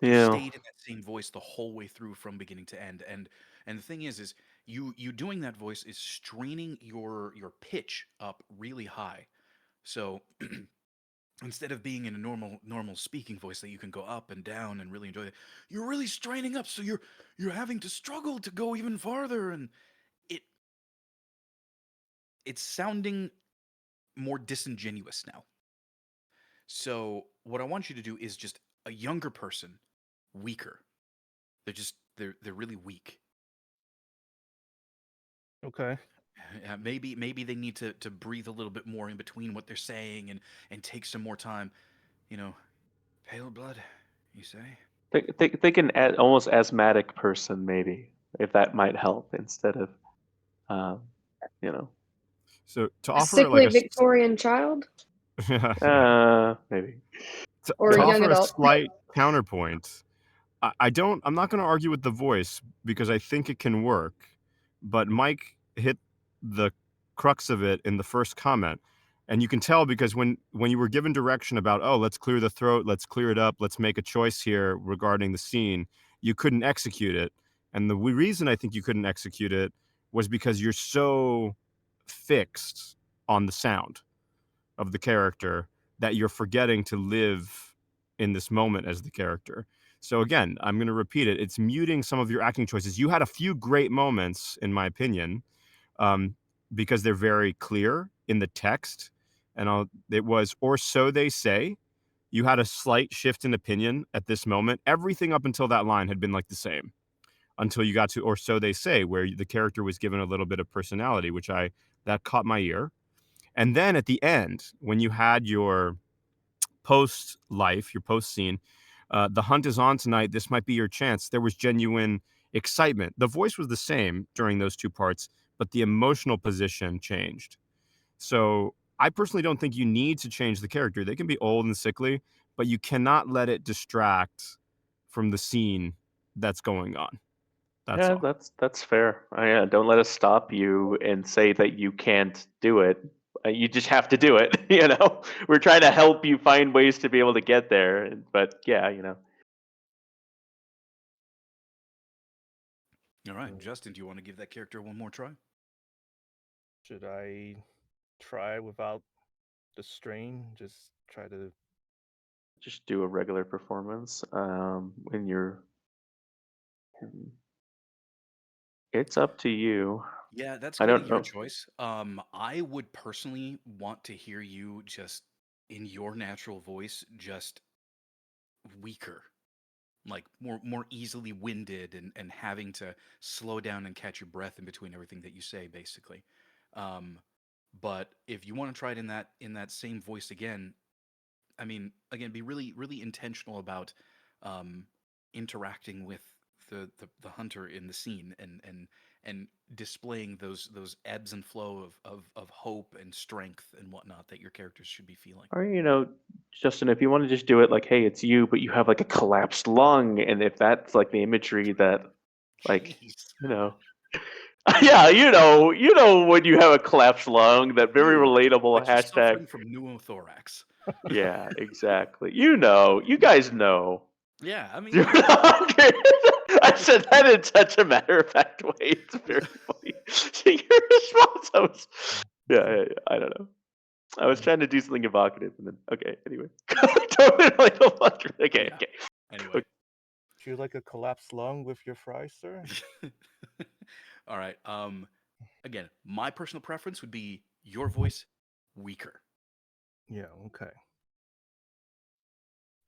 A: You
O: Yeah.
A: stayed in that same voice the whole way through from beginning to end, and the thing is you doing that voice is straining your pitch up really high. So instead of being in a normal speaking voice that you can go up and down and really enjoy it, you're really straining up, so you're having to struggle to go even farther, and it it's sounding more disingenuous now. So what I want you to do is just a younger person, weaker. They're really weak.
F: Okay.
A: Maybe they need to breathe a little bit more in between what they're saying and take some more time. You know, pale blood, you say?
O: Think an almost asthmatic person maybe, if that might help instead of, um, you know,
D: So to
L: A
D: offer like
L: sickly
D: a
L: Victorian child
D: yeah,
O: maybe.
L: or
D: to
L: a young
D: offer a
L: adult.
D: slight counterpoint, I'm not going to argue with the voice because I think it can work. But Mike hit the crux of it in the first comment. And you can tell because when you were given direction about, oh, let's clear the throat, let's clear it up, let's make a choice here regarding the scene, you couldn't execute it. And the reason I think you couldn't execute it was because you're so fixed on the sound of the character that you're forgetting to live in this moment as the character. So again, I'm going to repeat it. It's muting some of your acting choices. You had a few great moments, in my opinion, um, because they're very clear in the text. And it was, or so they say. You had a slight shift in opinion at this moment. Everything up until that line had been like the same until you got to, or so they say, where the character was given a little bit of personality, that caught my ear. And then at the end, when you had your post life, your post scene, the hunt is on tonight. This might be your chance. There was genuine excitement. The voice was the same during those two parts, but the emotional position changed. So I personally don't think you need to change the character. They can be old and sickly, but you cannot let it distract from the scene that's going on. That's
O: Yeah,
D: all.
O: that's fair. Yeah, don't let us stop you and say that you can't do it. You just have to do it. You know, we're trying to help you find ways to be able to get there. But yeah, you know.
A: All right, Justin, do you want to give that character one more try?
F: Should I try without the strain? Just try to.
O: Just do a regular performance. In your, it's up to you.
A: Yeah, that's
O: I
A: kind of
O: don't
A: your
O: know.
A: choice. I would personally want to hear you just in your natural voice, just weaker, like more easily winded and having to slow down and catch your breath in between everything that you say, basically. Um, but if you want to try it in that same voice again, I mean, again, be really, really intentional about um, interacting with the hunter in the scene, and displaying those ebbs and flow of hope and strength and whatnot that your characters should be feeling.
O: Or, Justin, if you want to just do it like, hey, it's you, but you have like a collapsed lung, and if that's like the imagery that, like,
A: Jeez.
O: yeah, when you have a collapsed lung, that very relatable
A: Like you're
O: hashtag.
A: suffering from pneumothorax.
O: Yeah, exactly. You guys know.
A: Yeah, I mean,
O: Okay. I said that in such a matter of fact way. It's very funny. Your response, yeah, I don't know. I was trying to do something evocative, and then okay. Anyway, okay.
A: Yeah. Anyway.
F: Would you like a collapsed lung with your fries, sir?
A: All right. Again, my personal preference would be your voice weaker.
F: Yeah. Okay.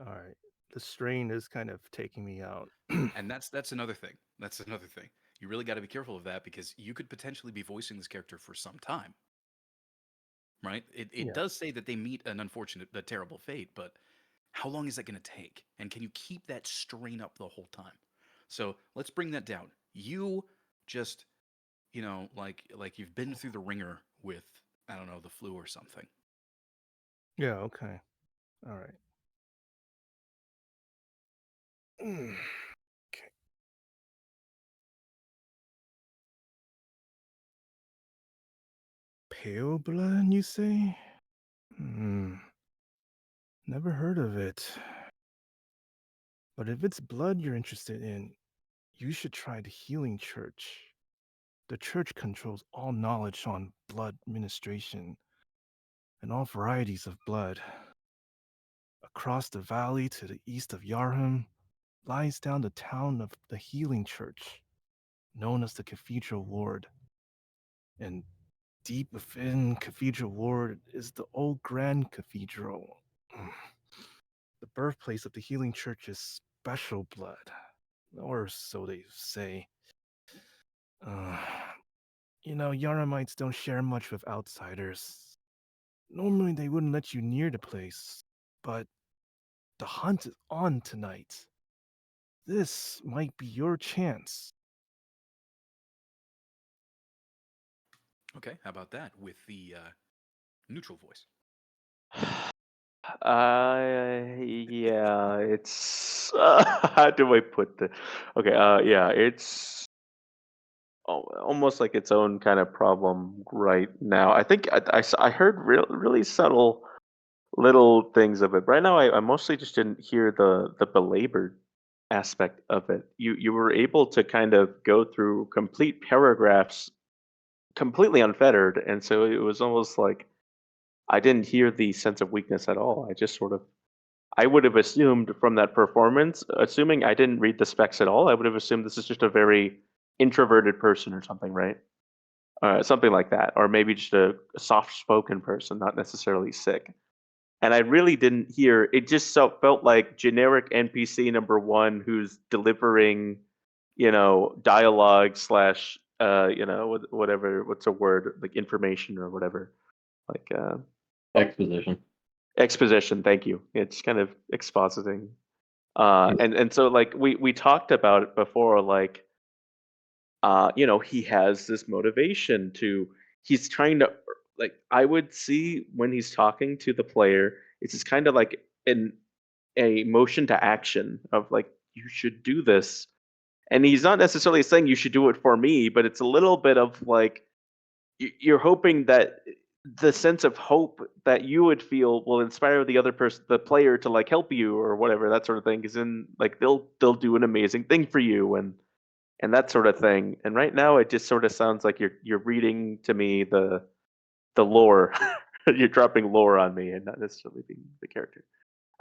F: All right. The strain is kind of taking me out.
A: And that's another thing. That's another thing. You really got to be careful of that because you could potentially be voicing this character for some time. Right? It
F: Yeah.
A: does say that they meet an unfortunate, a terrible fate, but how long is that going to take? And can you keep that strain up the whole time? So let's bring that down. You just, like you've been through the ringer with, I don't know, the flu or something.
F: Yeah. Okay. All right. Okay. Pale blood, you say? Never heard of it. But if it's blood you're interested in, you should try the Healing Church. The church controls all knowledge on blood administration and all varieties of blood. Across the valley to the east of Yharnam lies down the town of the Healing Church, known as the Cathedral Ward. And deep within Cathedral Ward is the old Grand Cathedral. The birthplace of the Healing Church's special blood, or so they say. Yarnamites don't share much with outsiders. Normally they wouldn't let you near the place, but the hunt is on tonight. This might be your chance.
A: Okay, how about that with the neutral voice?
O: Yeah, it's how do I put the? Okay, yeah, it's almost like its own kind of problem right now. I think I heard really subtle little things of it. Right now, I mostly just didn't hear the belabored aspect of it. You were able to kind of go through complete paragraphs completely unfettered, and so it was almost like I didn't hear the sense of weakness at all. I just sort of I would have assumed from that performance, assuming I didn't read the specs at all, I would have assumed this is just a very introverted person or something, right? Something like that, or maybe just a soft-spoken person, not necessarily sick. And I really didn't hear it. Just felt like generic NPC number one who's delivering, dialogue slash, whatever, what's a word, like information or whatever, like
U: Exposition.
O: exposition. Thank you. It's kind of expositing. And so like we talked about it before, like he has this motivation to he's trying to like I would see when he's talking to the player, it's just kind of like a motion to action of like you should do this. And he's not necessarily saying you should do it for me, but it's a little bit of like you're hoping that the sense of hope that you would feel will inspire the other person, the player, to like help you or whatever, that sort of thing. Is in like they'll do an amazing thing for you and that sort of thing. And right now, it just sort of sounds like you're reading to me the lore. You're dropping lore on me and not necessarily being the character.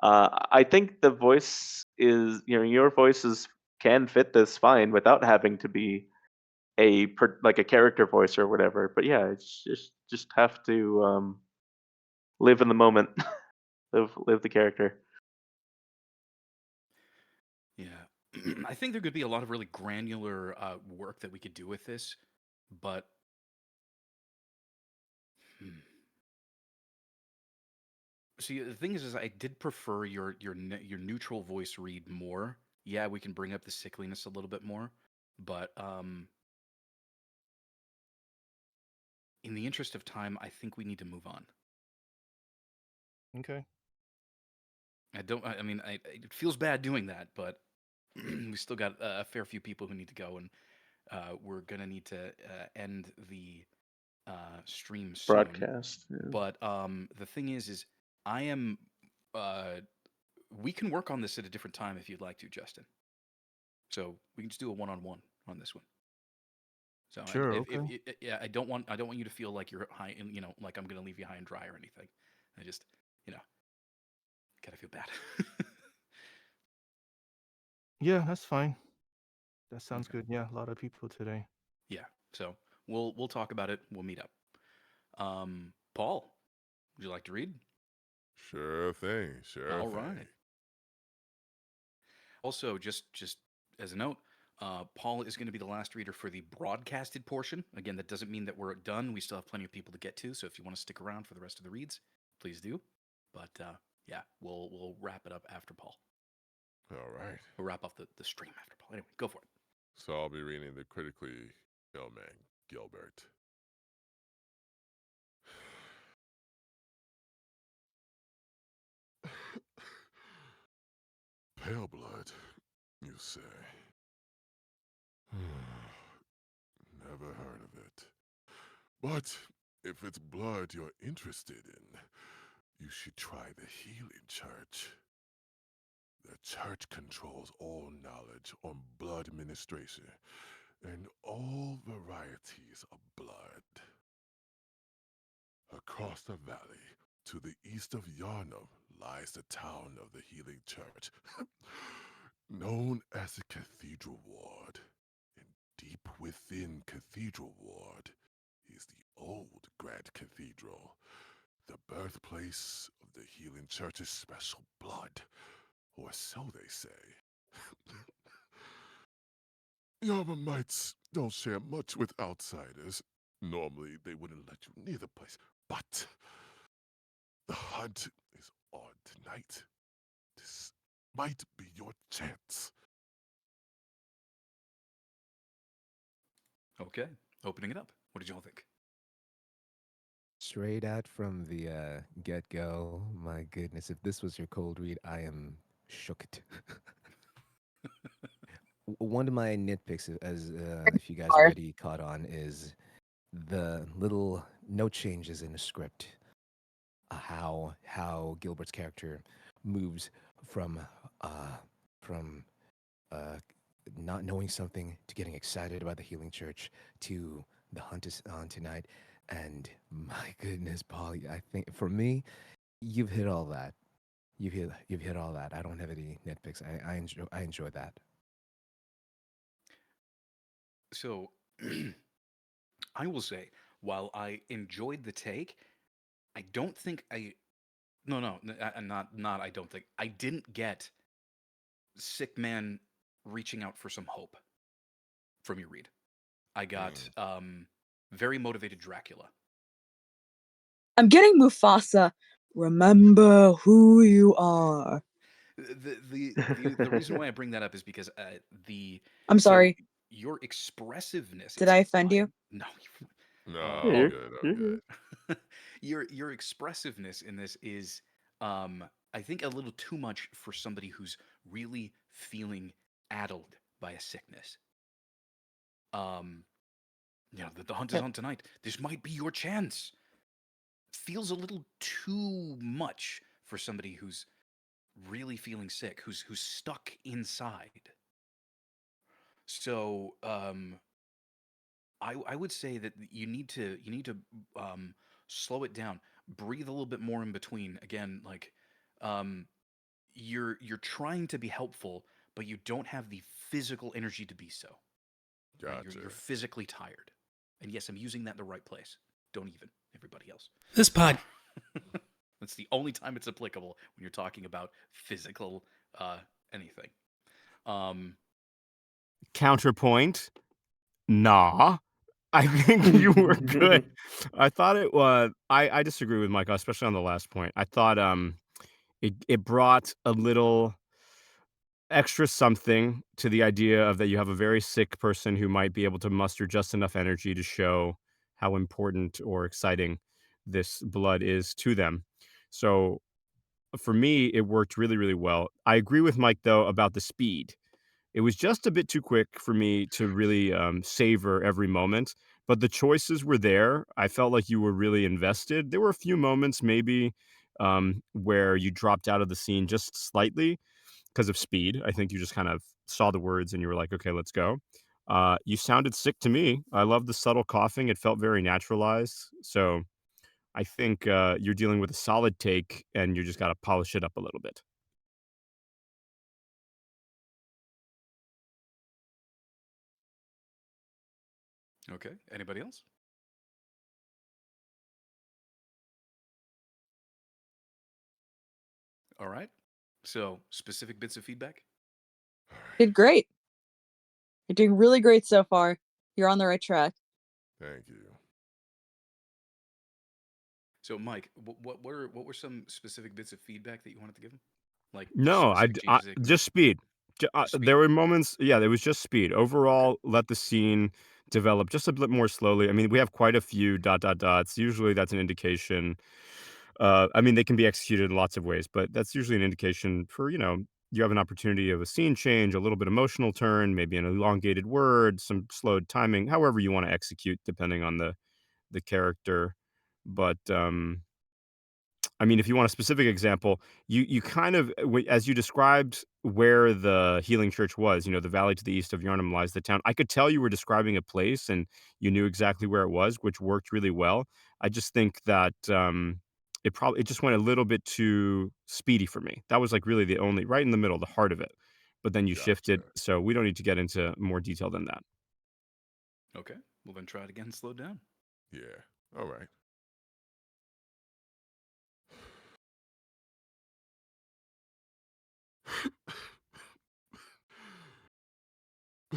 O: I think the voice is, your voices can fit this fine without having to be like a character voice or whatever. But yeah, it's just have to live in the moment, live the character.
A: Yeah. I think there could be a lot of really granular work that we could do with this, but See, the thing is I did prefer your neutral voice read more. Yeah, we can bring up the sickliness a little bit more, but in the interest of time, I think we need to move on.
F: Okay.
A: I don't. I mean, it feels bad doing that, but we still got a fair few people who need to go, and we're gonna need to end the stream soon.
O: Broadcast. Yeah.
A: But the thing is I am. We can work on this at a different time if you'd like to, Justin. So we can just do a one-on-one on this one. So
F: Sure.
A: if
F: Okay.
A: yeah, I don't want you to feel like you're high, and like I'm gonna leave you high and dry or anything. I just gotta feel bad.
F: Yeah, that's fine. That sounds
A: Okay.
F: good. Yeah, a lot of people today.
A: Yeah. So we'll talk about it. We'll meet up. Paul, would you like to read?
K: Sure thing. Sure
A: All
K: thing.
A: right. Also, just as a note, Paul is going to be the last reader for the broadcasted portion. Again, that doesn't mean that we're done. We still have plenty of people to get to. So if you want to stick around for the rest of the reads, please do. But yeah, we'll wrap it up after Paul.
K: All right.
A: We'll wrap up the stream after Paul. Anyway, go for it.
K: So I'll be reading the critically ill man, Gilbert. Pale blood, you say? Never heard of it. But if it's blood you're interested in, you should try the Healing Church. The church controls all knowledge on blood administration and all varieties of blood. Across the valley, to the east of Yharnam, lies the town of the Healing Church, known as the Cathedral Ward. And deep within Cathedral Ward is the old Grand Cathedral, the birthplace of the Healing Church's special blood, or so they say. Yarmamites don't share much with outsiders. Normally, they wouldn't let you near the place, but the hunt is on tonight. This might be your chance.
A: Okay, opening it up. What did y'all think?
R: Straight out from the get go. My goodness, if this was your cold read, I am shooked. One of my nitpicks, as if you guys
Q: Are.
R: already caught on, is the little note changes in the script. How Gilbert's character moves from uh, from uh, not knowing something to getting excited about the Healing Church to the hunt is on tonight. And my goodness, Paul, I think for me, you've hit all that. You've hit all that. I don't have any nitpicks. I enjoy that.
A: So I will say, while I enjoyed the take, I don't think I. No, not. I don't think I didn't get sick man reaching out for some hope from your read. I got very motivated Dracula.
Q: I'm getting Mufasa. Remember who you are.
A: The reason why I bring that up is because
Q: I'm
A: so
Q: sorry.
A: your expressiveness.
Q: Did
A: It's
Q: I offend you?
A: fine. No,
K: No,
A: uh,
K: I'm
O: Yeah,
K: good. I'm
O: you're
K: good.
O: good.
A: your expressiveness in this is I think a little too much for somebody who's really feeling addled by a sickness. Um, the hunt is
Q: Yep.
A: on tonight. This might be your chance. Feels a little too much for somebody who's really feeling sick, who's stuck inside. So I would say that you need to slow it down, breathe a little bit more in between. Again, like um, you're trying to be helpful, but you don't have the physical energy to be so. Right?
K: Gotcha.
A: You're physically tired, and yes, I'm using that in the right place. Don't even everybody else.
I: This pod.
A: That's the only time it's applicable when you're talking about physical anything.
D: Counterpoint. Nah. I think you were good. I thought it was. I disagree with Michael, especially on the last point. I thought it brought a little extra something to the idea of that you have a very sick person who might be able to muster just enough energy to show how important or exciting this blood is to them. So for me, it worked really, really well. I agree with Mike though about the speed. It was just a bit too quick for me to really savor every moment, but the choices were there. I felt like you were really invested. There were a few moments maybe where you dropped out of the scene just slightly because of speed. I think you just kind of saw the words and you were like, okay, let's go. You sounded sick to me. I love the subtle coughing. It felt very naturalized. So I think you're dealing with a solid take and you just got to polish it up a little bit.
A: Okay. Anybody else? All right. So, specific bits of feedback?
Q: Did great. You're doing really great so far. You're on the right track.
K: Thank you.
A: So, Mike, what were some specific bits of feedback that you wanted to give him? Like
D: No,
A: specific changes that
D: just speed.
A: just speed.
D: There were moments, yeah, there was just speed. Overall, let the scene develop just a bit more slowly. I mean, we have quite a few dot dot dots. Usually, that's an indication. I mean, they can be executed in lots of ways, but that's usually an indication for you have an opportunity of a scene change, a little bit emotional turn, maybe an elongated word, some slowed timing, however you want to execute, depending on the character. But I mean, if you want a specific example, you kind of as you described where the healing church was, the valley to the east of Yharnam lies the town. I could tell you were describing a place and you knew exactly where it was, which worked really well. I just think that it just went a little bit too speedy for me. That was like really the only right in the middle, the heart of it. But then you shifted,
K: Gotcha.
D: so we don't need to get into more detail than that.
A: Okay. Well, then try it again. Slow down.
K: Yeah. All right.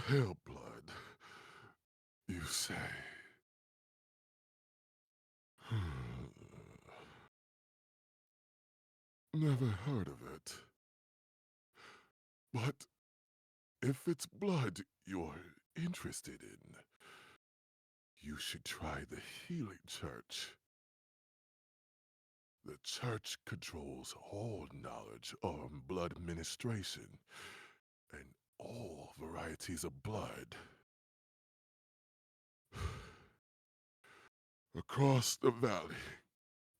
K: Pale blood, you say? Never heard of it. But if it's blood you're interested in, you should try the healing church. The church controls all knowledge on blood administration and all varieties of blood. Across the valley,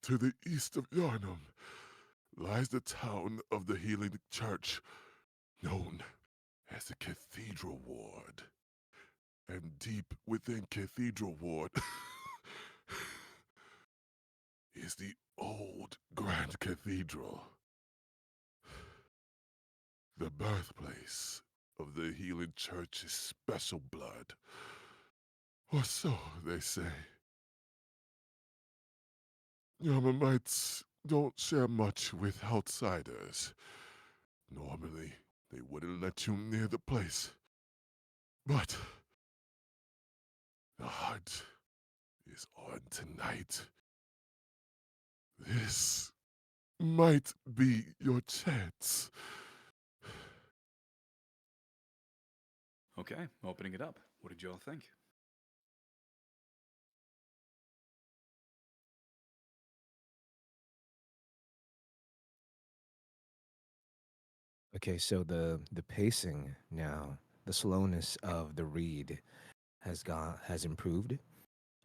K: to the east of Yharnam, lies the town of the healing church, known as the Cathedral Ward. And deep within Cathedral Ward is the old Grand Cathedral, the birthplace of the healing church's special blood. Or so they say. Yarmamites don't share much with outsiders. Normally, they wouldn't let you near the place. But the hunt is on tonight. This might be your chance.
A: Okay. Opening it up. What did you all think?
R: Okay, so the pacing now, the slowness of the read has improved.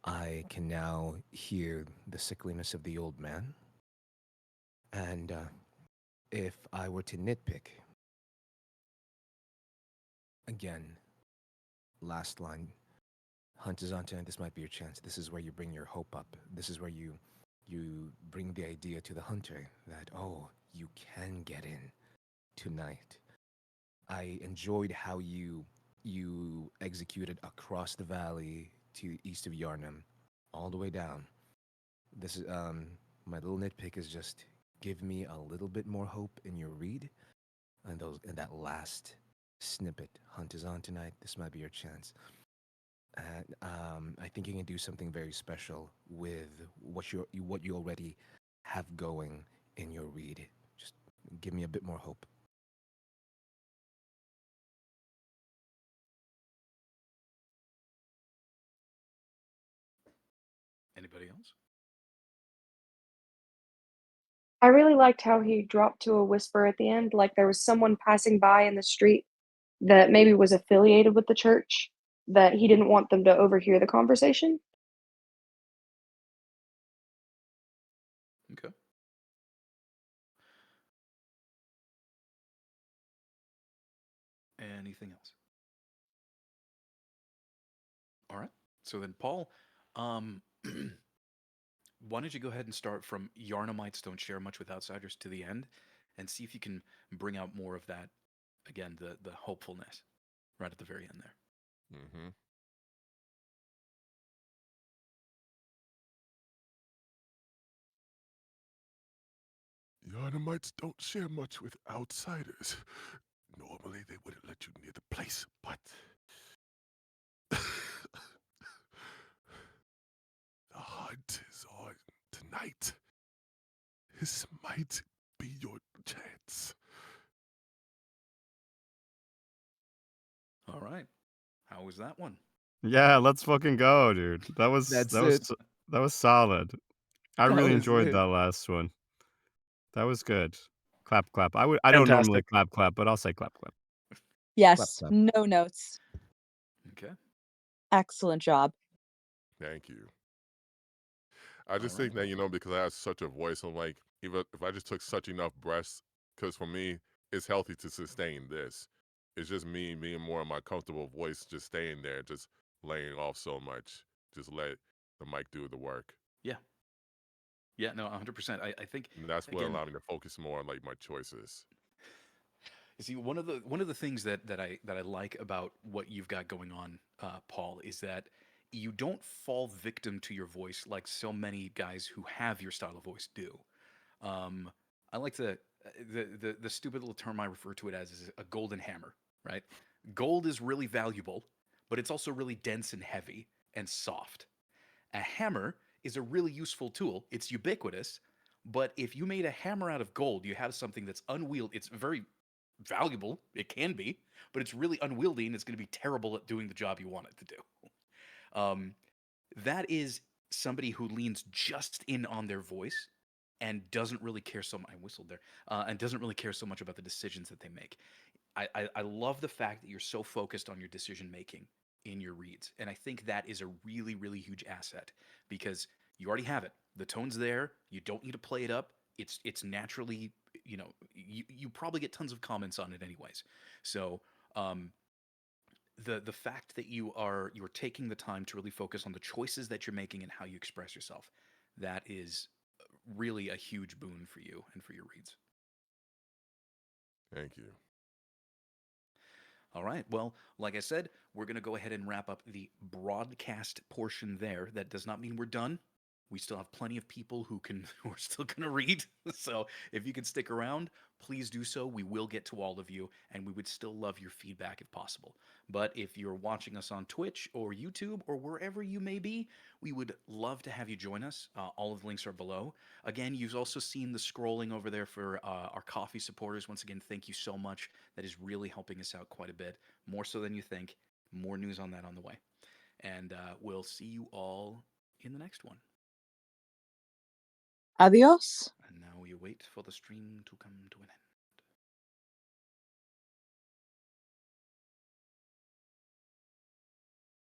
R: I can now hear the sickliness of the old man. And if I were to nitpick, again, last line, hunt is on tonight. This might be your chance. This is where you bring your hope up. This is where you bring the idea to the hunter that you can get in tonight. I enjoyed how you executed across the valley to east of Yharnam, all the way down. This is my little nitpick is just give me a little bit more hope in your read, and that last snippet. Hunt is on tonight. This might be your chance. I think you can do something very special with what you already have going in your read. Just give me a bit more hope.
A: Anybody else?
L: I really liked how he dropped to a whisper at the end, like there was someone passing by in the street that maybe was affiliated with the church, that he didn't want them to overhear the conversation.
A: Okay. Anything else? All right. So then, Paul, um, why don't you go ahead and start from Yharnamites don't share much with outsiders to the end, and see if you can bring out more of that. Again, the hopefulness right at the very end there.
K: Mm-hmm. Yharnamites don't share much with outsiders. Normally, they wouldn't let you near the place, but the hunt is on tonight. This might be your chance.
A: All right. How was that one?
D: Yeah, let's fucking go, dude.
R: That's it.
D: That was solid. I
R: That
D: really
R: was
D: enjoyed
R: it.
D: that last one. That was good. Clap, clap. I don't normally
B: Fantastic.
D: clap, clap, but I'll say clap, clap.
R: Clap,
Q: Yes,
R: clap.
Q: no notes.
A: Okay.
Q: Excellent job.
K: Thank you. I just
A: All
K: think
A: right.
K: that, because I have such a voice, I'm like, even if I just took such enough breaths, because for me, it's healthy to sustain this. It's just me being more of my comfortable voice, just staying there, just laying off so much. Just let the mic do the work.
A: Yeah. Yeah. No, 100%. I think
K: And that's what
A: again.
K: allowed me to focus more on like my choices.
A: You see, one of the things that I like about what you've got going on, Paul, is that you don't fall victim to your voice like so many guys who have your style of voice do. Um, I like the stupid little term I refer to it as is a golden hammer, right? Gold is really valuable, but it's also really dense and heavy and soft. A hammer is a really useful tool. It's ubiquitous, but if you made a hammer out of gold, you have something that's unwieldy. It's very valuable. It can be, but it's really unwieldy and it's going to be terrible at doing the job you want it to do. That is somebody who leans just in on their voice and doesn't really care so much. I whistled there, and doesn't really care so much about the decisions that they make. I love the fact that you're so focused on your decision making in your reads, and I think that is a really really huge asset because you already have it. The tone's there. You don't need to play it up. It's naturally, you probably get tons of comments on it anyways. So um, the fact that you're taking the time to really focus on the choices that you're making and how you express yourself, that is really a huge boon for you and for your reads.
K: Thank you.
A: All right. Well, like I said, we're going to go ahead and wrap up the broadcast portion there. That does not mean we're done. We still have plenty of people who are still going to read. So if you can stick around, please do so. We will get to all of you, and we would still love your feedback if possible. But if you're watching us on Twitch or YouTube or wherever you may be, we would love to have you join us. All of the links are below. Again, you've also seen the scrolling over there for our coffee supporters. Once again, thank you so much. That is really helping us out quite a bit, more so than you think. More news on that on the way. And we'll see you all in the next one.
Q: Adios.
A: And now we wait for the stream to come to an end.